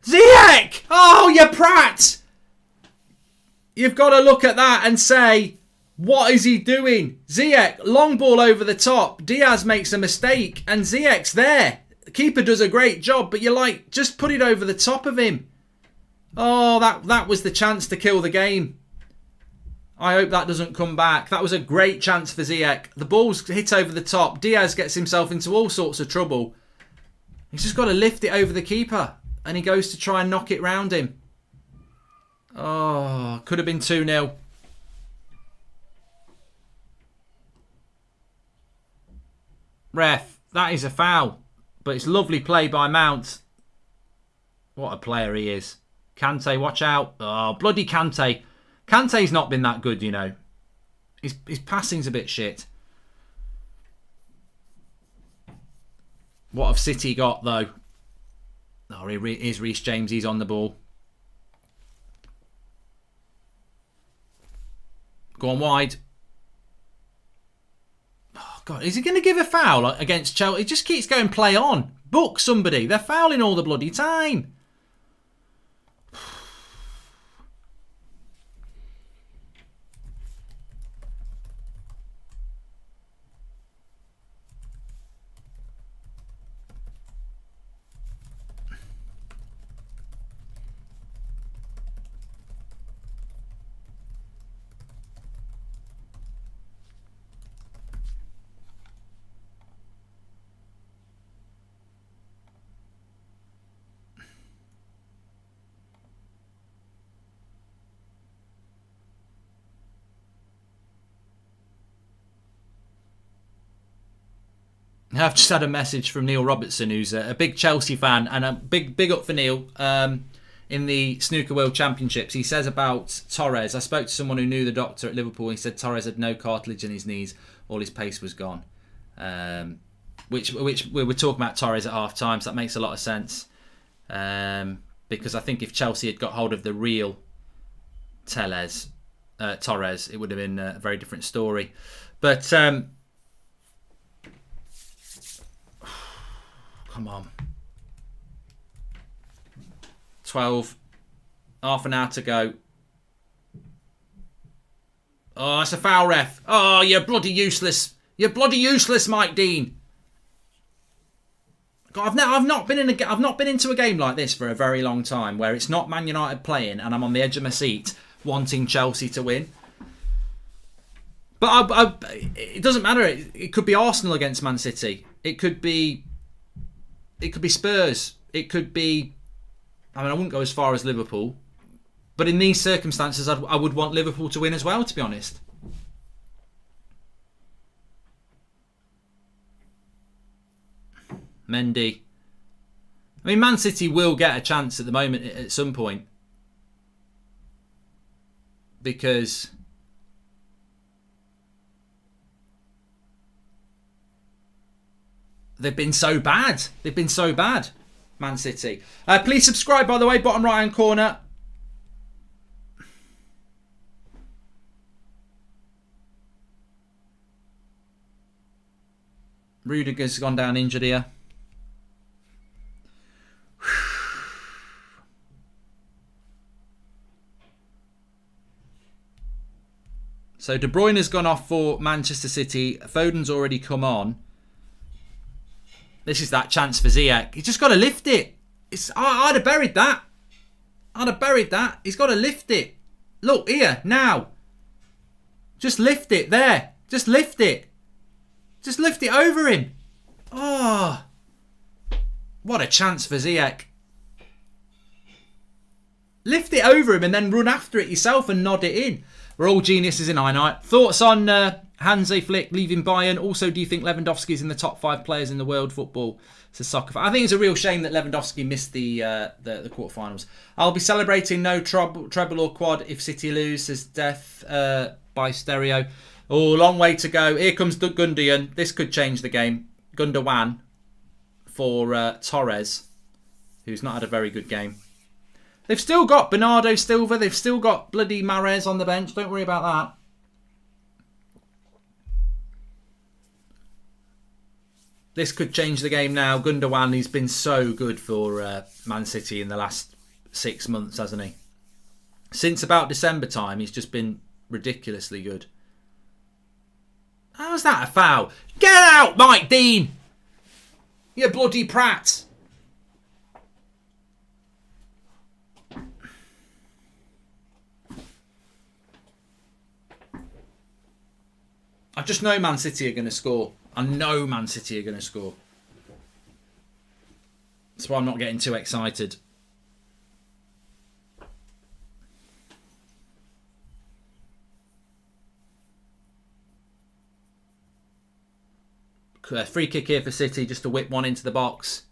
Ziyech! Oh, you prat! You've got to look at that and say, what is he doing? Ziyech, long ball over the top. Diaz makes a mistake and Ziyech's there. The keeper does a great job, but you're like, just put it over the top of him. Oh, that was the chance to kill the game. I hope that doesn't come back. That was a great chance for Ziyech. The ball's hit over the top. Diaz gets himself into all sorts of trouble. He's just got to lift it over the keeper. And he goes to try and knock it round him. Oh, could have been 2-0. Ref, that is a foul. But it's lovely play by Mount. What a player he is. Kante, watch out. Oh, bloody Kante. Kante's not been that good, His passing's a bit shit. What have City got, though? Oh, here's Reece James. He's on the ball. Go on wide. Oh, God. Is he going to give a foul against Chelsea? He just keeps going play on. Book somebody. They're fouling all the bloody time. I've just had a message from Neil Robertson, who's a big Chelsea fan, and a big up for Neil in the Snooker World Championships. He says about Torres, I spoke to someone who knew the doctor at Liverpool. He said Torres had no cartilage in his knees, all his pace was gone. Which we were talking about Torres at half time, so that makes a lot of sense. Because I think if Chelsea had got hold of the real Torres, it would have been a very different story. But come on. 12. Half an hour to go. Oh, it's a foul, ref. Oh, you're bloody useless. You're bloody useless, Mike Dean. God, I've not been into a game like this for a very long time, where it's not Man United playing and I'm on the edge of my seat wanting Chelsea to win. But it doesn't matter. It could be Arsenal against Man City. It could be Spurs. It could be. I mean, I wouldn't go as far as Liverpool, but in these circumstances, I would want Liverpool to win as well, to be honest. Mendy. I mean, Man City will get a chance at the moment at some point, because they've been so bad. They've been so bad, Man City. Please subscribe, by the way, bottom right-hand corner. Rudiger's gone down injured here. So De Bruyne has gone off for Manchester City. Foden's already come on. This is that chance for Ziyech. He's just got to lift it. I'd have buried that. I'd have buried that. He's got to lift it. Look, here, now. Just lift it, there. Just lift it. Just lift it over him. Oh. What a chance for Ziyech. Lift it over him and then run after it yourself and nod it in. We're all geniuses in Einheit. Thoughts on Hansi Flick leaving Bayern? Also, do you think Lewandowski is in the top 5 players in the world football? It's a soccer fan. I think it's a real shame that Lewandowski missed the quarterfinals. I'll be celebrating no treble or quad if City lose, says Death by Stereo. Oh, long way to go. Here comes Gundogan. This could change the game. Gundogan for Torres, who's not had a very good game. They've still got Bernardo Silva. They've still got bloody Mahrez on the bench. Don't worry about that. This could change the game now. Gundogan, he's been so good for Man City in the last 6 months, hasn't he? Since about December time, he's just been ridiculously good. How's that a foul? Get out, Mike Dean! You bloody prat! I just know Man City are going to score. I know Man City are going to score. That's why I'm not getting too excited. Free kick here for City, just to whip one into the box.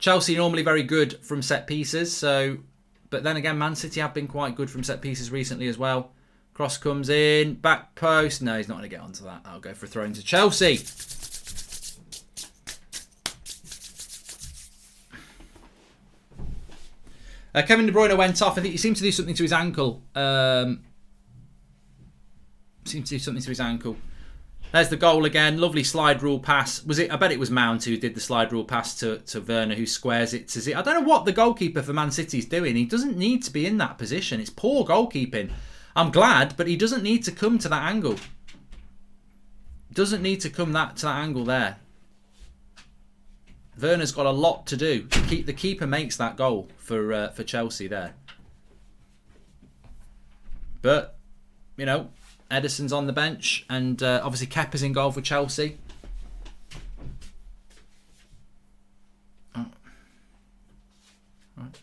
Chelsea normally very good from set pieces, but then again, Man City have been quite good from set pieces recently as well. Cross comes in, back post. No, he's not going to get onto that. I'll go for a throw into Chelsea. Kevin De Bruyne went off. I think he seemed to do something to his ankle. There's the goal again. Lovely slide rule pass. Was it? I bet it was Mount who did the slide rule pass to Werner, who squares it to I don't know what the goalkeeper for Man City is doing. He doesn't need to be in that position. It's poor goalkeeping. I'm glad, but he doesn't need to come to that angle. Doesn't need to come to that angle there. Werner's got a lot to do. The keeper makes that goal for Chelsea there. But, you know, Ederson's on the bench, and obviously Kepa's in goal for Chelsea. Oh. Right.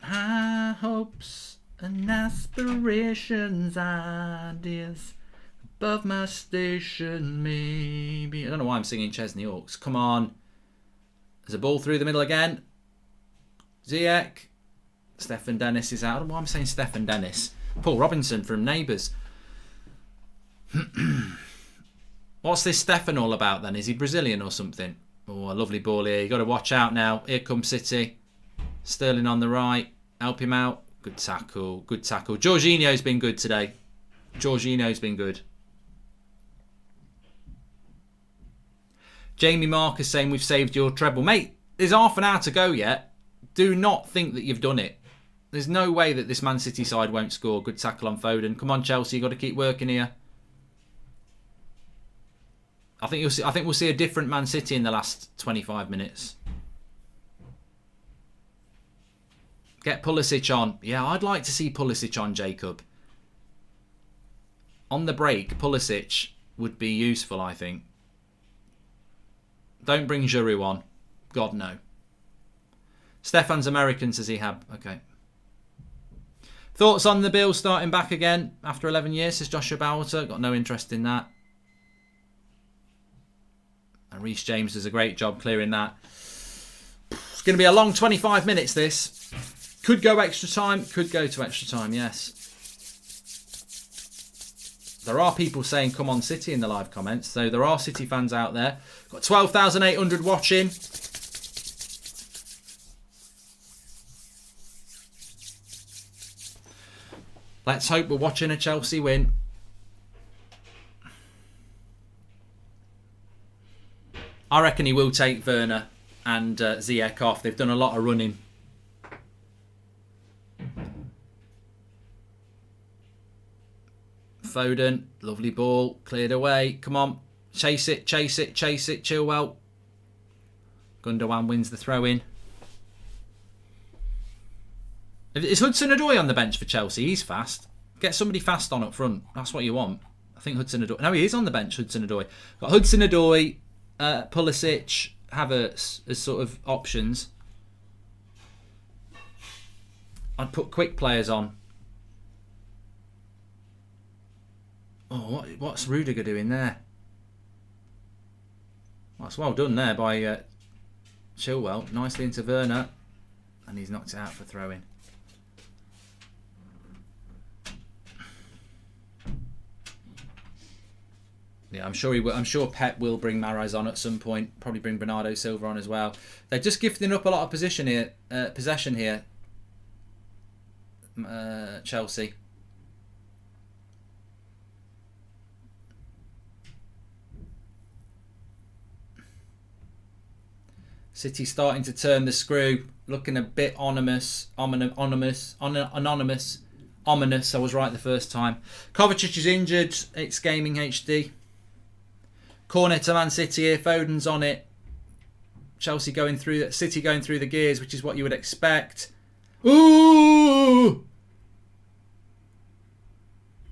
High hopes and aspirations, ideas above my station, maybe. I don't know why I'm singing Chesney Hawks. Come on. There's a ball through the middle again. Ziyech. Stefan Dennis is out. I don't know why I'm saying Stefan Dennis. Paul Robinson from Neighbours. What's this Stefan all about then? Is he Brazilian or something? Oh, a lovely ball here. You've got to watch out now. Here comes City. Sterling on the right. Help him out. Good tackle. Good tackle. Jorginho's been good today. Jorginho's been good. Jamie Marcus saying we've saved your treble. Mate, there's half an hour to go yet. Do not think that you've done it. There's no way that this Man City side won't score. Good tackle on Foden. Come on, Chelsea, you've got to keep working here. I think we'll see a different Man City in the last 25 minutes. Get Pulisic on. Yeah, I'd like to see Pulisic on, Jacob. On the break, Pulisic would be useful, I think. Don't bring Giroud on. God, no. Stefan's American, says Ehab. Okay. Thoughts on the Bills starting back again after 11 years, says Joshua Bowser. Got no interest in that. And Reece James does a great job clearing that. It's going to be a long 25 minutes, this. Could go extra time. Could go to extra time, yes. There are people saying, come on City in the live comments. So there are City fans out there. Got 12,800 watching. Let's hope we're watching a Chelsea win. I reckon he will take Werner and Ziyech off. They've done a lot of running. Foden, lovely ball, cleared away. Come on, chase it, chase it, chase it. Chilwell. Gundogan wins the throw-in. Is Hudson-Odoi on the bench for Chelsea? He's fast. Get somebody fast on up front. That's what you want. I think Hudson-Odoi... No, he is on the bench, Hudson-Odoi. Got Hudson-Odoi, Pulisic, Havertz as sort of options. I'd put quick players on. Oh, what's Rudiger doing there? Well, that's well done there by Chilwell. Nicely into Werner. And he's knocked it out for throwing. Yeah, I'm sure he will. I'm sure Pep will bring Mahrez on at some point. Probably bring Bernardo Silva on as well. They're just gifting up a lot of possession here. Chelsea. City starting to turn the screw. Looking a bit ominous. I was right the first time. Kovacic is injured. It's Gaming HD. Corner to Man City here. Foden's on it. Chelsea going through. City going through the gears, which is what you would expect. Ooh!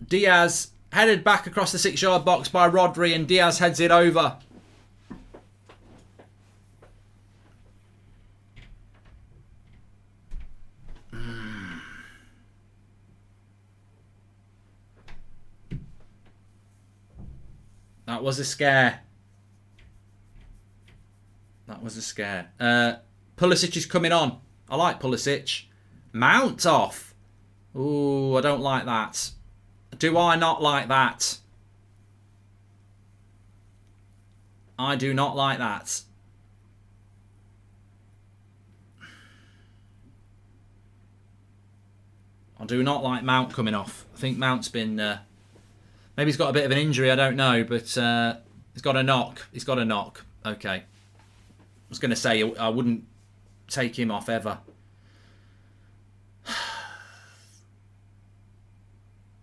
Diaz headed back across the 6-yard box by Rodri, and Diaz heads it over. That was a scare. That was a scare. Pulisic is coming on. I like Pulisic. Mount off. Ooh, I don't like that. Do I not like that? I do not like that. I do not like Mount coming off. I think Mount's been... maybe he's got a bit of an injury, I don't know, but he's got a knock. He's got a knock. Okay. I was going to say I wouldn't take him off ever.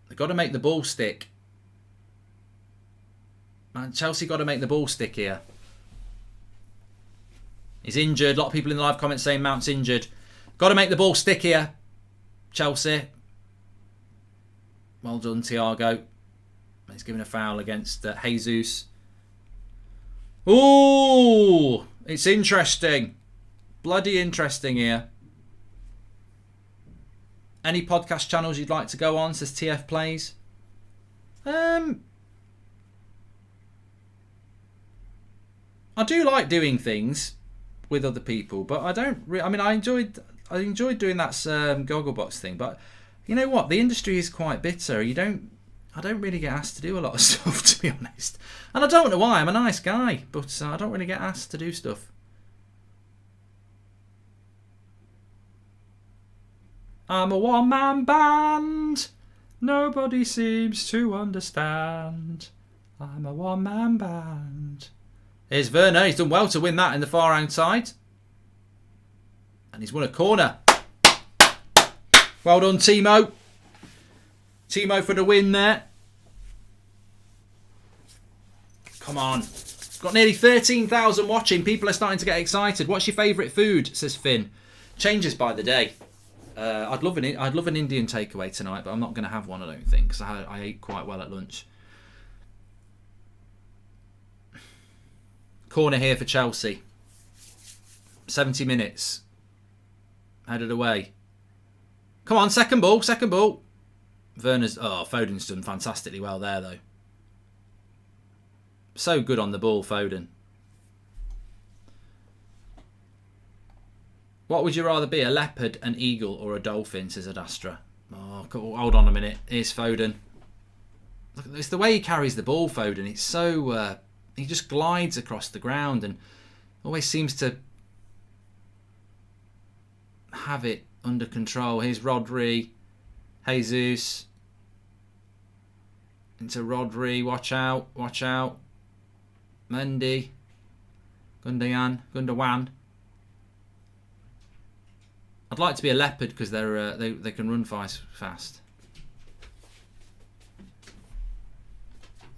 They've got to make the ball stick. Man, Chelsea got to make the ball stick here. He's injured. A lot of people in the live comments saying Mount's injured. Got to make the ball stick here. Chelsea. Well done, Thiago. He's given a foul against Jesus. Ooh, it's interesting. Bloody interesting here. Any podcast channels you'd like to go on, says TF Plays. I do like doing things with other people, but I don't. I enjoyed doing that Gogglebox thing, but you know what? The industry is quite bitter. I don't really get asked to do a lot of stuff, to be honest. And I don't know why. I'm a nice guy, but I don't really get asked to do stuff. I'm a one-man band. Nobody seems to understand. I'm a one-man band. Here's Werner. He's done well to win that in the far-hand side. And he's won a corner. Well done, Timo. Timo for the win there. Come on. Got nearly 13,000 watching. People are starting to get excited. What's your favourite food? Says Finn. Changes by the day. I'd love an Indian takeaway tonight, but I'm not going to have one, I don't think, because I ate quite well at lunch. Corner here for Chelsea. 70 minutes. Headed away. Come on, second ball. Foden's done fantastically well there, though. So good on the ball, Foden. What would you rather be, a leopard, an eagle, or a dolphin, says Adastra? Oh, hold on a minute. Here's Foden. Look, it's the way he carries the ball, Foden. It's so... he just glides across the ground and always seems to have it under control. Here's Rodri. Jesus. Into Rodri. Watch out. Mendy. Gundogan. I'd like to be a leopard because they can run fast.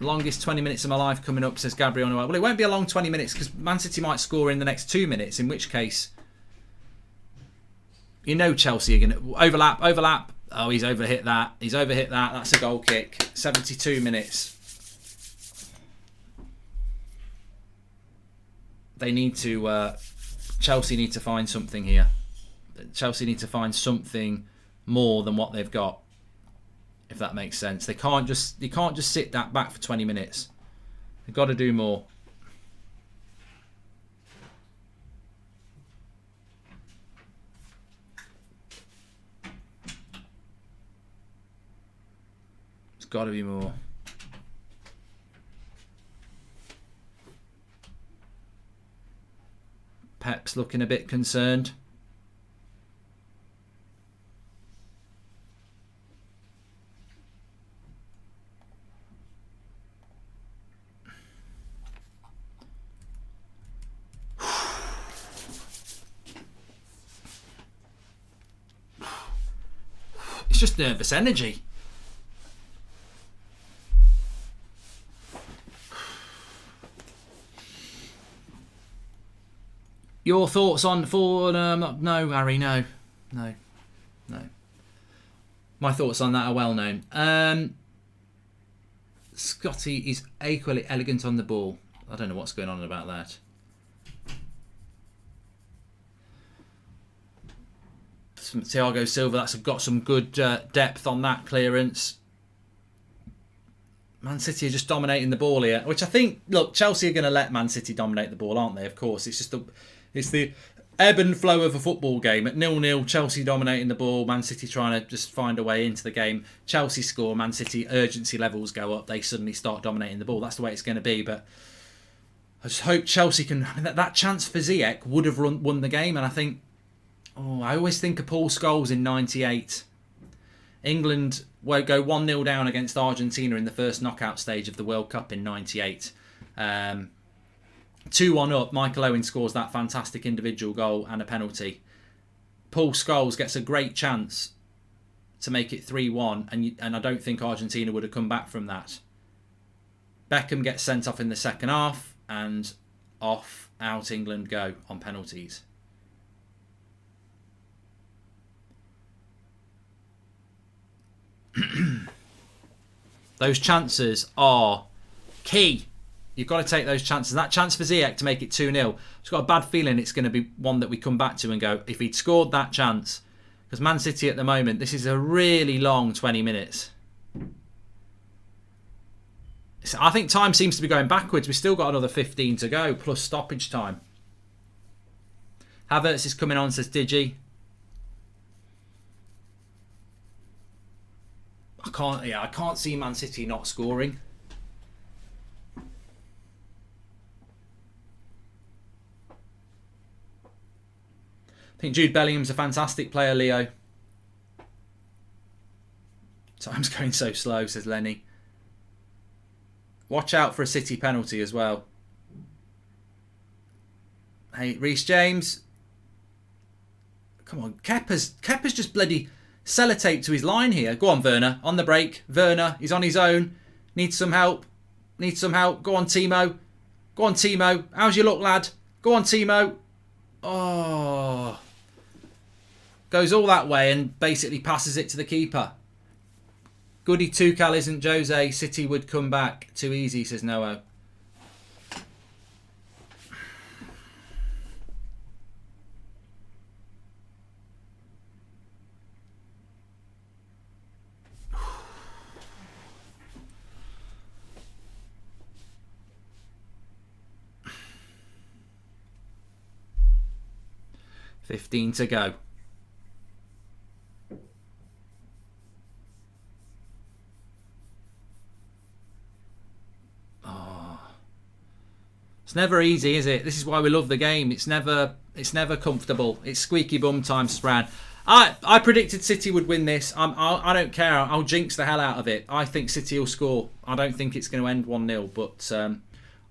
Longest 20 minutes of my life coming up, says Gabriel. Well, it won't be a long 20 minutes because Man City might score in the next 2 minutes, in which case, you know, Chelsea are going to overlap. Oh, he's overhit that. That's a goal kick. 72 minutes. They need to... Chelsea need to find something here. Chelsea need to find something more than what they've got, if that makes sense. You can't just sit that back for 20 minutes. They've got to do more. It's got to be more. Pep's looking a bit concerned. It's just nervous energy. Your thoughts on no, Harry, no. My thoughts on that are well known. Scotty is equally elegant on the ball. I don't know what's going on about that. Thiago Silva, that's got some good depth on that clearance. Man City are just dominating the ball here, which I think, look, Chelsea are going to let Man City dominate the ball, aren't they? Of course, it's the ebb and flow of a football game. At 0-0, Chelsea dominating the ball, Man City trying to just find a way into the game. Chelsea score, Man City urgency levels go up, they suddenly start dominating the ball. That's the way it's going to be, but I just hope Chelsea can... I mean, that chance for Ziyech would have won the game, and I think... I always think of Paul Scholes in '98. England will go 1-0 down against Argentina in the first knockout stage of the World Cup in '98. 2-1 up, Michael Owen scores that fantastic individual goal and a penalty. Paul Scholes gets a great chance to make it 3-1, and I don't think Argentina would have come back from that. Beckham gets sent off in the second half, and out England go on penalties. Those chances are key. You've got to take those chances. That chance for Ziyech to make it 2-0, it's got a bad feeling it's going to be one that we come back to and go, if he'd scored that chance, because Man City at the moment, this is a really long 20 minutes. I think time seems to be going backwards. We've still got another 15 to go, plus stoppage time. Havertz is coming on, says Digi. I can't see Man City not scoring. I think Jude Bellingham's a fantastic player, Leo. Time's going so slow, says Lenny. Watch out for a City penalty as well. Hey, Reece James. Come on, Kepa's just bloody sellotape to his line here. Go on, Werner. On the break. Werner, he's on his own. Needs some help. Needs some help. Go on, Timo. Go on, Timo. How's your luck, lad? Go on, Timo. Oh. Goes all that way and basically passes it to the keeper. Goody Tuchel isn't Jose. City would come back. Too easy, says Noah. $15 to go. It's never easy, is it? This is why we love the game. It's never comfortable. It's squeaky bum time, Spran. I predicted City would win this. I don't care. I'll jinx the hell out of it. I think City will score. I don't think it's going to end 1-0, but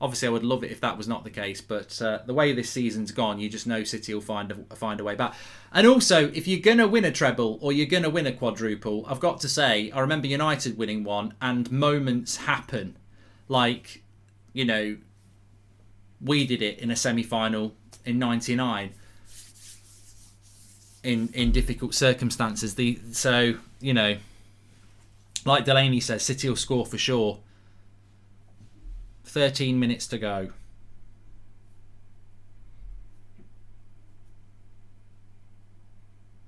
obviously I would love it if that was not the case. But the way this season's gone, you just know City will find a way back. And also, if you're going to win a treble or you're going to win a quadruple, I've got to say, I remember United winning one, and moments happen. Like, you know, we did it in a semi-final in '99 in difficult circumstances. So, you know, like Delaney says, City will score for sure. 13 minutes to go.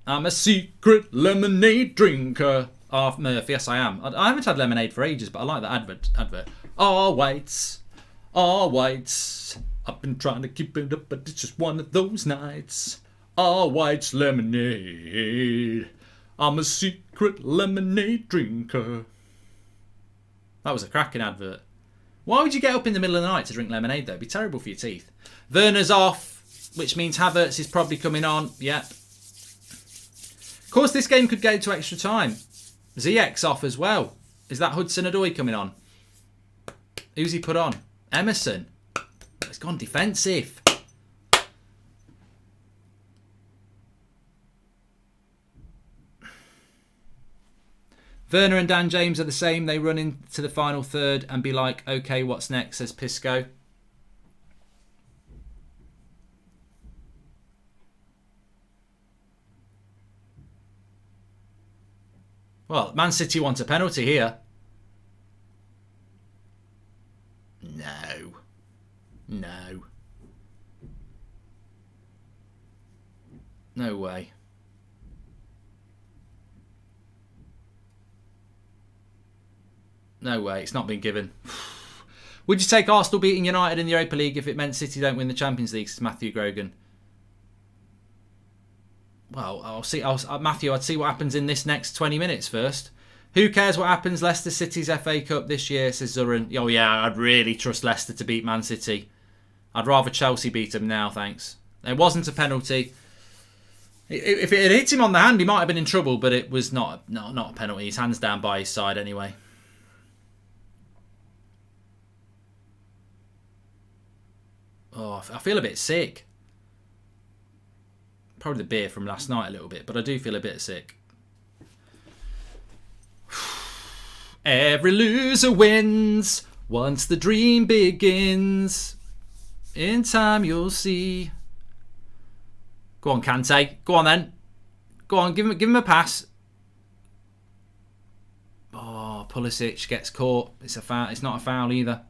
I'm a secret lemonade drinker. Oh, Murph, yes I am. I haven't had lemonade for ages, but I like that advert. All whites. All whites. I've been trying to keep it up, but it's just one of those nights. All whites lemonade. I'm a secret lemonade drinker. That was a cracking advert. Why would you get up in the middle of the night to drink lemonade, though? It'd be terrible for your teeth. Werner's off, which means Havertz is probably coming on. Yep. Of course, this game could go to extra time. Ziyech's off as well. Is that Hudson-Odoi coming on? Who's he put on? Emerson. It's gone defensive. Werner and Dan James are the same. They run into the final third and be like, okay, what's next, says Pisco. Well, Man City want a penalty here. No. No. No way. No way, it's not been given. Would you take Arsenal beating United in the Europa League if it meant City don't win the Champions League? Says Matthew Grogan. Well, Matthew, I'd see what happens in this next 20 minutes first. Who cares what happens? Leicester City's FA Cup this year, says Zurin. Oh yeah, I'd really trust Leicester to beat Man City. I'd rather Chelsea beat them now, thanks. It wasn't a penalty. If it had hit him on the hand, he might have been in trouble, but it was not a penalty. His hand's down by his side anyway. Oh, I feel a bit sick. Probably the beer from last night a little bit, but I do feel a bit sick. Every loser wins once the dream begins. In time you'll see. Go on, Kante. Go on then. Go on, give him a pass. Oh, Pulisic gets caught. It's a foul. It's not a foul either.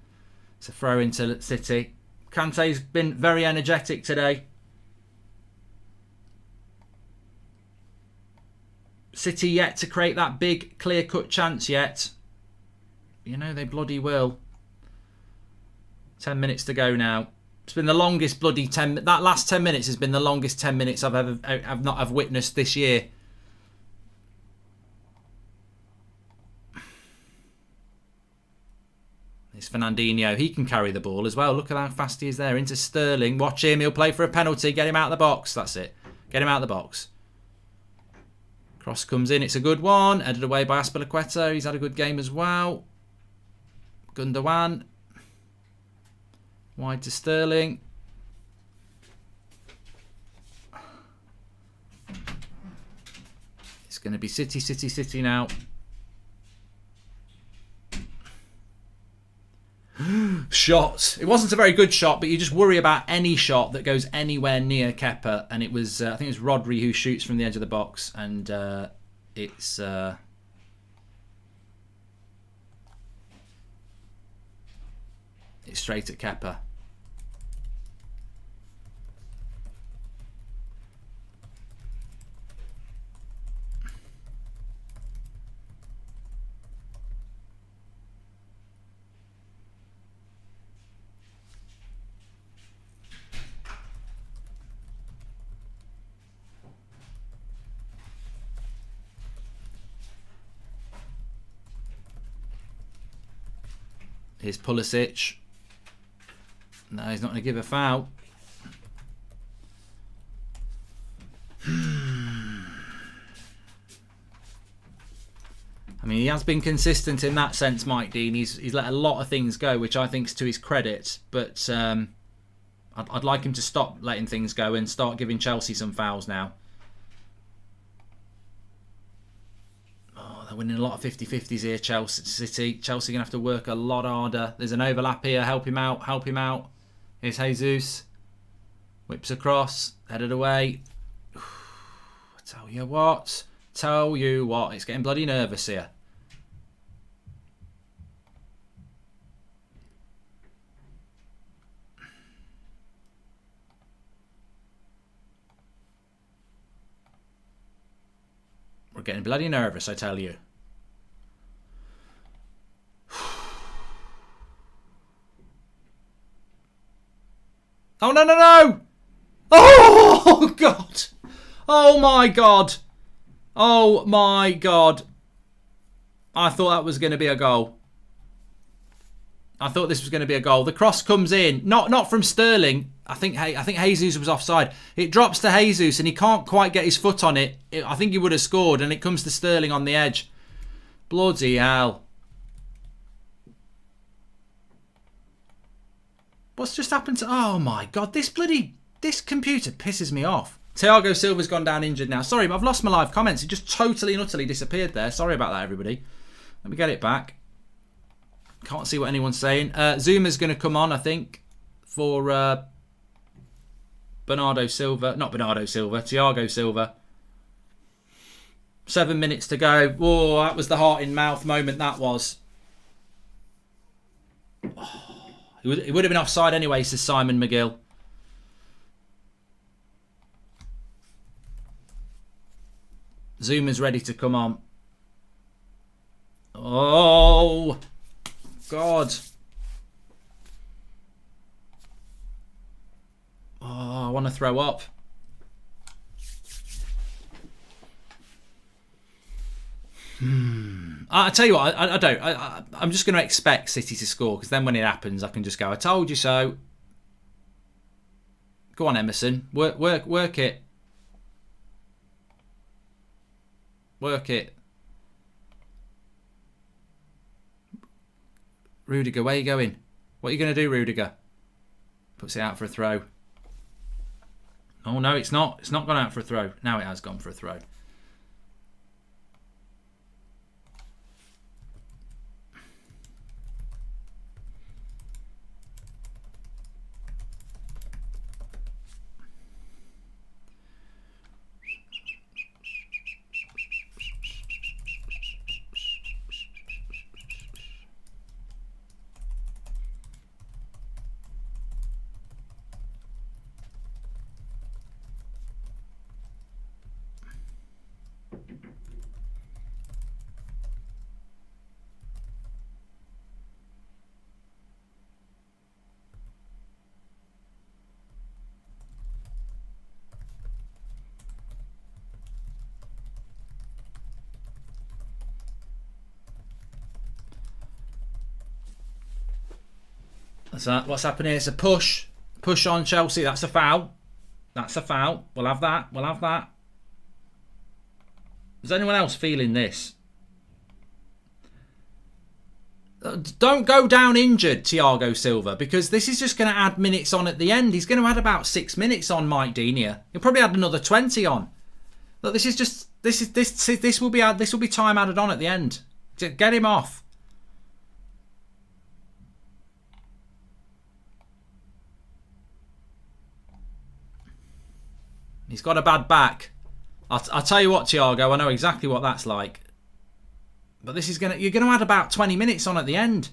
It's a throw into City. Kante's been very energetic today. City yet to create that big clear-cut chance yet. You know they bloody will. 10 minutes to go now. It's been the longest bloody 10. That last 10 minutes has been the longest 10 minutes I've witnessed this year. It's Fernandinho. He can carry the ball as well. Look at how fast he is there. Into Sterling. Watch him. He'll play for a penalty. Get him out of the box. That's it. Get him out of the box. Cross comes in. It's a good one. Headed away by Azpilicueta. He's had a good game as well. Gundogan. Wide to Sterling. It's going to be City now. Shot. It wasn't a very good shot, but you just worry about any shot that goes anywhere near Kepa. And it was, I think it was Rodri who shoots from the edge of the box. And it's straight at Kepa. Here's Pulisic. No, he's not going to give a foul. I mean, he has been consistent in that sense, Mike Dean. He's let a lot of things go, which I think is to his credit. But I'd like him to stop letting things go and start giving Chelsea some fouls now. They're winning a lot of 50-50s here, Chelsea. Chelsea going to have to work a lot harder. There's an overlap here. Help him out. Help him out. Here's Jesus. Whips across. Headed away. Tell you what. It's getting bloody nervous here. We're getting bloody nervous, I tell you. Oh, no, no, no! Oh, God! Oh, my God! Oh, my God. I thought that was going to be a goal. I thought this was going to be a goal. The cross comes in. Not from Sterling. I think Jesus was offside. It drops to Jesus and he can't quite get his foot on it. I think he would have scored and it comes to Sterling on the edge. Bloody hell. What's just happened to... Oh my God, this computer pisses me off. Thiago Silva's gone down injured now. Sorry, but I've lost my live comments. It just totally and utterly disappeared there. Sorry about that, everybody. Let me get it back. Can't see what anyone's saying. Zuma's going to come on, I think, for Thiago Silva. 7 minutes to go. Whoa, that was the heart in mouth moment, that was. Oh, it would have been offside anyway, says Simon McGill. Zuma's ready to come on. Oh, God. Oh, I want to throw up. I tell you what, I don't. I'm just going to expect City to score because then when it happens, I can just go, I told you so. Go on, Emerson. Work it. Work it. Rudiger, where are you going? What are you going to do, Rudiger? Puts it out for a throw. Oh, no, it's not. It's not gone out for a throw. Now it has gone for a throw. What's happening here? It's a push. Push on Chelsea. That's a foul. That's a foul. We'll have that. We'll have that. Is anyone else feeling this? Don't go down injured, Thiago Silva, because this is just going to add minutes on at the end. He's going to add about 6 minutes on, Mike Dean here. He'll probably add another 20 on. Look, this This will be time added on at the end. Get him off. He's got a bad back. I'll tell you what, Thiago, I know exactly what that's like. But this is you're gonna add about 20 minutes on at the end.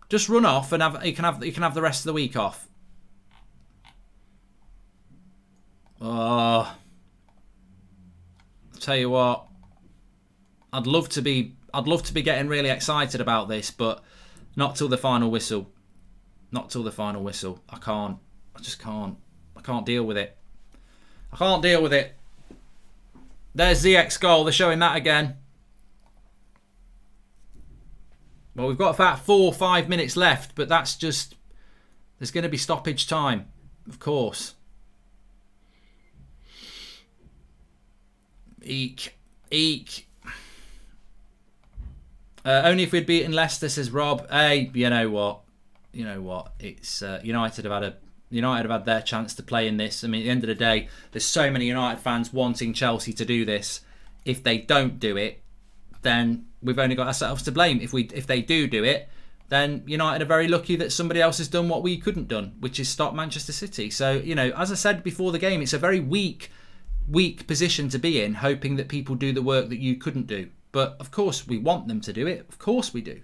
Just run off and you can have the rest of the week off. Oh, I'll tell you what. I'd love to be getting really excited about this, but not till the final whistle. Not till the final whistle. I can't. I just can't. I can't deal with it. I can't deal with it. There's Ziyech's goal. They're showing that again. Well, we've got about 4 or 5 minutes left, but that's just... There's going to be stoppage time, of course. Eek. Only if we'd beaten Leicester, says Rob. Hey, you know what? It's United have had their chance to play in this. I mean, at the end of the day, there's so many United fans wanting Chelsea to do this. If they don't do it, then we've only got ourselves to blame. If they do it, then United are very lucky that somebody else has done what we couldn't done, which is stop Manchester City. So, as I said before the game, it's a very weak position to be in, hoping that people do the work that you couldn't do. But of course we want them to do it. Of course we do.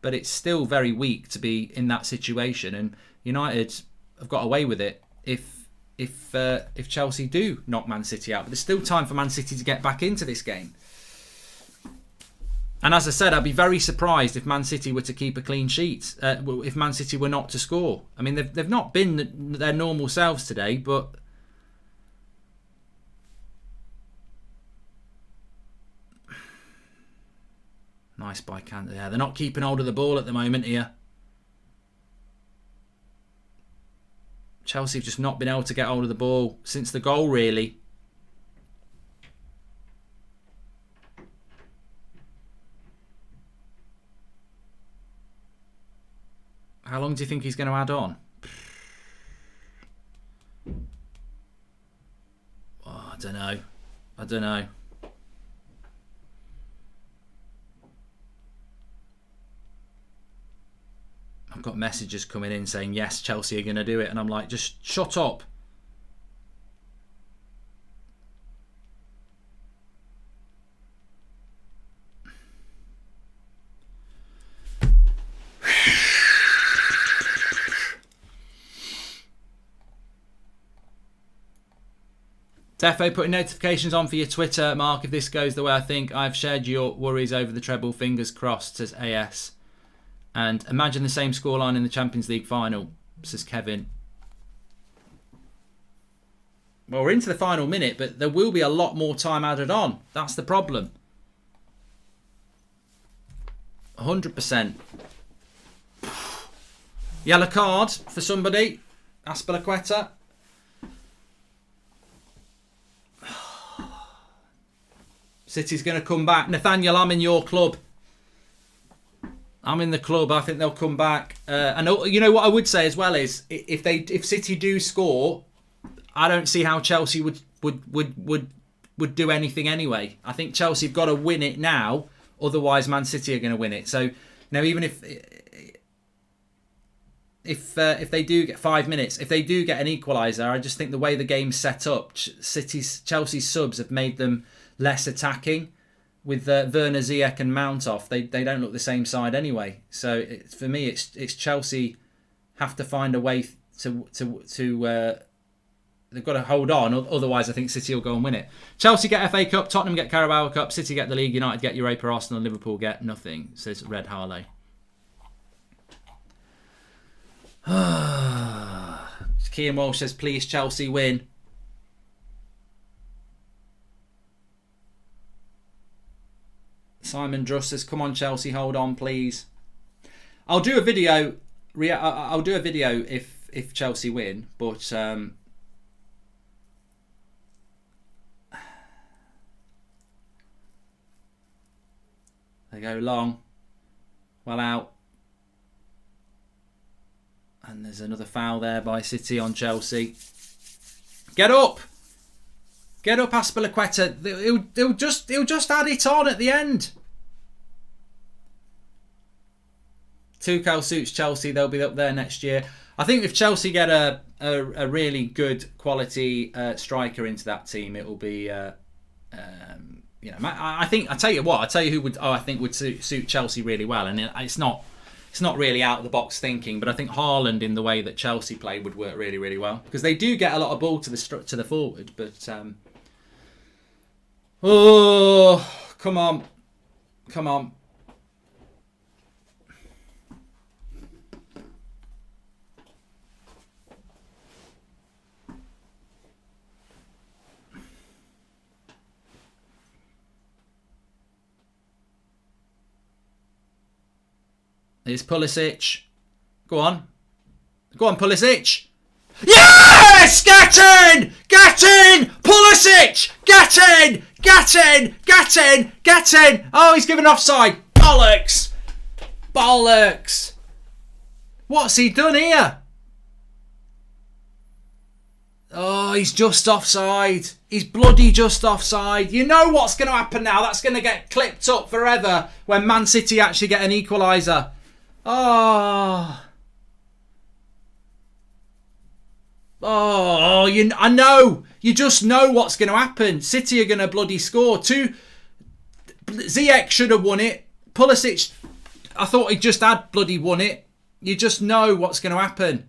But it's still very weak to be in that situation, and United have got away with it if Chelsea do knock Man City out. But there's still time for Man City to get back into this game. And as I said, I'd be very surprised if Man City were to keep a clean sheet, if Man City were not to score. I mean, they've not been their normal selves today, but... Nice by Kante. Yeah, they're not keeping hold of the ball at the moment here. Chelsea have just not been able to get hold of the ball since the goal, really. How long do you think he's going to add on? Oh, I don't know. I've got messages coming in saying, yes, Chelsea are going to do it. And I'm like, just shut up. Defo putting notifications on for your Twitter, Mark. If this goes the way I think, I've shared your worries over the treble. Fingers crossed, says AS. And imagine the same scoreline in the Champions League final, says Kevin. Well, we're into the final minute, but there will be a lot more time added on. That's the problem. 100%. Yellow card for somebody. Aspilicueta. City's going to come back. Nathaniel, I'm in your club. I'm in the club. I think they'll come back. And you know what I would say as well is if City do score, I don't see how Chelsea would do anything anyway. I think Chelsea have got to win it now, otherwise Man City are going to win it. So now even if they do get 5 minutes, if they do get an equaliser, I just think the way the game's set up, Chelsea's subs have made them less attacking. With Werner, Ziyech and Mount off, they don't look the same side anyway. So for me, it's Chelsea have to find a way to they've got to hold on. Otherwise, I think City will go and win it. Chelsea get FA Cup, Tottenham get Carabao Cup, City get the league, United get Europa, Arsenal and Liverpool get nothing, says Red Harley. Kean Walsh says, please Chelsea win. Simon Druss says, come on Chelsea, hold on please. I'll do a video. I'll do a video if Chelsea win, but they go long, well out, and there's another foul there by City on Chelsea. Get up! Get up Azpilicueta. He'll just add it on at the end. Tuchel suits Chelsea. They'll be up there next year. I think if Chelsea get a really good quality striker into that team, it will be. I tell you who would. I think would suit Chelsea really well, and it's not really out of the box thinking, but I think Haaland in the way that Chelsea play would work really, really well, because they do get a lot of ball to the forward, but come on. Here's Pulisic. Go on, Pulisic. Yes! Get in! Pulisic! Get in! Oh, he's given offside. Bollocks! What's he done here? Oh, he's just offside. He's bloody just offside. You know what's going to happen now. That's going to get clipped up forever when Man City actually get an equaliser. I know. You just know what's going to happen. City are going to bloody score. Ziyech should have won it. Pulisic, I thought he just had bloody won it. You just know what's going to happen.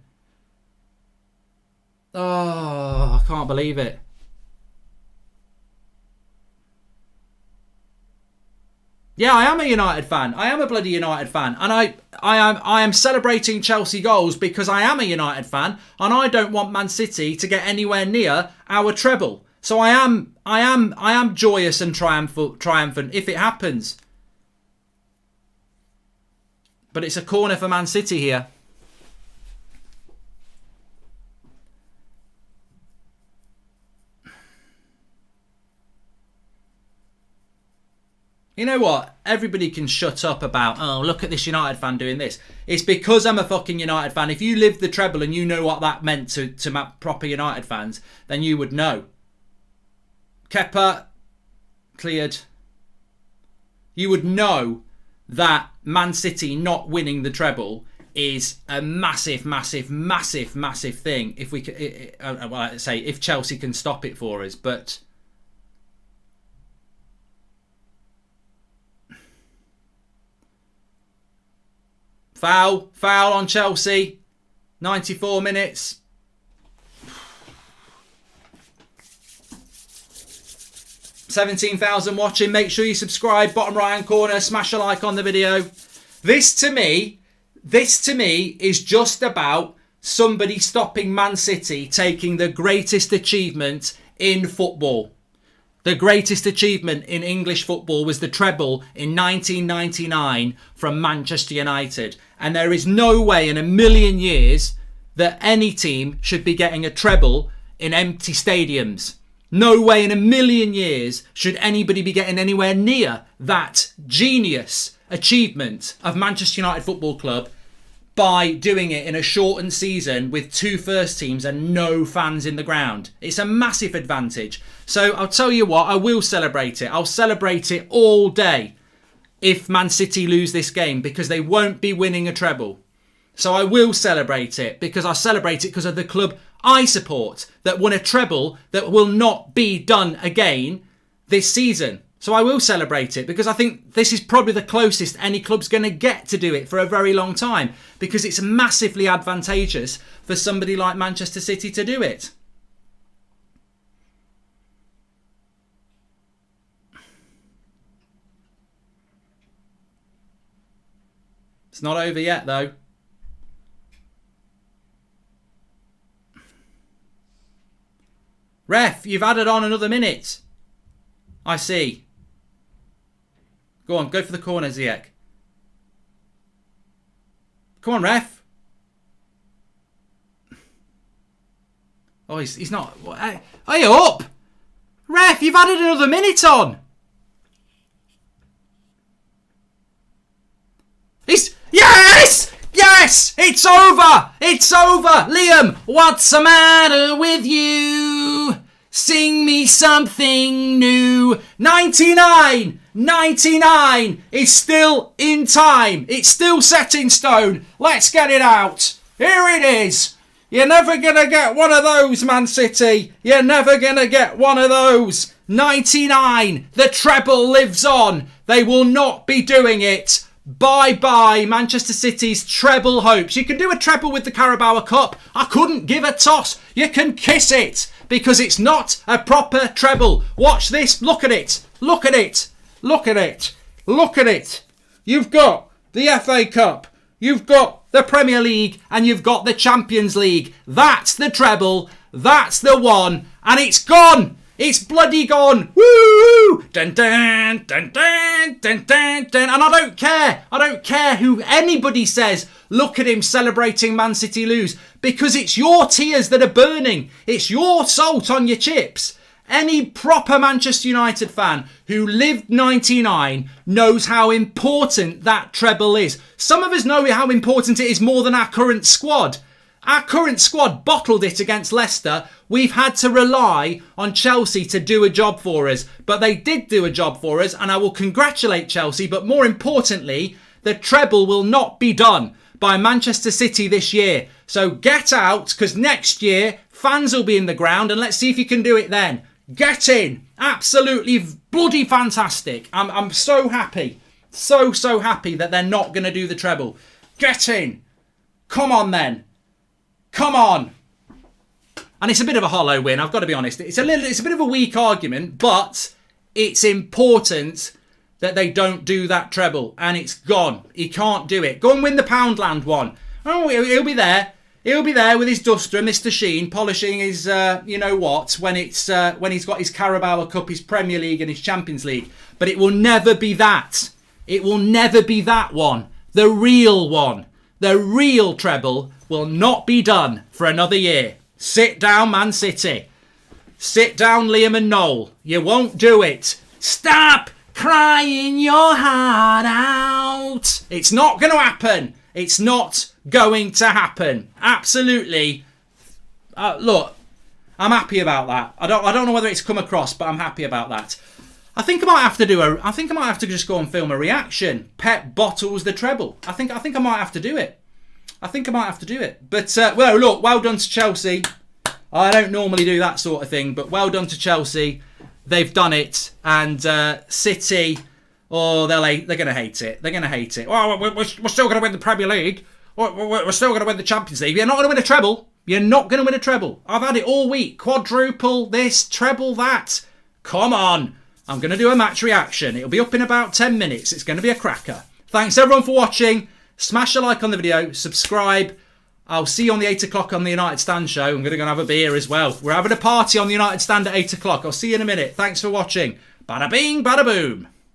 Oh, I can't believe it. Yeah, I am a United fan. I am a bloody United fan. And I am celebrating Chelsea goals because I am a United fan and I don't want Man City to get anywhere near our treble. So I am joyous and triumphant if it happens. But it's a corner for Man City here. You know what? Everybody can shut up about, oh, look at this United fan doing this. It's because I'm a fucking United fan. If you lived the treble and you know what that meant to proper United fans, then you would know. Kepa, cleared. You would know that Man City not winning the treble is a massive, massive, massive, massive thing. If we could, if Chelsea can stop it for us, but... Foul on Chelsea. 94 minutes. $17,000 watching. Make sure you subscribe. Bottom right hand corner. Smash a like on the video. This to me is just about somebody stopping Man City taking the greatest achievement in football. The greatest achievement in English football was the treble in 1999 from Manchester United. And there is no way in a million years that any team should be getting a treble in empty stadiums. No way in a million years should anybody be getting anywhere near that genius achievement of Manchester United Football Club by doing it in a shortened season with 2 first teams and no fans in the ground. It's a massive advantage. So I'll tell you what, I will celebrate it. I'll celebrate it all day if Man City lose this game because they won't be winning a treble. So I will celebrate it because I celebrate it because of the club I support that won a treble that will not be done again this season. So I will celebrate it because I think this is probably the closest any club's going to get to do it for a very long time because it's massively advantageous for somebody like Manchester City to do it. It's not over yet though. Ref, you've added on another minute. I see. Go on, go for the corner, Ziyech. Come on, ref. Oh, he's not. Are you up? Ref, you've added another minute on. Yes! Yes! It's over! It's over! Liam, what's the matter with you? Sing me something new. 99! 99 is still in time. It's still set in stone. Let's get it out. Here it is. You're never going to get one of those, Man City. You're never going to get one of those. 99. The treble lives on. They will not be doing it. Bye-bye, Manchester City's treble hopes. You can do a treble with the Carabao Cup. I couldn't give a toss. You can kiss it because it's not a proper treble. Watch this. Look at it. Look at it. Look at it. Look at it. You've got the FA Cup. You've got the Premier League and you've got the Champions League. That's the treble. That's the one. And it's gone. It's bloody gone. Woo! Dun, dun, dun, dun, dun, dun, dun. And I don't care. I don't care who anybody says, look at him celebrating Man City lose. Because it's your tears that are burning. It's your salt on your chips. Any proper Manchester United fan who lived 99 knows how important that treble is. Some of us know how important it is more than our current squad. Our current squad bottled it against Leicester. We've had to rely on Chelsea to do a job for us. But they did do a job for us, and I will congratulate Chelsea. But more importantly, the treble will not be done by Manchester City this year. So get out, because next year, fans will be in the ground, and let's see if you can do it then. Get in. Absolutely bloody fantastic. I'm so happy. So happy that they're not going to do the treble. Get in. Come on then. Come on. And it's a bit of a hollow win, I've got to be honest. It's a bit of a weak argument, but it's important that they don't do that treble. And it's gone. He can't do it. Go and win the Poundland one. Oh, he'll be there. He'll be there with his duster and Mr. Sheen polishing his, you know what, when he's got his Carabao Cup, his Premier League and his Champions League. But it will never be that. It will never be that one. The real one. The real treble will not be done for another year. Sit down, Man City. Sit down, Liam and Noel. You won't do it. Stop crying your heart out. It's not going to happen. It's not going to happen. Absolutely. Look, I'm happy about that. I don't know whether it's come across, but I'm happy about that. I think I might have to just go and film a reaction. Pep bottles the treble. I think I might have to do it. But well, look, well done to Chelsea. I don't normally do that sort of thing, but well done to Chelsea. They've done it, and City. Oh, they're going to hate it. They're going to hate it. Oh, we're still going to win the Premier League. We're still going to win the Champions League. You're not going to win a treble. You're not going to win a treble. I've had it all week. Quadruple this, treble that. Come on. I'm going to do a match reaction. It'll be up in about 10 minutes. It's going to be a cracker. Thanks everyone for watching. Smash a like on the video. Subscribe. I'll see you on the 8 o'clock on the United Stand show. I'm going to go and have a beer as well. We're having a party on the United Stand at 8 o'clock. I'll see you in a minute. Thanks for watching. Bada bing, bada boom.